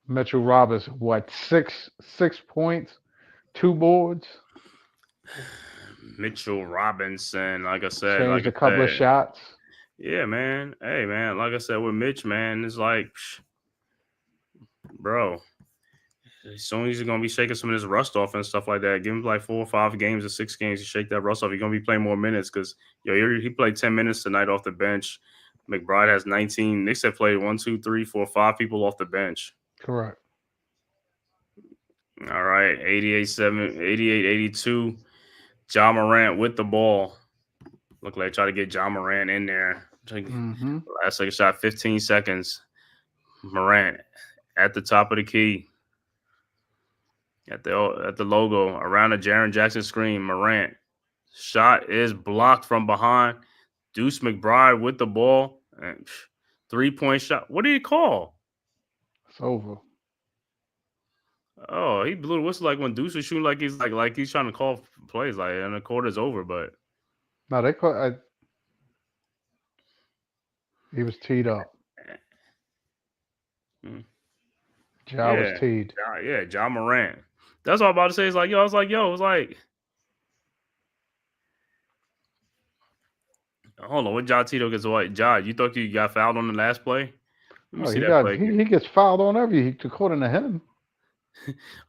C: Mitchell Robinson, what, 6 points, 2 boards?
D: Mitchell Robinson, like I said,
C: changed a couple of shots.
D: Yeah, man. Hey, man, like I said with Mitch, man, it's like, bro, as soon as he's gonna be shaking some of this rust off and stuff like that, give him like 4 or 5 games or 6 games to shake that rust off. He's gonna be playing more minutes because he played 10 minutes tonight off the bench. McBride has 19. Knicks have played 1, 2, 3, 4, 5 people off the bench.
C: Correct.
D: All right, 88-82. Ja Morant with the ball. Look like try to get Ja Morant in there. Last second shot, 15 seconds. Morant at the top of the key. At the logo, around the Jaren Jackson screen. Morant. Shot is blocked from behind. Deuce McBride with the ball. And 3-point shot. What did he call?
C: It's over.
D: Oh, he blew the whistle like when Deuce was shooting like he's trying to call plays like and the quarter's over, but
C: no, they call he was teed up. Ja was teed.
D: Ja Morant. That's all I'm about to say. It's like, it was like, hold on, what Ja Tito gets white? Ja, you thought you got fouled on the last play? Let me see that play.
C: He gets fouled on according to him.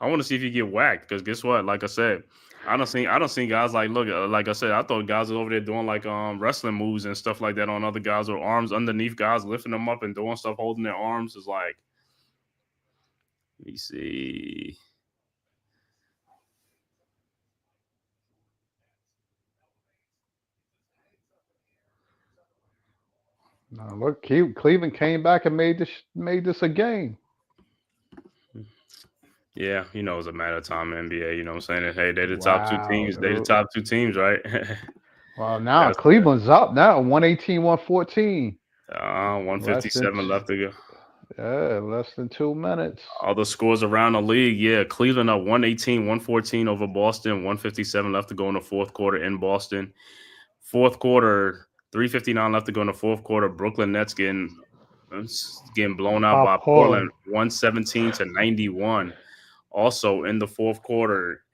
D: I want to see if you get whacked because guess what? Like I said, I don't see guys like like I said, I thought guys were over there doing like wrestling moves and stuff like that on other guys with arms underneath guys, lifting them up and doing stuff, holding their arms. Is like, let me see.
C: No, look, Cleveland came back and made this a game.
D: Yeah, it's a matter of time in the NBA. You know what I'm saying? Hey, they're the top 2 teams. They're the top 2 teams, right?
C: Well, now Cleveland's up now, 118-114.
D: 157 left to go.
C: Yeah, less than 2 minutes.
D: All the scores around the league. Yeah, Cleveland up 118-114 over Boston. 157 left to go in the fourth quarter in Boston. Fourth quarter, 3:59 left to go in the fourth quarter. Brooklyn Nets getting blown out by Portland, 117-91. Also in the fourth quarter,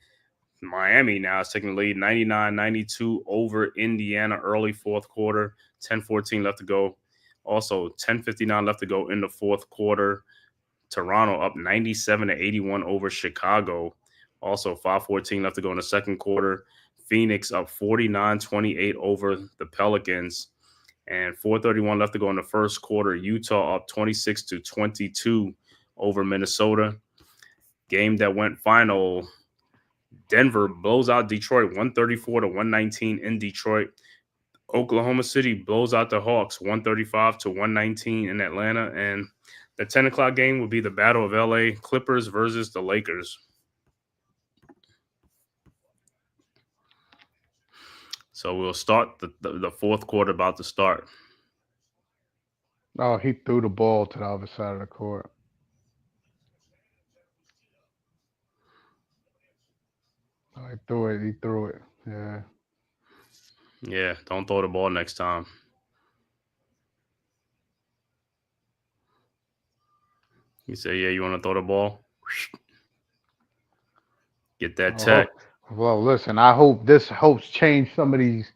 D: Miami now is taking the lead 99-92 over Indiana early fourth quarter. 10:14 left to go. Also 10:59 left to go in the fourth quarter. Toronto up 97-81 over Chicago. Also 5:14 left to go in the second quarter. Phoenix up 49-28 over the Pelicans. And 4:31 left to go in the first quarter. Utah up 26-22 over Minnesota. Game that went final. Denver blows out Detroit 134-119 in Detroit. Oklahoma City blows out the Hawks 135-119 in Atlanta. And the 10 o'clock game will be the Battle of LA Clippers versus the Lakers. So we'll start the fourth quarter about to start.
C: Oh, he threw the ball to the other side of the court. Oh, he threw it. Yeah.
D: Yeah, don't throw the ball next time. You say, yeah, you want to throw the ball? Get that tech.
C: Well, listen, I hope this helps change some of these,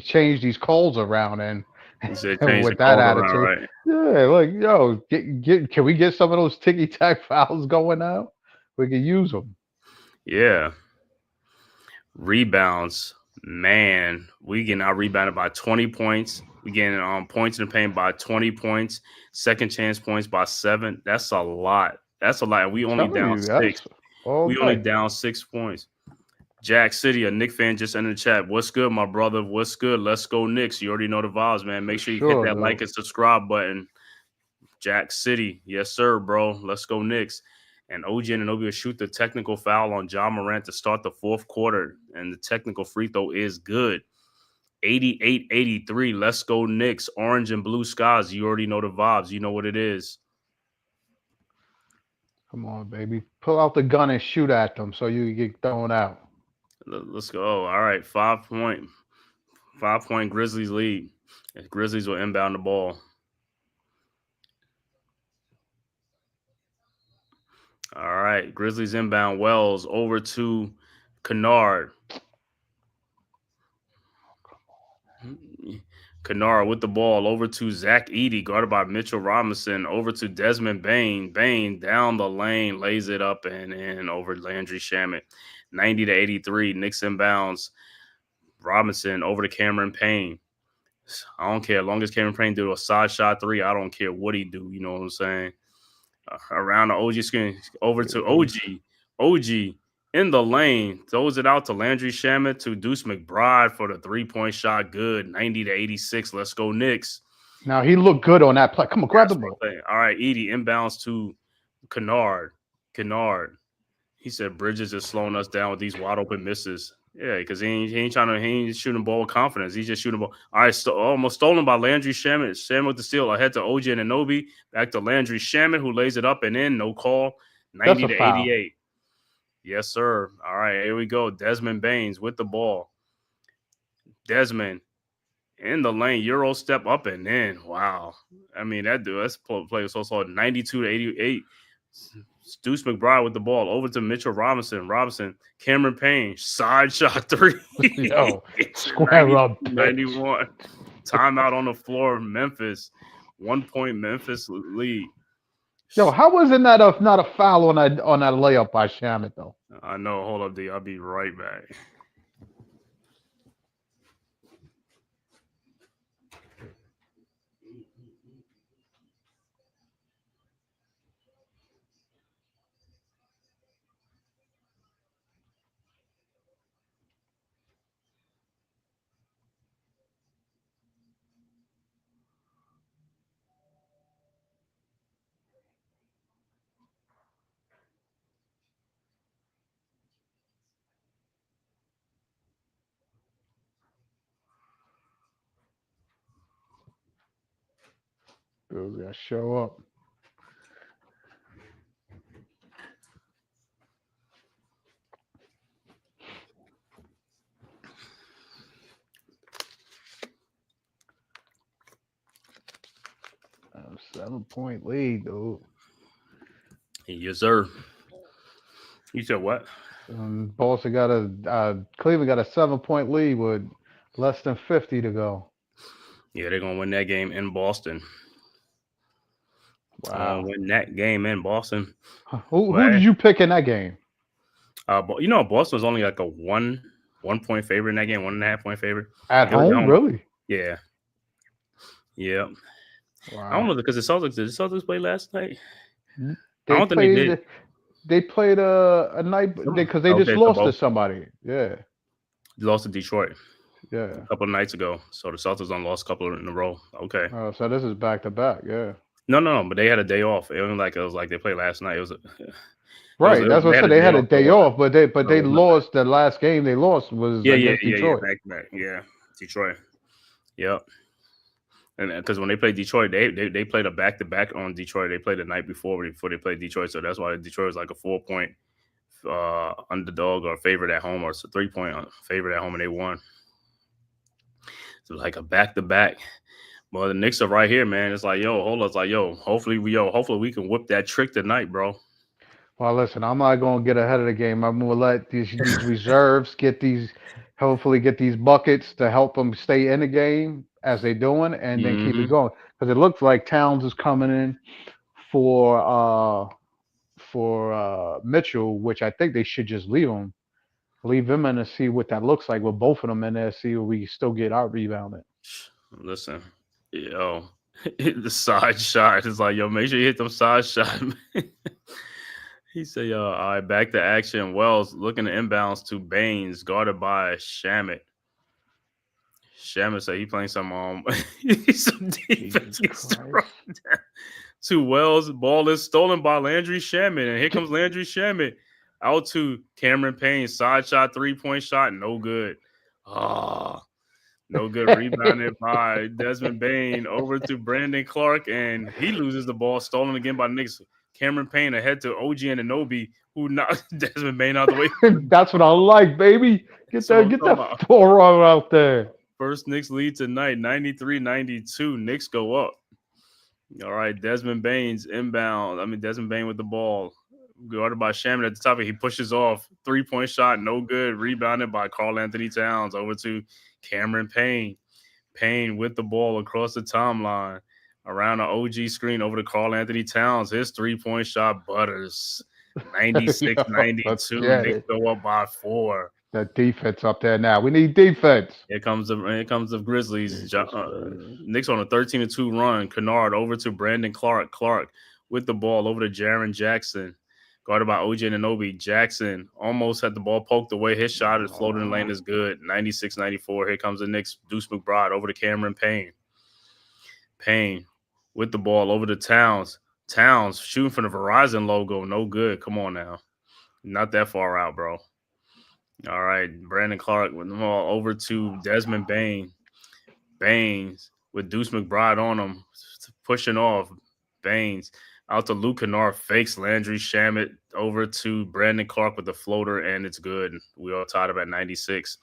C: change these calls around and with that attitude.
D: Around, right?
C: Yeah, like, yo, can we get some of those ticky-tack fouls going now? We can use them.
D: Yeah. Rebounds. Man, we getting out rebounded by 20 points. We getting points in the paint by 20 points. Second chance points by 7. That's a lot. That's a lot. We only down 6. We only down 6 points. Jack City, a Knicks fan, just entered the chat. What's good, my brother? What's good? Let's go Knicks. You already know the vibes, man. Make sure you hit that like and subscribe button. Jack City. Yes, sir, bro. Let's go Knicks. And OG Anunoby will shoot the technical foul on Ja Morant to start the fourth quarter. And the technical free throw is good. 88-83. Let's go Knicks. Orange and blue skies. You already know the vibes. You know what it is.
C: Come on, baby. Pull out the gun and shoot at them so you get thrown out.
D: Let's go. All right. 5-point Grizzlies lead. And Grizzlies will inbound the ball. All right. Grizzlies inbound. Wells over to Kennard. Kennard with the ball over to Zach Edey, guarded by Mitchell Robinson, over to Desmond Bane. Bane down the lane, lays it up and in over Landry Shamet. 90-83, Knicks inbounds. Robinson over to Cameron Payne. I don't care. As long as Cameron Payne do a side shot 3, I don't care what he do. You know what I'm saying? Around the OG screen, over to OG. OG in the lane, throws it out to Landry Shamet to Deuce McBride for the 3-point shot. Good, 90-86. Let's go Knicks.
C: Now he looked good on that play. Come on, grab the ball.
D: All right, Edey inbounds to Kennard. He said Bridges is slowing us down with these wide open misses. Yeah, because he ain't shooting the ball with confidence. He's just shooting the ball. All right, almost stolen by Landry Shamet. Shamet with the steal ahead to OG Anunoby. Back to Landry Shamet, who lays it up and in. No call. 90-88. Yes, sir. All right, here we go. Desmond Baines with the ball. Desmond in the lane. Euro step up and in. Wow. I mean, that's play was so slow. 92-88. Deuce McBride with the ball over to Mitchell Robinson. Cameron Payne, side shot 3.
C: Yo, square up.
D: 91. Timeout on the floor. Memphis. 1-point Memphis lead.
C: Yo, how was it not a foul on that layup by Shamet though?
D: I know. Hold up, D. I'll be right back.
C: Dude, gotta show up. A 7-point lead, dude.
D: Yes, sir. You said what?
C: Boston got Cleveland got a 7-point lead with less than 50 to go.
D: Yeah, they're gonna win that game in Boston.
C: Wow.
D: Win that game in Boston.
C: Who did you pick in that game?
D: But you know, Boston was only like a 1 point favorite in that game, 1.5 point favorite.
C: At home, really?
D: Yeah. Yeah.
C: Wow.
D: I don't know because the Celtics play last night? I
C: They
D: don't think they did.
C: They played a night because they just lost to somebody. Yeah.
D: They lost to Detroit.
C: Yeah.
D: A couple of nights ago. So the Celtics lost a couple in a row. Okay.
C: Oh, so this is back to back. Yeah.
D: No, but they had a day off. It was like they played last night. It was
C: right. That's what I said. They had a day off, but they lost the last game. They lost was against Detroit.
D: Back to back. Yeah, Detroit. Yep. And because when they played Detroit, they played a back to back on Detroit. They played the night before they played Detroit, so that's why Detroit was like a 4-point underdog or favorite at home, or it's a 3-point favorite at home, and they won. So like a back to back. Well, the Knicks are right here, man. It's like, yo, hold on. It's like, hopefully we can whip that trick tonight, bro.
C: Well, listen, I'm not going to get ahead of the game. I'm going to let these reserves hopefully get these buckets to help them stay in the game as they're doing, and then keep it going. Because it looks like Towns is coming in for Mitchell, which I think they should just leave him in and see what that looks like with both of them in there. See if we still get our rebounding.
D: Listen, the side shot is like, make sure you hit them side shot. He said, all right, back to action. Wells looking to inbounds to Baines, guarded by Shamet. Shamet said he playing some defense. To Wells, ball is stolen by Landry Shamet, and here comes Landry Shamet out to Cameron Payne, side shot, 3-point shot, no good. No good. Rebounded by Desmond Bane over to Brandon Clark, and he loses the ball, stolen again by Knicks. Cameron Payne ahead to OG Anunoby, who knocked Desmond Bane out the way.
C: That's what I like, baby. Get that floor out there.
D: First Knicks lead tonight, 93-92. Knicks go up. All right, Desmond Bane with the ball. Guarded by Shaman at the top. He pushes off. 3-point shot, no good. Rebounded by Karl Anthony Towns over to Cameron Payne. Payne with the ball across the timeline. Around the OG screen over to Karl Anthony Towns. His 3-point shot butters. 96-92. Knicks go up by 4.
C: That defense up there now. We need defense.
D: Here comes the Grizzlies. Knicks on a 13-2 run. Kennard over to Brandon Clark. Clark with the ball over to Jaren Jackson. Guarded by OG Anunoby. Jackson almost had the ball poked away. His shot is floating in the lane is good. 96-94. Here comes the Knicks. Deuce McBride over to Cameron Payne. Payne with the ball over to Towns. Towns shooting from the Verizon logo. No good. Come on now. Not that far out, bro. All right. Brandon Clark with the ball over to Desmond Bane. Baines with Deuce McBride on him. Pushing off. Baines out to Luke Kennard. Fakes Landry Shamet over to Brandon Clark with the floater, and it's good. We all tied up at 96.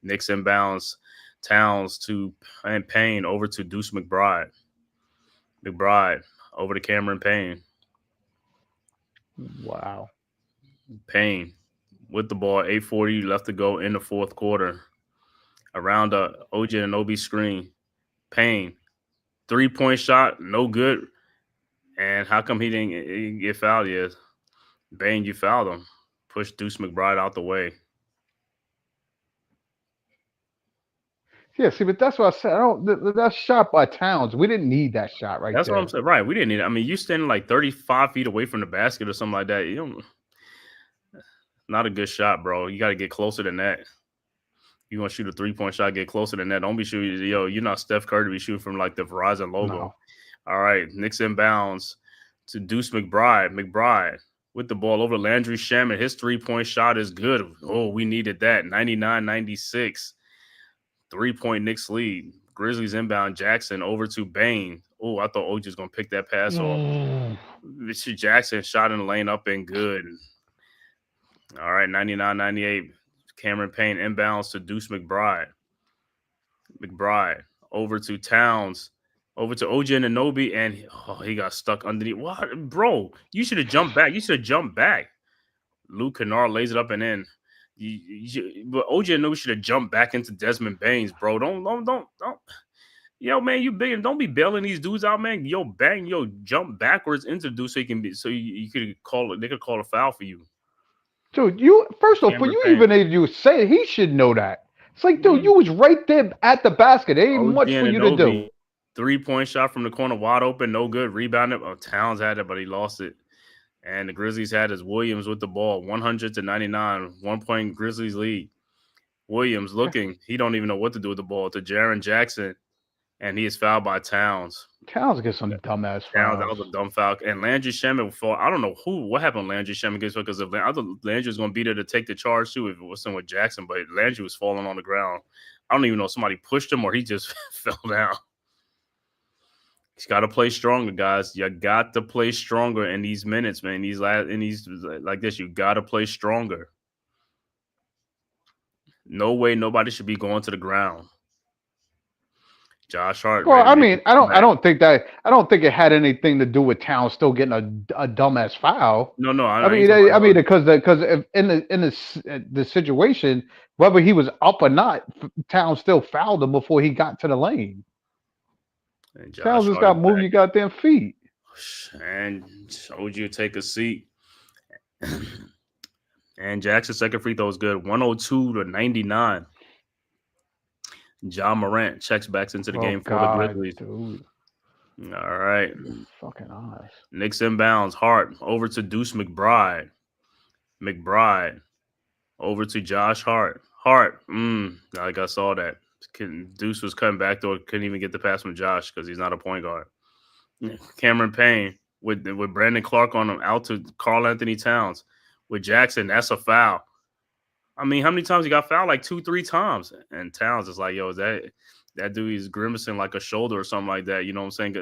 D: Knicks inbounds. Towns to Payne over to Deuce McBride. McBride over to Cameron Payne.
C: Wow.
D: Payne with the ball, 8:40 left to go in the fourth quarter. Around the OG Anunoby screen. Payne, 3-point shot, no good. And how come he didn't get fouled yet? Bane, you fouled him. Push Deuce McBride out the way.
C: Yeah, see, but that's what I said. That shot by Towns, we didn't need that shot right
D: That's
C: there.
D: what I'm saying. Right, we didn't need it. I mean, you standing like 35 feet away from the basket or something like that. Not a good shot, bro. You got to get closer than that. You want to shoot a 3-point shot, get closer than that. Don't be shooting. You're not Steph Curry to be shooting from like the Verizon logo.
C: No.
D: All right, Knicks inbounds to Deuce McBride. McBride with the ball over to Landry Shamet. His 3-point shot is good. Oh, we needed that. 99-96. 3-point Knicks lead. Grizzlies inbound. Jackson over to Bane. Oh, I thought OG was going to pick that pass off. Jackson shot in the lane up and good. All right, 99-98. Cameron Payne inbounds to Deuce McBride. McBride over to Towns. Over to OG Anunoby, and he got stuck underneath. What, bro? You should have jumped back. Luke Kennard lays it up and in. But OG Anunoby should have jumped back into Desmond Baines, bro. Don't. Yo, man, you big and don't be bailing these dudes out, man. Yo, bang, yo, jump backwards into the dude so you could call it. They could call a foul for you.
C: Dude, you first off, for
D: Cameron
C: you
D: Payne.
C: even able to say it, he should know that. It's like, dude, you was right there at the basket. There ain't much for you to do.
D: 3-point shot from the corner, wide open, no good. Rebounded. Oh, Towns had it, but he lost it. And the Grizzlies had his Williams with the ball, 100-99, 1 point Grizzlies lead. Williams looking, he don't even know what to do with the ball to Jaren Jackson, and he is fouled by Towns.
C: Towns gets some dumbass fouls.
D: That was a dumb foul. And Landry Shamet fall. I don't know what happened. Landry Shamet gets because if I thought Landry was going to be there to take the charge too if it wasn't with Jackson, but Landry was falling on the ground. I don't even know if somebody pushed him or he just fell down. He's got to play stronger, guys. You got to play stronger in these minutes, man. These like this, you got to play stronger. No way, nobody should be going to the ground. Josh Hart.
C: Well, I mean, I don't think it had anything to do with Towns still getting a dumbass foul.
D: No.
C: I mean, because in the situation, whether he was up or not, Towns still fouled him before he got to the lane. Towns just got to move your goddamn feet.
D: And told you to take a seat. And Jackson's second free throw is good, 102-99. John Morant checks back into the game for the Grizzlies. Dude. All right.
C: Fucking eyes.
D: Knicks inbounds. Hart over to Deuce McBride. McBride over to Josh Hart. Hart. Like I saw that. Deuce was cutting back door. Couldn't even get the pass from Josh because he's not a point guard. Cameron Payne with Brandon Clark on him out to Karl Anthony Towns. With Jackson, that's a foul. I mean, how many times he got fouled? Like 2-3 times. And Towns is like, yo, is that dude is grimacing like a shoulder or something like that. You know what I'm saying?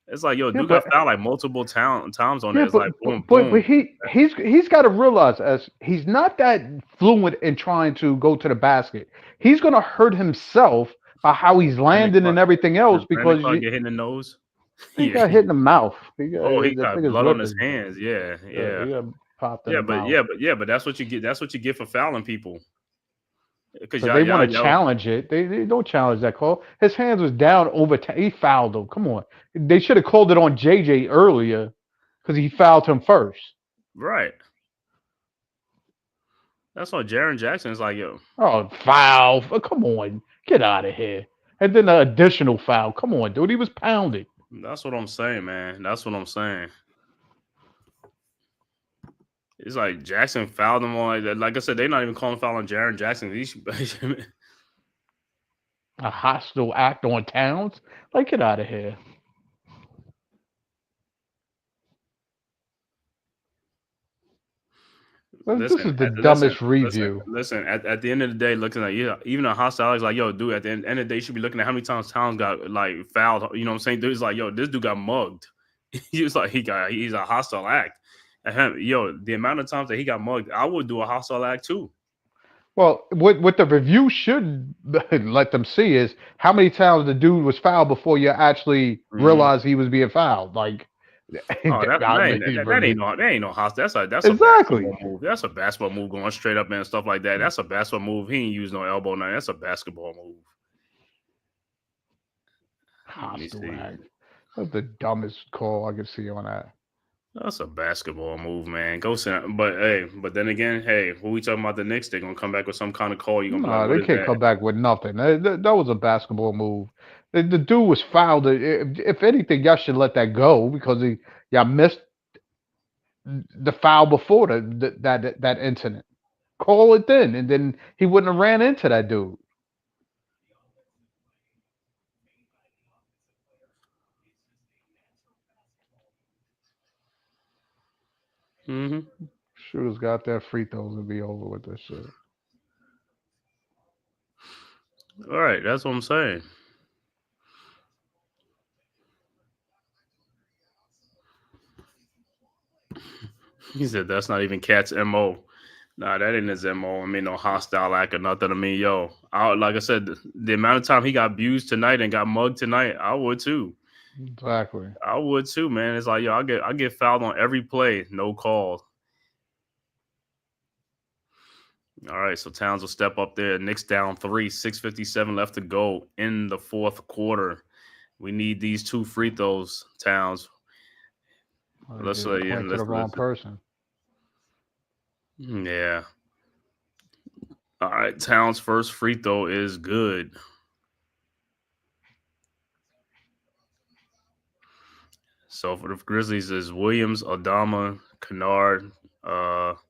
D: It's like, yo, dude got fouled like multiple times on it. It's like boom, boom.
C: But he's got to realize as he's not that fluent in trying to go to the basket. He's gonna hurt himself by how he's landing and everything else because
D: you get hit in the nose.
C: He got hit in the mouth.
D: He got blood on his hands. Yeah.
C: He got popped in
D: the
C: mouth.
D: but that's what you get. That's what you get for fouling people.
C: Because they want to challenge it. They don't challenge that call. His hands was down over. He fouled him. Come on. They should have called it on JJ earlier because he fouled him first.
D: Right. That's why Jaren Jackson is like, yo.
C: Oh, foul. Come on. Get out of here. And then an additional foul. Come on, dude. He was pounded.
D: That's what I'm saying, man. That's what I'm saying. It's like Jackson fouled him on. Like I said, they're not even calling foul on Jaren Jackson.
C: A hostile act on Towns? Like, get out of here. This is the dumbest review.
D: Listen, at the end of the day, looking at even a hostile is like, yo, dude, at the end of the day, you should be looking at how many times Towns got like fouled. You know what I'm saying? Dude's like, yo, this dude got mugged. He's a hostile act. Yo, the amount of times that he got mugged, I would do a hostile act too.
C: Well, what the review should let them see is how many times the dude was fouled before you actually realized he was being fouled. Like,
D: that ain't no hostile. That's
C: exactly
D: a basketball move. That's a basketball move going straight up and stuff like that. That's a basketball move. He ain't use no elbow now. That's a basketball move.
C: Hostile act. That's the dumbest call I could see on that.
D: That's a basketball move, man. Go sit. But then again, who we talking about the Knicks? They're gonna come back with some kind of call.
C: They can't come back with nothing. That was a basketball move. The dude was fouled. If anything, y'all should let that go because y'all missed the foul before that incident. Call it then, and then he wouldn't have ran into that dude.
D: Mm-hmm.
C: Shooters got their free throws and be over with this shit.
D: All right, that's what I'm saying. He said that's not even Cat's MO. Nah, that ain't his MO. I mean, no hostile act or nothing. I mean, yo, like I said, the amount of time he got abused tonight and got mugged tonight, I would too.
C: Exactly.
D: I would too, man. It's like, yo, I get fouled on every play, no call. All right, so Towns will step up there. Knicks down 3, 6:57 left to go in the fourth quarter. We need these 2 free throws, Towns.
C: Point to the wrong person.
D: Yeah. All right, Towns' first free throw is good. So for the Grizzlies is Williams, Adama, Kennard, what's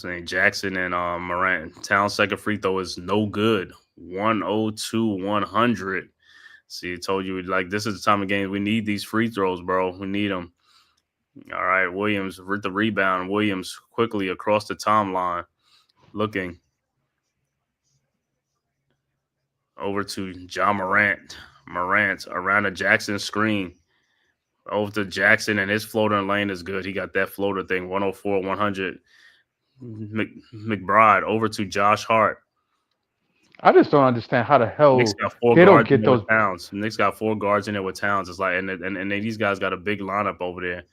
D: his name, Jackson, and Morant. Towns' second free throw is no good. 102-100. See, I told you, like, this is the time of game. We need these free throws, bro. We need them. All right, Williams with the rebound. Williams quickly across the timeline, looking over to John Morant. Morant around a Jackson screen. Over to Jackson, and his floater lane is good. He got that floater thing, 104-100. McBride over to Josh Hart.
C: I just don't understand how the hell
D: Knicks got 4
C: they
D: guards
C: don't get those.
D: Towns. Knicks got 4 guards in there with Towns. It's like, and these guys got a big lineup over there.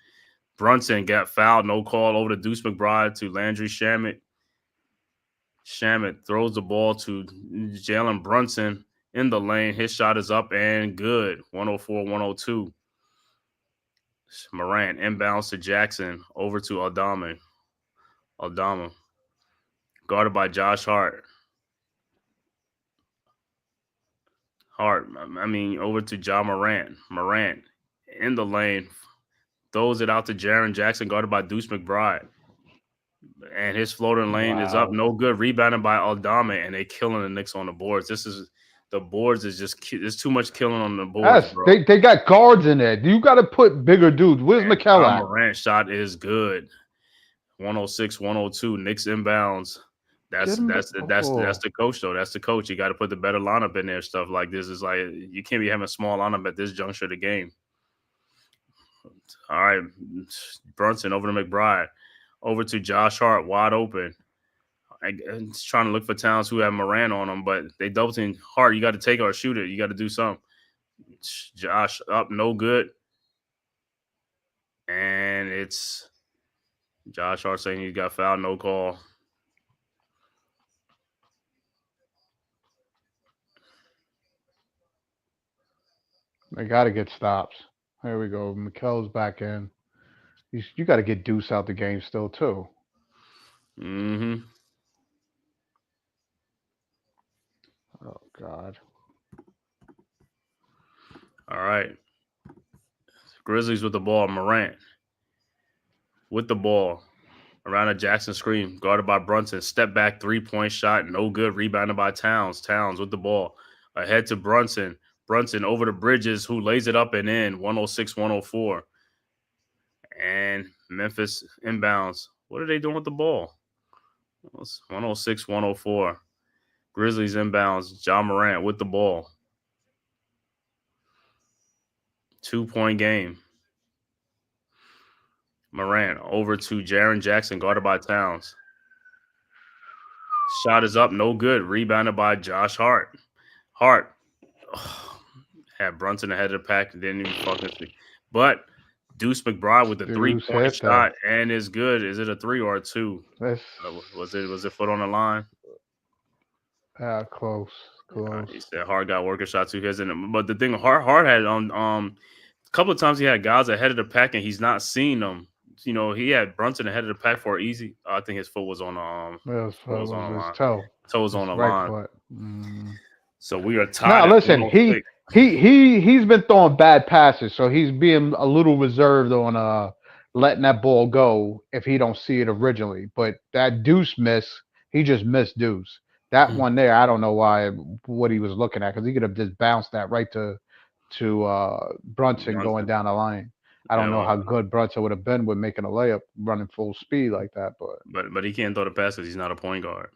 D: Brunson got fouled, no call over to Deuce McBride to Landry Shamet. Shamet throws the ball to Jalen Brunson in the lane. His shot is up and good, 104-102. Morant inbounds to Jackson, over to Aldama. Guarded by Josh Hart. Over to John Morant. Morant in the lane. Throws it out to Jaren Jackson, guarded by Deuce McBride. And his floating lane is up. No good. Rebounded by Aldama, and they killing the Knicks on the boards. The boards is just, there's too much killing on the boards, bro.
C: They got guards in there. You got to put bigger dudes. Where's McKell at?
D: Morant's shot is good. 106-102. Knicks inbounds. That's the coach, though. That's the coach. You got to put the better lineup in there. Stuff like this is like, you can't be having a small lineup at this juncture of the game. All right, Brunson over to McBride. Over to Josh Hart, wide open. Just trying to look for Towns who have Morant on them, but they double team Hart. You got to take it or shoot it. You got to do something. Josh up, no good. And it's Josh Hart saying he got fouled, no call.
C: They got to get stops. There we go. McKell's back in. You got to get Deuce out the game still, too.
D: Mm-hmm.
C: Oh, God.
D: All right. Grizzlies with the ball. Morant with the ball. Around a Jackson screen. Guarded by Brunson. Step back, 3-point shot. No good. Rebounded by Towns. Towns with the ball. Ahead to Brunson. Brunson over to Bridges, who lays it up and in. 106-104. And Memphis inbounds. What are they doing with the ball? 106-104. Grizzlies inbounds. John Morant with the ball. 2-point game. Morant over to Jaren Jackson, guarded by Towns. Shot is up, no good. Rebounded by Josh Hart. Hart had Brunson ahead of the pack and didn't even fucking see. But Deuce McBride with the 3-point shot and is good. Is it a 3 or a 2? Was it foot on the line?
C: Close.
D: He said Hart got working shot too. But the thing, Hart had a couple of times he had guys ahead of the pack and he's not seeing them. You know, he had Brunson ahead of the pack for easy. I think his foot was on the
C: his toe.
D: Toe was on the line. So we are tied.
C: Now listen, he's been throwing bad passes, so he's being a little reserved on letting that ball go if he don't see it originally. But that Deuce miss, he just missed Deuce. That one there, I don't know what he was looking at, because he could have just bounced that right to Brunson going down the line. I don't know how good Brunson would have been with making a layup running full speed like that,
D: but he can't throw the pass because he's not a point guard.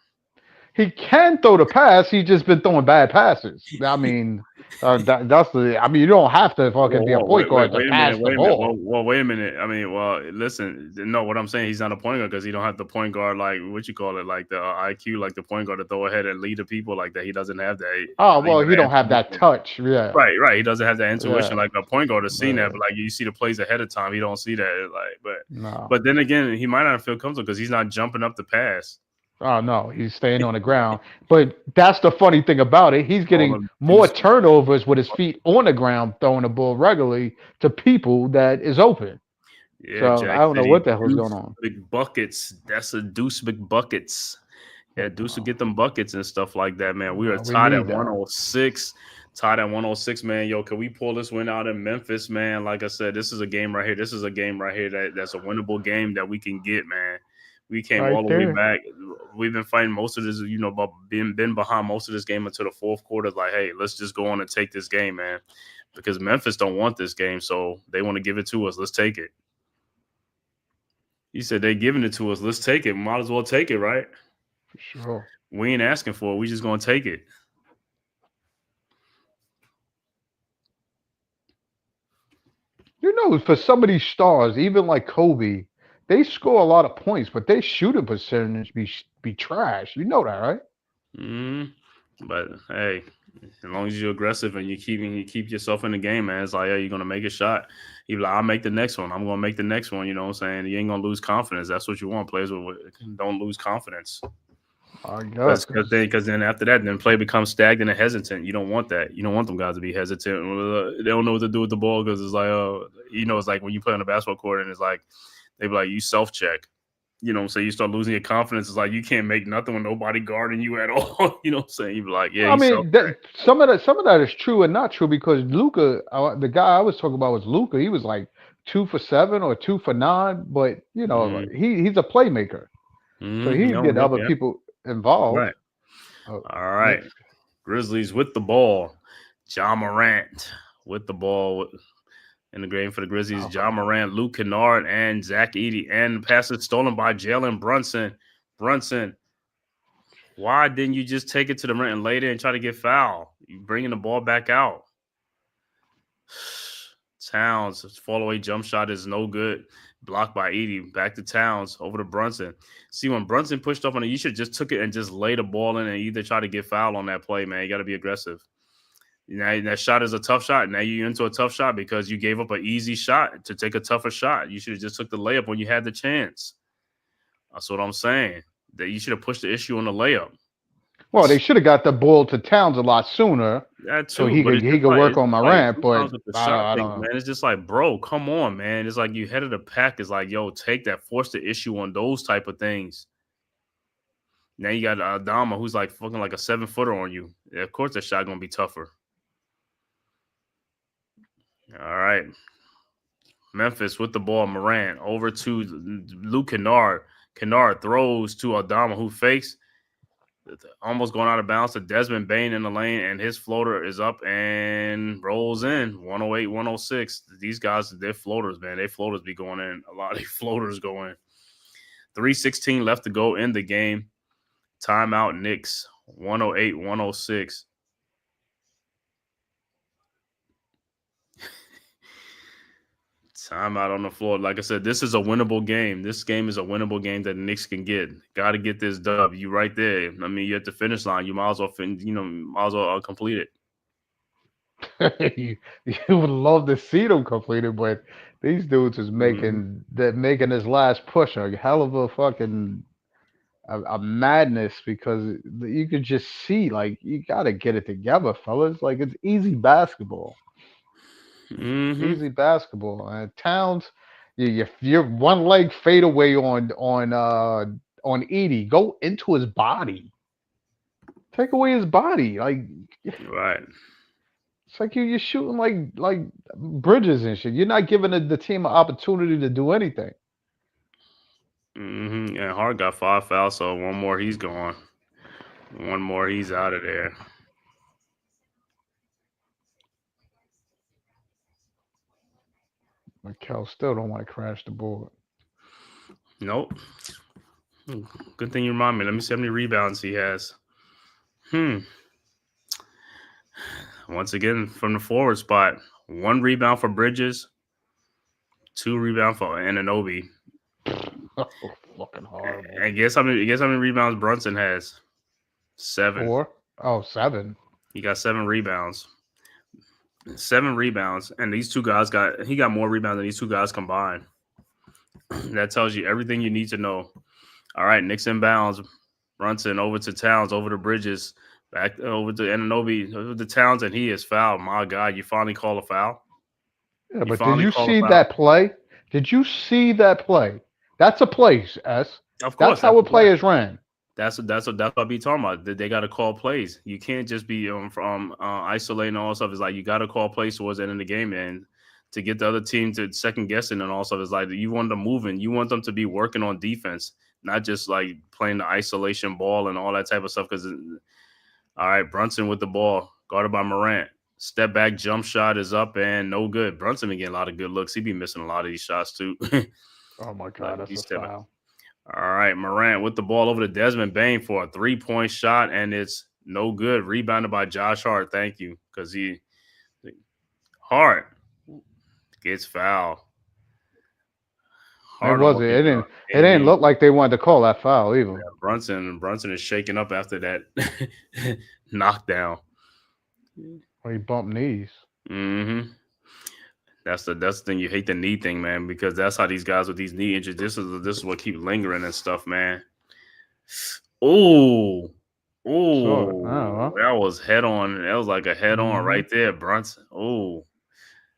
C: He can throw the pass. He's just been throwing bad passes. I mean, you don't have to fucking be a point guard to pass the ball.
D: Well, wait a minute. I mean, listen. No, what I'm saying, he's not a point guard because he don't have the point guard, like what you call it, like the IQ, like the point guard to throw ahead and lead the people like that. He doesn't have that.
C: Oh well, he don't have that touch. Yeah.
D: Right. He doesn't have that intuition like a point guard has seen that. But like you see the plays ahead of time, he don't see that. But then again, he might not feel comfortable because he's not jumping up the pass.
C: Oh no, he's staying on the ground. But that's the funny thing about it. He's
D: All
C: getting
D: them
C: more
D: deuce.
C: turnovers with his feet on the ground, throwing the ball regularly to people that is open.
D: Yeah,
C: So I
D: Jack
C: don't know
D: City
C: what the hell is going
D: Deuce
C: on.
D: McBuckets. That's a Deuce McBuckets. Yeah, Deuce will get them buckets and stuff like that, man. We are
C: Well, we
D: tied at
C: need that.
D: 106. Tied at 106, man. Yo, can we pull this win out in Memphis, man? Like I said, this is a game right here. This is a game right here that's a winnable game that we can get, man. We came
C: Right
D: all the way
C: there.
D: back. We've been fighting most of this, about been behind most of this game until the fourth quarter. Like, hey, let's just go on and take this game, man. Because Memphis don't want this game, so they want to give it to us. Let's take it. He said they're giving it to us. Let's take it. Might as well take it, right?
C: For sure.
D: We ain't asking for it. We just gonna take it.
C: You know, for some of these stars, even like Kobe, they score a lot of points, but their shooting percentage be trash. You know that, right?
D: But hey, as long as you're aggressive and you keep yourself in the game, man, it's like, yeah, you're gonna make a shot. You're like, I'll make the next one. I'm gonna make the next one. You know what I'm saying? You ain't gonna lose confidence. That's what you want. Players don't lose confidence.
C: I guess.
D: Because then after that, then play becomes stagnant and hesitant. You don't want that. You don't want them guys to be hesitant. They don't know what to do with the ball because it's like, it's like when you play on a basketball court and it's like they be like, you self check. You know what I'm saying? You start losing your confidence. It's like you can't make nothing with nobody guarding you at all. You know what I'm saying? You be like, yeah.
C: I mean, some of that is true and not true because Luca, the guy I was talking about was Luca. He was like 2 for 7 or 2 for 9, but he's a playmaker, so he get other people involved.
D: Right. All right. Next. Grizzlies with the ball. Ja Morant with the ball in the game for the Grizzlies. Ja Morant, Luke Kennard, and Zach Edey. And the pass is stolen by Jalen Brunson. Why didn't you just take it to the rim and lay there and try to get fouled? You bringing the ball back out. Towns, fall away jump shot is no good. Blocked by Edey. Back to Towns over to Brunson. See, when Brunson pushed up on it, you should just took it and just lay the ball in and either try to get fouled on that play, man. You got to be aggressive. Now that shot is a tough shot. Now you're into a tough shot because you gave up an easy shot to take a tougher shot. You should have just took the layup when you had the chance. That's what I'm saying. That you should have pushed the issue on the layup.
C: Well, they should have got the ball to Towns a lot sooner,
D: that too,
C: so he could work on Morant. But
D: I don't know. Man, it's just like, bro, come on, man. It's like you head of the pack. It's like, yo, take that, force the issue on those type of things. Now you got Adama, who's like fucking like a 7-footer on you. Yeah, of course, that shot gonna be tougher. All right, Memphis with the ball. Morant over to Luke Kennard. Kennard throws to Adama, who fakes. Almost going out of bounds to Desmond Bane in the lane, and his floater is up and rolls in 108, 106. These guys, they're floaters, man. They floaters be going in. A lot of these floaters go in. 3:16 left to go in the game. Timeout, Knicks, 108, 106. Timeout on the floor. Like I said, this is a winnable game. This game is a winnable game that the Knicks can get. Got to get this dub. You right there. I mean, you're at the finish line. You might as well, complete
C: it. you would love to see them complete it, but these dudes is making this last push a hell of a fucking a madness because you could just see like you got to get it together, fellas. Like it's easy basketball. Easy basketball. And Towns, you're one leg fade away on Edey. Go into his body. Take away his body. Like
D: right.
C: It's like you're shooting like Bridges and shit. You're not giving the team an opportunity to do anything.
D: And Hart got 5 fouls, so one more he's gone. One more he's out of there.
C: Cal still don't want to crash the board.
D: Nope. Good thing you remind me. Let me see how many rebounds he has. Once again, from the forward spot, 1 rebound for Bridges, 2 rebounds for Anunoby.
C: Oh, fucking horrible.
D: And guess how many rebounds Brunson has? 7.
C: 4? Oh, 7.
D: He got 7 rebounds. 7 rebounds, and these two guys got more rebounds than these two guys combined. That tells you everything you need to know. All right, Knicks inbounds. Brunson over to Towns, over to Bridges, back over to Anunoby, over to Towns, and he is fouled. My God, you finally call a foul?
C: Yeah,
D: You
C: but did
D: finally
C: you
D: call a
C: see
D: foul?
C: that play? Did you see that play? That's a play, S.
D: Of
C: That's
D: course,
C: how a play is ran.
D: That's what I be talking about. They got to call plays. You can't just be from isolating all stuff. It's like you got to call plays towards the end of the game, and to get the other team to second guessing and all stuff. It's like you want them moving. You want them to be working on defense, not just like playing the isolation ball and all that type of stuff. Because all right, Brunson with the ball, guarded by Morant. Step back jump shot is up and no good. Brunson been getting a lot of good looks. He be missing a lot of these shots too.
C: Oh my God, that's a foul.
D: All right, Morant with the ball over to Desmond Bain for a 3-point shot, and it's no good. Rebounded by Josh Hart. Thank you, because Hart gets fouled.
C: It wasn't. It didn't look like they wanted to call that foul either.
D: Yeah, Brunson is shaking up after that knockdown.
C: Or he bumped knees.
D: Mm-hmm. That's the thing. You hate the knee thing, man, because that's how these guys with these knee injuries. This is what keeps lingering and stuff, man. Oh, that was head on. That was like a head on right there, Brunson. Oh,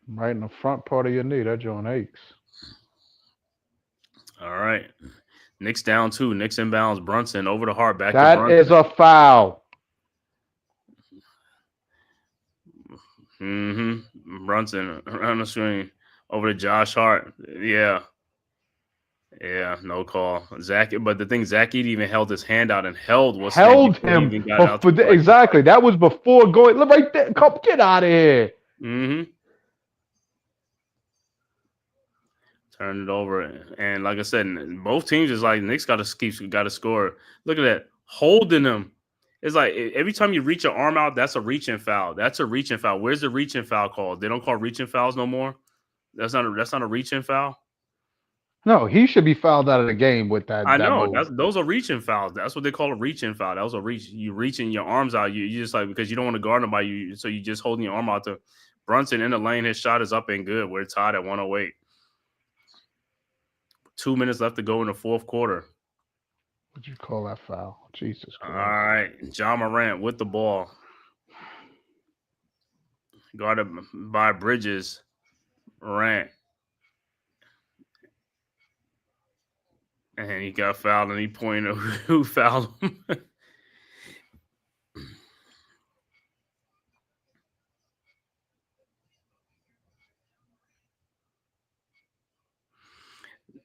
C: right in the front part of your knee. That joint aches.
D: All right, Knicks down 2. Knicks inbounds. Brunson over the Hart. Back to
C: Brunson. That is a foul.
D: Brunson around the screen over to Josh Hart. Yeah, no call. Zach, but the thing, Zach Edey even held his hand out and held him.
C: Exactly. That was before going. Look right there. Come get out of here.
D: Turn it over, and like I said, both teams is like Knicks got to score. Look at that, holding them. It's like every time you reach your arm out, that's a reaching foul. That's a reaching foul. Where's the reaching foul called? They don't call reaching fouls no more. That's not a reaching foul.
C: No, he should be fouled out of the game with that.
D: I know those are reaching fouls. That's what they call a reaching foul. That was a reach. You reaching your arms out. You just like because you don't want to guard nobody. So you just holding your arm out to Brunson in the lane. His shot is up and good. We're tied at 108. 2 minutes left to go in the fourth quarter.
C: What'd you call that foul? Jesus Christ.
D: All right. John Morant with the ball. Guarded by Bridges. Morant. And he got fouled, and he pointed who fouled him.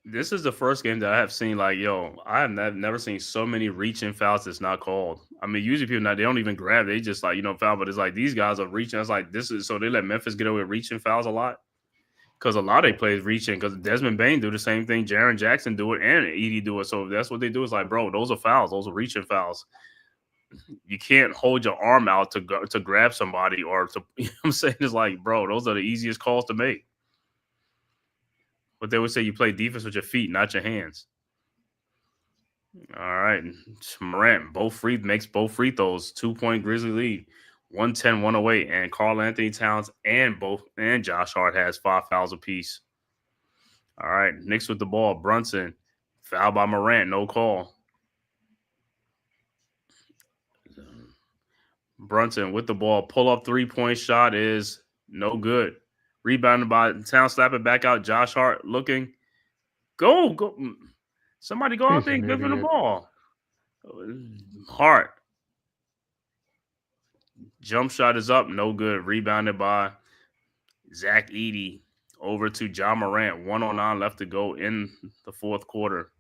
D: This is the first game that I have seen. Like, I have never seen so many reaching fouls that's not called. I mean, usually people they don't even grab. They just like foul. But it's like these guys are reaching. It's like so they let Memphis get away with reaching fouls a lot because a lot of they plays reaching. Because Desmond Bain do the same thing. Jaren Jackson do it, and Edey do it. So that's what they do. It's like, bro, those are fouls. Those are reaching fouls. You can't hold your arm out to grab somebody or to. I'm saying it's like, bro, those are the easiest calls to make. But they would say you play defense with your feet, not your hands. All right. Morant makes both free throws. 2-point Grizzly lead. 110-108. And Karl Anthony Towns and Josh Hart has 5 fouls apiece. All right. Knicks with the ball. Brunson. Foul by Morant. No call. Brunson with the ball. Pull up 3-point shot is no good. Rebounded by Towns, slap it back out. Josh Hart looking. Go. Somebody go out there and give him the ball. Hart. Jump shot is up. No good. Rebounded by Zach Edey over to John Morant. 1:09 left to go in the fourth quarter.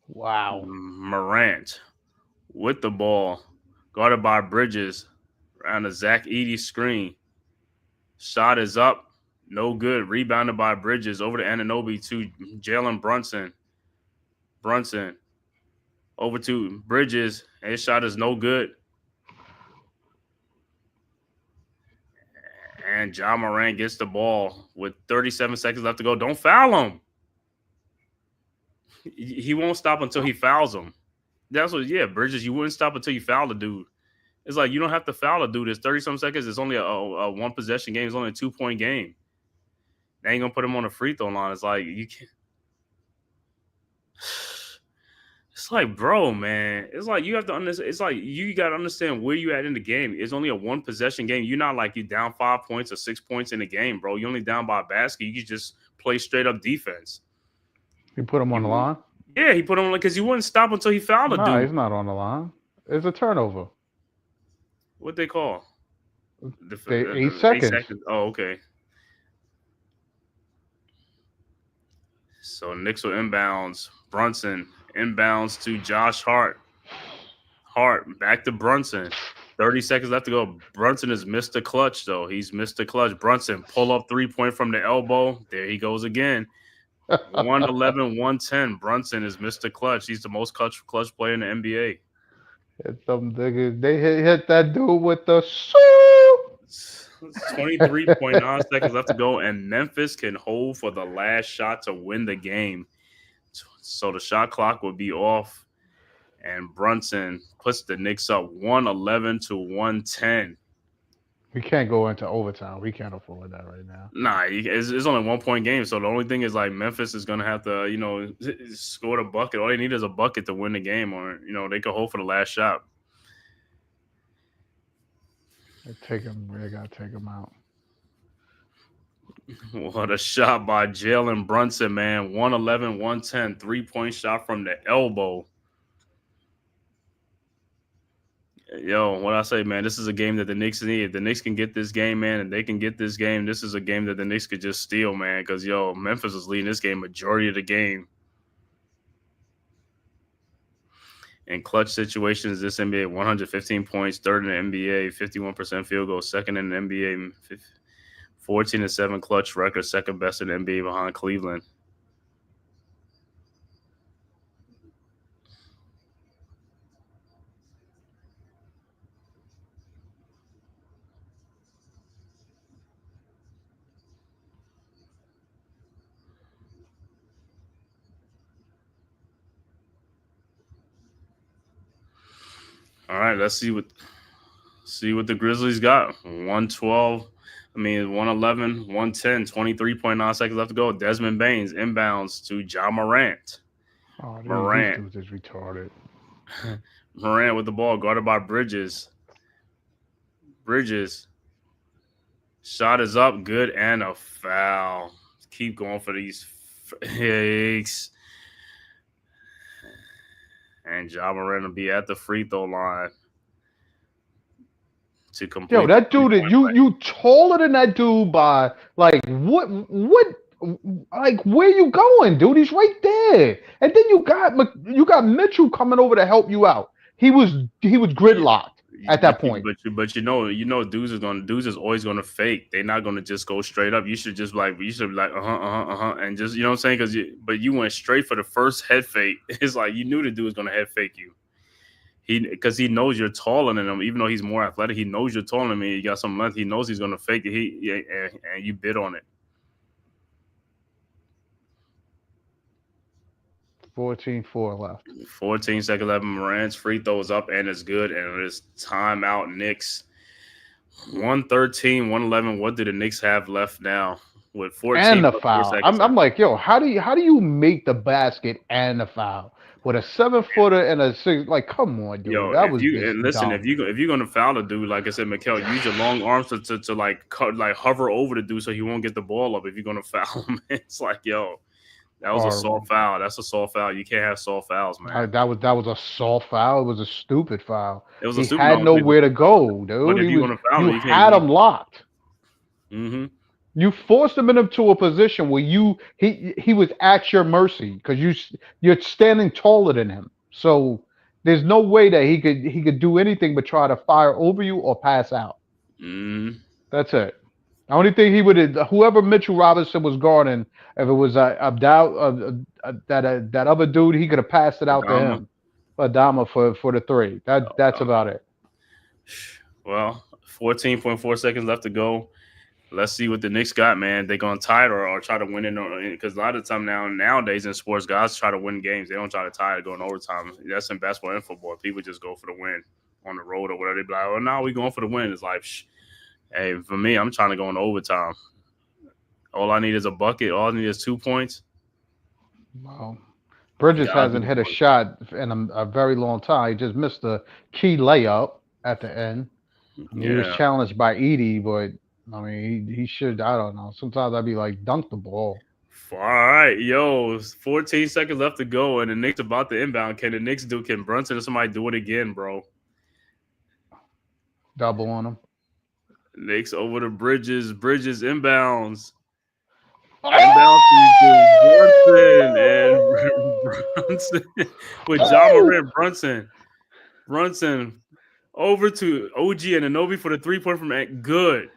C: Wow.
D: Morant with the ball. Guarded by Bridges. Around the Zach Edey screen. Shot is up. No good. Rebounded by Bridges over to Anunoby to Jalen Brunson. Brunson over to Bridges. His shot is no good. And John Morant gets the ball with 37 seconds left to go. Don't foul him. He won't stop until he fouls him. That's what, Bridges, you wouldn't stop until you foul the dude. It's like you don't have to foul a dude. It's 30-some seconds. It's only a one-possession game. It's only a 2-point game. They ain't going to put him on a free throw line. It's like you can't. 37 seconds left to go. Don't foul him. He won't stop until he fouls him. That's what, Bridges, you wouldn't stop until you foul the dude. It's like you don't have to foul a dude. It's 30-some seconds. It's only a one-possession game. It's only a 2-point game. They ain't going to put him on a free throw line. It's like you can't. It's like, bro, man. It's like you have to understand. It's like you got to understand where you at in the game. It's only a 1-possession game. You're not like you down 5 points or 6 points in the game, bro. You're only down by a basket. You can just play straight up defense.
C: You put him on the line?
D: Yeah, he put him on because he wouldn't stop until he fouled a dude.
C: No, he's not on the line. It's a turnover.
D: What they call?
C: 8 seconds.
D: Oh, okay. So Knicks will inbounds. Brunson inbounds to Josh Hart. Hart back to Brunson. 30 seconds left to go. Brunson has missed the clutch, though. He's missed the clutch. Brunson pull up 3-point from the elbow. There he goes again. 111, 110. Brunson has missed the clutch. He's the most clutch player in the NBA.
C: Some niggas, they hit that dude with the
D: 23.9 seconds left to go, and Memphis can hold for the last shot to win the game. So the shot clock will be off, and Brunson puts the Knicks up 111 to 110.
C: We can't go into overtime. We can't afford that right now.
D: Nah, it's only 1-point game, so the only thing is like Memphis is gonna have to, score the bucket. All they need is a bucket to win the game, or they could hold for the last shot.
C: They gotta take him out.
D: What a shot by Jalen Brunson, man. 111, 110, 3-point shot from the elbow. Yo, what I say, man, this is a game that the Knicks need. If the Knicks can get this game, man, and they can get this game, this is a game that the Knicks could just steal, man, because, Memphis is leading this game majority of the game. In clutch situations, this NBA, 115 points, third in the NBA, 51% field goal, second in the NBA, 14-7 clutch record, second best in the NBA behind Cleveland. All right, let's see what the Grizzlies got. 111, 110, 23.9 seconds left to go. Desmond Baines inbounds to Ja Morant.
C: Oh,
D: Morant.
C: These dudes is retarded.
D: Morant with the ball, guarded by Bridges. Bridges. Shot is up, good, and a foul. Keep going for these fakes. And Ja Morant will be at the free throw line to complete.
C: Yo, that dude, you taller than that dude by like what? Like where you going, dude? He's right there. And then you got Mitchell coming over to help you out. He was gridlocked at that point.
D: But dudes is always gonna fake. They're not gonna just go straight up. You should be like and just what I'm saying, but you went straight for the first head fake. It's like you knew the dude was gonna head fake you. Because he knows you're taller than him, even though he's more athletic. He knows you're taller than me. You got some length. He knows he's gonna fake it. And you bid on it.
C: 14-4 left.
D: 14 seconds left. Morant's free throws up and it's good. And it's timeout. Knicks 113, 111. What do the Knicks have left now? With 14
C: and the foul. I'm like, yo, how do you make the basket and the foul with a 7-footer and a 6? Like, come on, dude.
D: Yo,
C: that was
D: listen,
C: dumb.
D: if you're gonna foul a dude, like I said, Mikal, use your long arms to hover over the dude so he won't get the ball up. If you're gonna foul him, it's like, yo, that was a soft foul. That's a soft foul. You can't have soft fouls, man.
C: That was a soft foul. It was a stupid foul.
D: It was
C: he had nowhere to go, dude.
D: But if you're gonna foul him,
C: you had him locked.
D: Mm-hmm.
C: You forced him into a position where he was at your mercy because you're standing taller than him. So there's no way that he could do anything but try to fire over you or pass out.
D: Mm.
C: That's it. The only thing he would have, whoever Mitchell Robinson was guarding, if it was that other dude, he could have passed it out to him. Adama for the three. That's about it.
D: Well, 14.4 seconds left to go. Let's see what the Knicks got, man. They gonna tie it or try to win it, because a lot of the time nowadays in sports, guys try to win games. They don't try to tie it going overtime. That's in basketball and football. People just go for the win on the road or whatever. They be like, "Oh, no, we going for the win." It's like, hey, for me, I'm trying to go into overtime. All I need is a bucket. All I need is 2 points.
C: Well, Bridges hasn't hit a shot in a very long time. He just missed the key layup at the end. He was challenged by Edie, but I mean, he should. I don't know. Sometimes I'd be like, dunk the ball.
D: All right, yo, 14 seconds left to go, and the Knicks about to inbound. Can the Knicks do? Can Brunson or somebody do it again, bro?
C: Double on him.
D: Knicks over to Bridges. Bridges inbounds. Inbounds to Brunson and Brunson with John Morant. Brunson over to OG and Anunoby for the 3-point from good.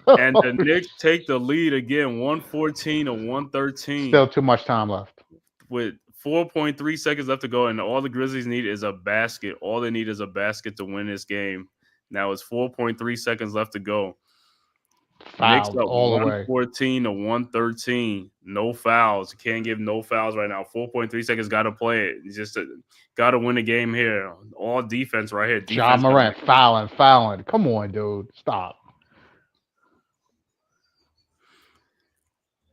D: And the Knicks take the lead again, 114 to 113.
C: Still too much time left.
D: With 4.3 seconds left to go, and all the Grizzlies need is a basket. All they need is a basket to win this game. Now it's 4.3 seconds left to go. Knicks up
C: all
D: 114 to 113. No fouls. You can't give no fouls right now. 4.3 seconds. Got to play it. Just got to win the game here. All defense right here.
C: John Morant fouling. Come on, dude. Stop.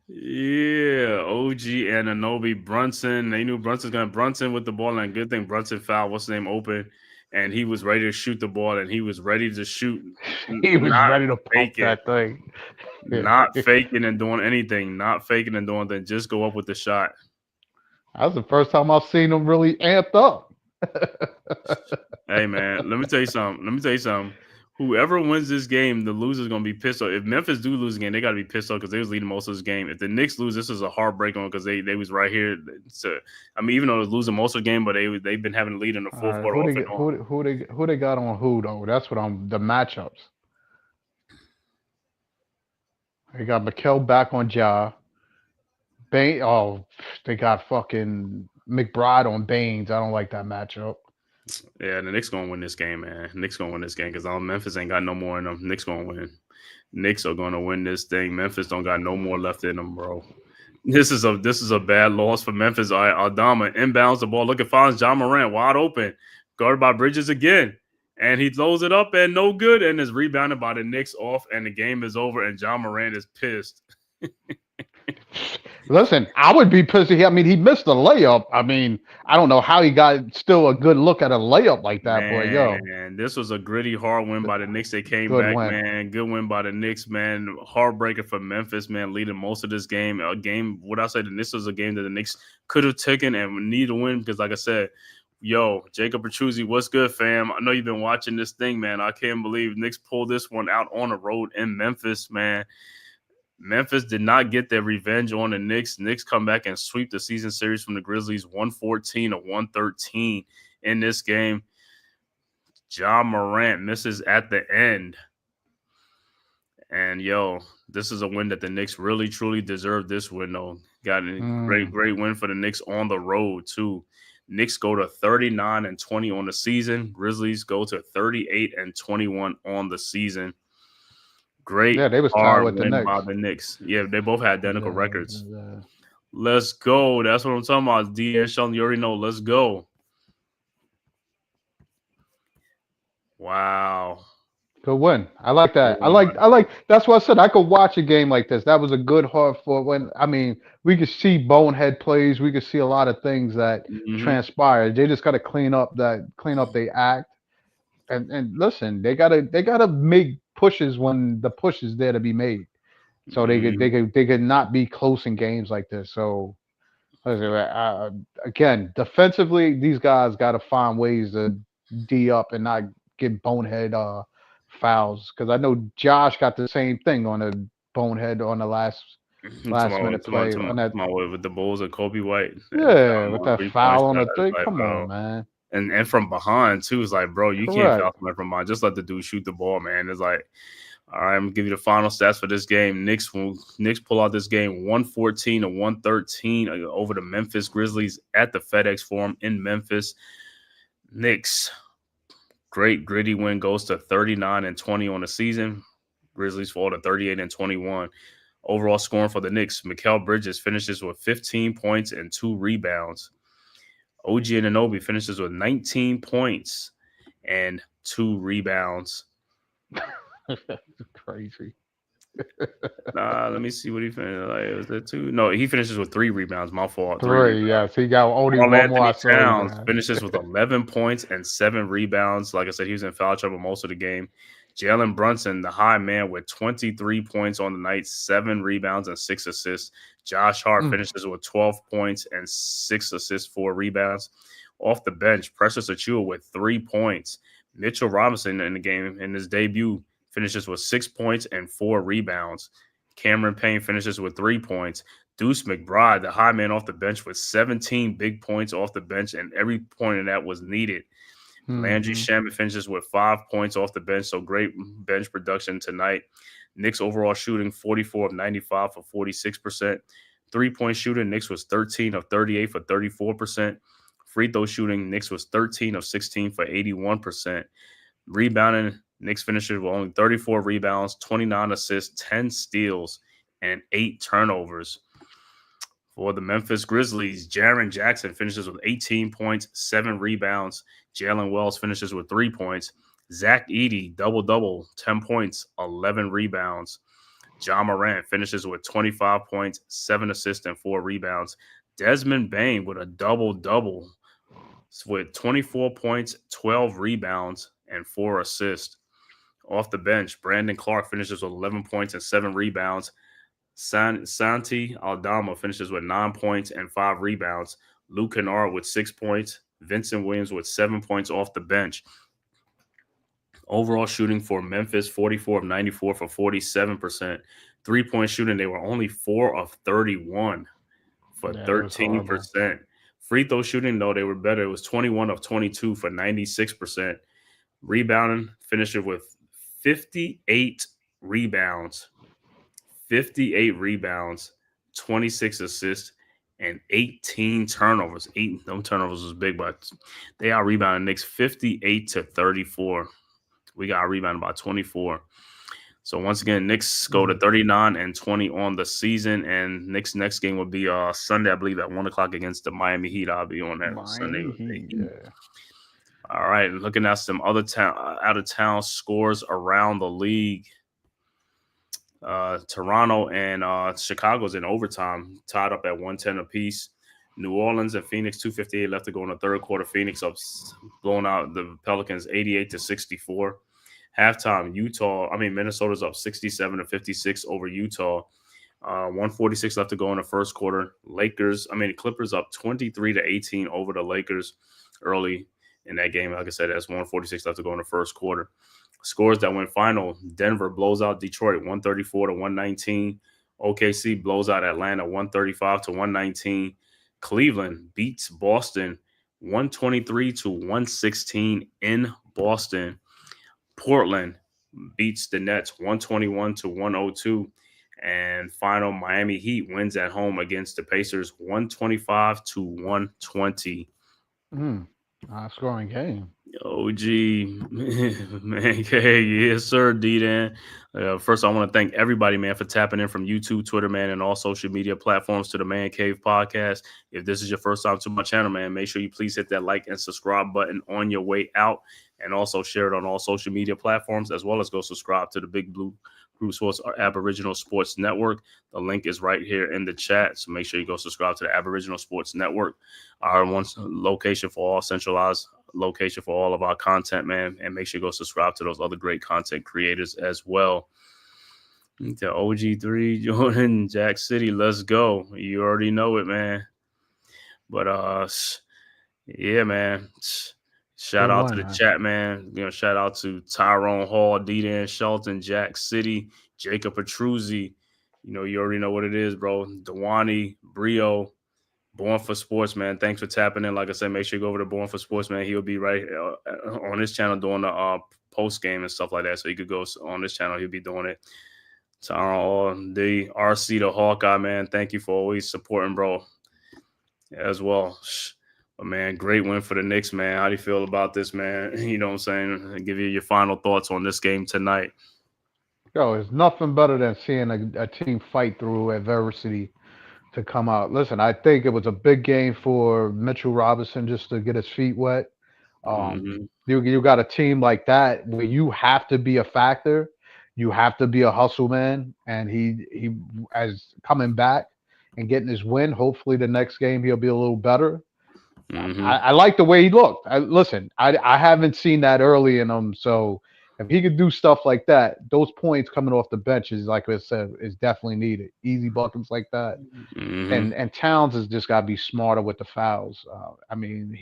D: Yeah, OG and Anunoby, Brunson. They knew Brunson with the ball, and good thing Brunson fouled. What's the name? Open. And he was ready to shoot the ball, and he was ready to shoot.
C: He was ready to pump that thing.
D: Not faking and doing anything. Not faking and doing anything. Just go up with the shot.
C: That was the first time I've seen him really amped up.
D: Hey, man, let me tell you something. Whoever wins this game, the loser's going to be pissed off. If Memphis do lose again, they got to be pissed off because they was leading most of this game. If the Knicks lose, this is a heartbreak on because they was right here. So, I mean, even though they was losing most of the game, but they've been having a lead in the fourth quarter.
C: Who they got on who, though? That's what the matchups. They got Mikal back on Ja. They got fucking McBride on Baines. I don't like that matchup.
D: Yeah, the Knicks gonna win this game, man. Knicks gonna win this game because Memphis ain't got no more in them. Knicks gonna win. Knicks are gonna win this thing. Memphis don't got no more left in them, bro. This is a bad loss for Memphis. All right, Aldama inbounds the ball. Look at finds John Morant wide open, guarded by Bridges again, and he throws it up and no good, and is rebounded by the Knicks off, and the game is over. And John Morant is pissed.
C: Listen, I would be pissed. I mean, he missed the layup. I mean, I don't know how he got still a good look at a layup like that,
D: man, this was a gritty, hard win by the Knicks. They came back, man. Good win by the Knicks, man. Heartbreaker for Memphis, man, leading most of this game. This was a game that the Knicks could have taken and needed to win because, like I said, Jacob Petruzzi, what's good, fam? I know you've been watching this thing, man. I can't believe Knicks pulled this one out on the road in Memphis, man. Memphis did not get their revenge on the Knicks. Knicks come back and sweep the season series from the Grizzlies 114 to 113 in this game. John Morant misses at the end. And, this is a win that the Knicks really, truly deserve this win, though. Got a great win for the Knicks on the road, too. Knicks go to 39-20 on the season. Grizzlies go to 38-21 on the season. Great.
C: Yeah, they was tied with the
D: Knicks. Yeah, they both had identical records. Yeah. Let's go. That's what I'm talking about. D.N. Sheldon, you already know. Let's go. Wow.
C: Good win. I like that. I like. That's what I said. I could watch a game like this. That was a good hard-fought win. I mean, we could see bonehead plays. We could see a lot of things that transpired. They just got to clean up their act. And listen, they gotta make pushes when the push is there to be made. So they could not be close in games like this. So again, defensively, these guys got to find ways to D up and not get bonehead fouls. Because I know Josh got the same thing on a bonehead on the last minute play
D: with the Bulls and Kobe White.
C: Yeah, with that foul on the thing. Come on, man.
D: And from behind, too, it's like, bro, you can't foul from behind. Just let the dude shoot the ball, man. It's like, all right, I'm going to give you the final stats for this game. Knicks pull out this game 114 to 113 over the Memphis Grizzlies at the FedEx Forum in Memphis. Knicks, great gritty win, goes to 39-20 on the season. Grizzlies fall to 38-21. Overall scoring for the Knicks, Mikal Bridges finishes with 15 points and 2 rebounds. OG Anunoby finishes with 19 points and 2 rebounds.
C: Crazy.
D: Nah, let me see what he finished. Like, was that 2? No, he finishes with 3 rebounds. My fault. 3
C: 3,
D: rebounds.
C: yes. He got only
D: Karl
C: one more.
D: Anthony
C: I saw he
D: Towns
C: got.
D: finishes with 11 points and 7 rebounds. Like I said, he was in foul trouble most of the game. Jalen Brunson, the high man, with 23 points on the night, 7 rebounds and 6 assists. Josh Hart finishes with 12 points and 6 assists, 4 rebounds. Off the bench, Precious Achiuwa with 3 points. Mitchell Robinson in the game in his debut finishes with 6 points and 4 rebounds. Cameron Payne finishes with 3 points. Deuce McBride, the high man off the bench, with 17 big points off the bench, and every point of that was needed. Landry Shamet finishes with 5 points off the bench, so great bench production tonight. Knicks overall shooting 44 of 95 for 46%. 3-point shooting, Knicks was 13 of 38 for 34%. Free throw shooting, Knicks was 13 of 16 for 81%. Rebounding, Knicks finishes with only 34 rebounds, 29 assists, 10 steals, and 8 turnovers. For the Memphis Grizzlies, Jaren Jackson finishes with 18 points, 7 rebounds. Jalen Wells finishes with 3 points. Zach Edey, double-double, 10 points, 11 rebounds. John Morant finishes with 25 points, 7 assists, and 4 rebounds. Desmond Bane with a double-double with 24 points, 12 rebounds, and 4 assists. Off the bench, Brandon Clark finishes with 11 points and 7 rebounds. Santi Aldama finishes with 9 points and 5 rebounds. Luke Kennard with 6 points. Vincent Williams with 7 points off the bench. Overall shooting for Memphis, 44 of 94 for 47%. 3-point shooting, they were only 4 of 31 for 13%. Free throw shooting, though, they were better. It was 21 of 22 for 96%. Rebounding, finishing with 58 rebounds. 58 rebounds, 26 assists, and 18 turnovers. Them turnovers was big, but they out rebounded Knicks 58 to 34. We got rebounded by 24. So once again, Knicks go to 39 and 20 on the season, and Knicks next game will be Sunday, I believe, at 1 o'clock against the Miami Heat. I'll be on that Sunday.
C: Yeah.
D: All right, looking at some other out of town scores around the league. Toronto and Chicago's in overtime, tied up at 110 apiece. New Orleans and Phoenix, 2:58 left to go in the third quarter. Phoenix up, blowing out the Pelicans 88 to 64. Halftime, Minnesota's up 67 to 56 over Utah. 146 left to go in the first quarter. Clippers up 23 to 18 over the Lakers early in that game. Like I said, that's 146 left to go in the first quarter. Scores that went final: Denver blows out Detroit 134 to 119. OKC blows out Atlanta 135 to 119. Cleveland beats Boston 123 to 116 in Boston. Portland beats the Nets 121 to 102. And final, Miami Heat wins at home against the Pacers 125 to 120.
C: High scoring game.
D: OG, Man-Cave, yes, sir, D-Dan. First, I want to thank everybody, man, for tapping in from YouTube, Twitter, man, and all social media platforms to the Man-Cave podcast. If this is your first time to my channel, man, make sure you please hit that like and subscribe button on your way out, and also share it on all social media platforms, as well as go subscribe to the Big Blue KREW Sports Aboriginal Sports Network. The link is right here in the chat, so make sure you go subscribe to the Aboriginal Sports Network, our one location for all centralized location for all of our content, man, and make sure you go subscribe to those other great content creators as well. The OG3 Jordan Jack City, let's go. You already know it, man. But yeah, man. Shout out to the chat, man. Shout out to Tyrone Hall, D-Dan Shelton, Jack City, Jacob Petruzzi. You already know what it is, bro. Dewani, Brio, Born for Sports, man. Thanks for tapping in. Like I said, make sure you go over to Born for Sports, man. He'll be right on his channel doing the post game and stuff like that. So you could go on this channel. He'll be doing it. The RC, the Hawkeye, man. Thank you for always supporting, bro, as well. But, man, great win for the Knicks, man. How do you feel about this, man? You know what I'm saying? I'll give you your final thoughts on this game tonight.
C: Yo, it's nothing better than seeing a team fight through adversity to come out. Listen, I think it was a big game for Mitchell Robinson just to get his feet wet. You got a team like that where you have to be a factor. You have to be a hustle man, and he as coming back and getting his win. Hopefully, the next game he'll be a little better. I like the way he looked. I haven't seen that early in him, so if he could do stuff like that, those points coming off the bench is, like I said, is definitely needed. Easy buckets like that, and Towns has just got to be smarter with the fouls. I mean,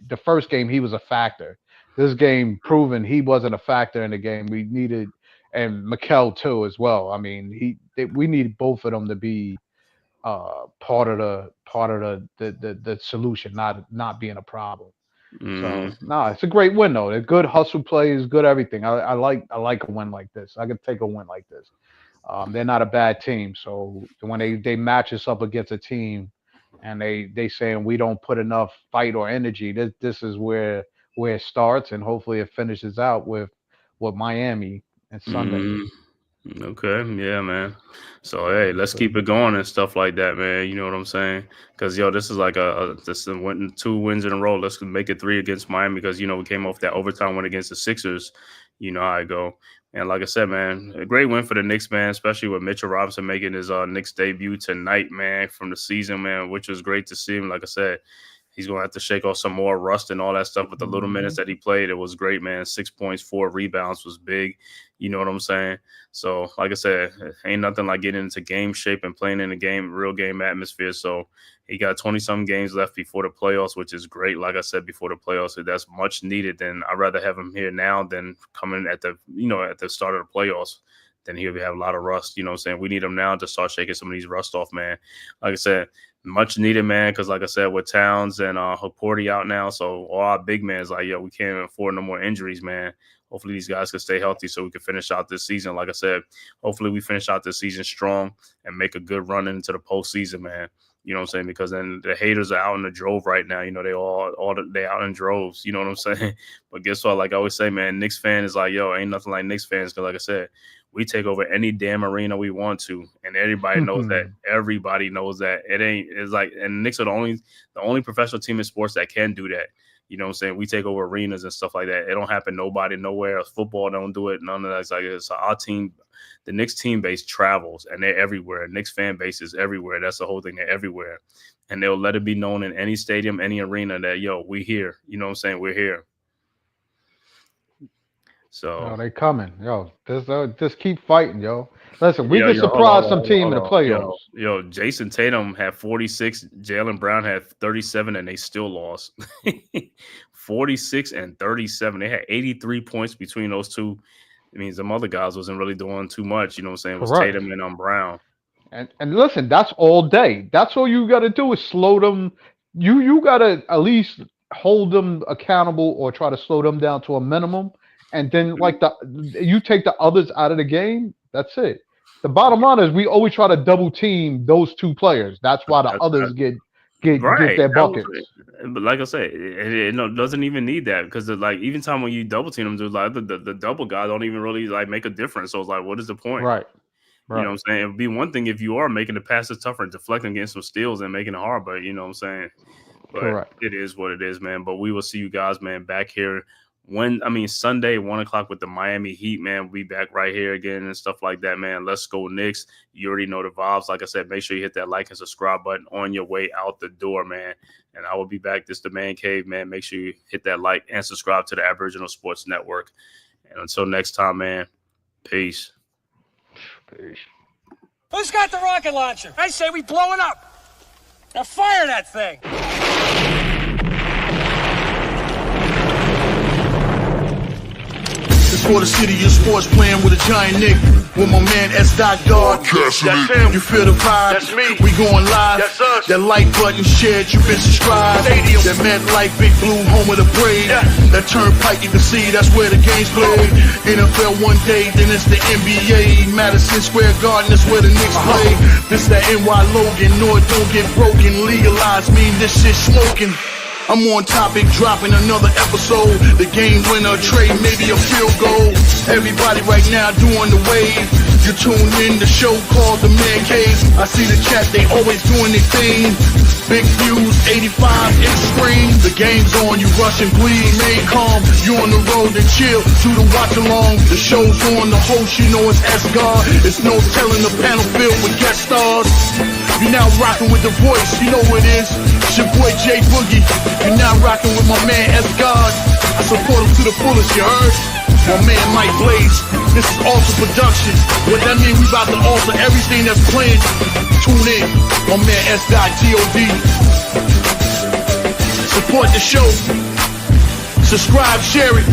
C: the first game he was a factor. This game proven he wasn't a factor in the game. We needed, and Mikel too as well. I mean, we need both of them to be part of the solution, not being a problem. So no, it's a great win though. They're good hustle plays, good everything. I like a win like this. I could take a win like this. They're not a bad team. So when they match us up against a team and they saying we don't put enough fight or energy, this is where it starts, and hopefully it finishes out with Miami and Sunday.
D: Okay, yeah, man. So hey, let's keep it going and stuff like that, man. You know what I'm saying? Because this is like this 2 wins in a row. Let's make it 3 against Miami, because we came off that overtime win against the Sixers. You know how I go. And like I said, man, a great win for the Knicks, man, especially with Mitchell Robinson making his Knicks debut tonight, man, from the season, man, which was great to see him. Like I said, he's going to have to shake off some more rust and all that stuff with the little minutes that he played. It was great, man. 6 points, 4 rebounds was big. You know what I'm saying? So, like I said, ain't nothing like getting into game shape and playing in a real game atmosphere. So, he got 20-some games left before the playoffs, which is great. Like I said, before the playoffs, so that's much needed. Then I'd rather have him here now than coming at the start of the playoffs. Then he'll have a lot of rust. You know what I'm saying? We need him now to start shaking some of these rust off, man. Like I said, much needed, man, because like I said, with Towns and Horporty out now, so all our big men is like, we can't afford no more injuries, man. Hopefully these guys can stay healthy so we can finish out this season. Like I said, hopefully we finish out this season strong and make a good run into the postseason, man. You know what I'm saying? Because then the haters are out in the drove right now. They out in droves. You know what I'm saying? But guess what? Like I always say, man, Knicks fan is like, ain't nothing like Knicks fans. Because like I said, we take over any damn arena we want to, and everybody knows that. Everybody knows that. It's like, and Knicks are the only professional team in sports that can do that. You know what I'm saying? We take over arenas and stuff like that. It don't happen nobody nowhere. Football don't do it. None of that. It's like, it's our team. The Knicks team base travels, and they're everywhere. Knicks fan base is everywhere. That's the whole thing. They're everywhere. And they'll let it be known in any stadium, any arena that, we here. You know what I'm saying? We're here. So
C: they coming, just keep fighting, Listen, we can surprise some team in the playoffs.
D: Jason Tatum had 46, Jaylen Brown had 37, and they still lost. 46 and 37. They had 83 points between those two. It means some other guys wasn't really doing too much. You know what I'm saying? It was Correct. Tatum and Brown.
C: And listen, that's all day. That's all you got to do is slow them. You got to at least hold them accountable or try to slow them down to a minimum. And then, you take the others out of the game. That's it. The bottom line is we always try to double team those 2 players. That's why the others get their buckets.
D: But like I said, it doesn't even need that, because even time when you double team them, dude, the double guy don't even really make a difference. So it's like, what is the point?
C: Right.
D: You know what I'm saying? It would be one thing if you are making the passes tougher and deflecting against some steals and making it hard, but you know what I'm saying? But Correct. It is what it is, man. But we will see you guys, man, back here Sunday, 1:00 with the Miami Heat, man. We'll be back right here again and stuff like that, man. Let's go Knicks. You already know the vibes. Like I said, make sure you hit that like and subscribe button on your way out the door, man. And I will be back. This the Man Cave, man. Make sure you hit that like and subscribe to the Aboriginal Sports Network. And until next time, man, peace.
A: Who's got the rocket launcher? I say we blow it up. Now fire that thing.
B: For the city of sports, playing with a giant Nick. With my man S. Dot God.
E: That's him.
B: You feel the vibe?
E: That's me.
B: We going live.
E: That's us.
B: That like button shared, you been subscribed.
E: Stadium.
B: That MetLife, Big Blue, home of the Braves.
E: Yeah.
B: That Turnpike, you can see that's where the game's played. NFL one day, then it's the NBA. Madison Square Garden, that's where the Knicks play. This that NY Logan, no it don't get broken. Legalized mean this shit smoking. I'm on topic, dropping another episode. The game winner, trade, maybe a field goal. Everybody right now doing the wave. You tune in the show called The Man Cave. I see the chat, they always doing their thing. Big fuse, 85 inch screen. The game's on, you rush and bleed, made calm. You on the road and chill, to the watch along. The show's on, the host, you know it's S-God. It's no telling the panel filled with guest stars. You're now rocking with the voice, you know what it is. It's your boy J Boogie. You're now rocking with my man S-God. I support him to the fullest, you heard? My man Mike Blaze. This is Alter Production. What that mean? We about to alter everything that's playing. Tune in. My man S.God. Support the show. Subscribe, share it.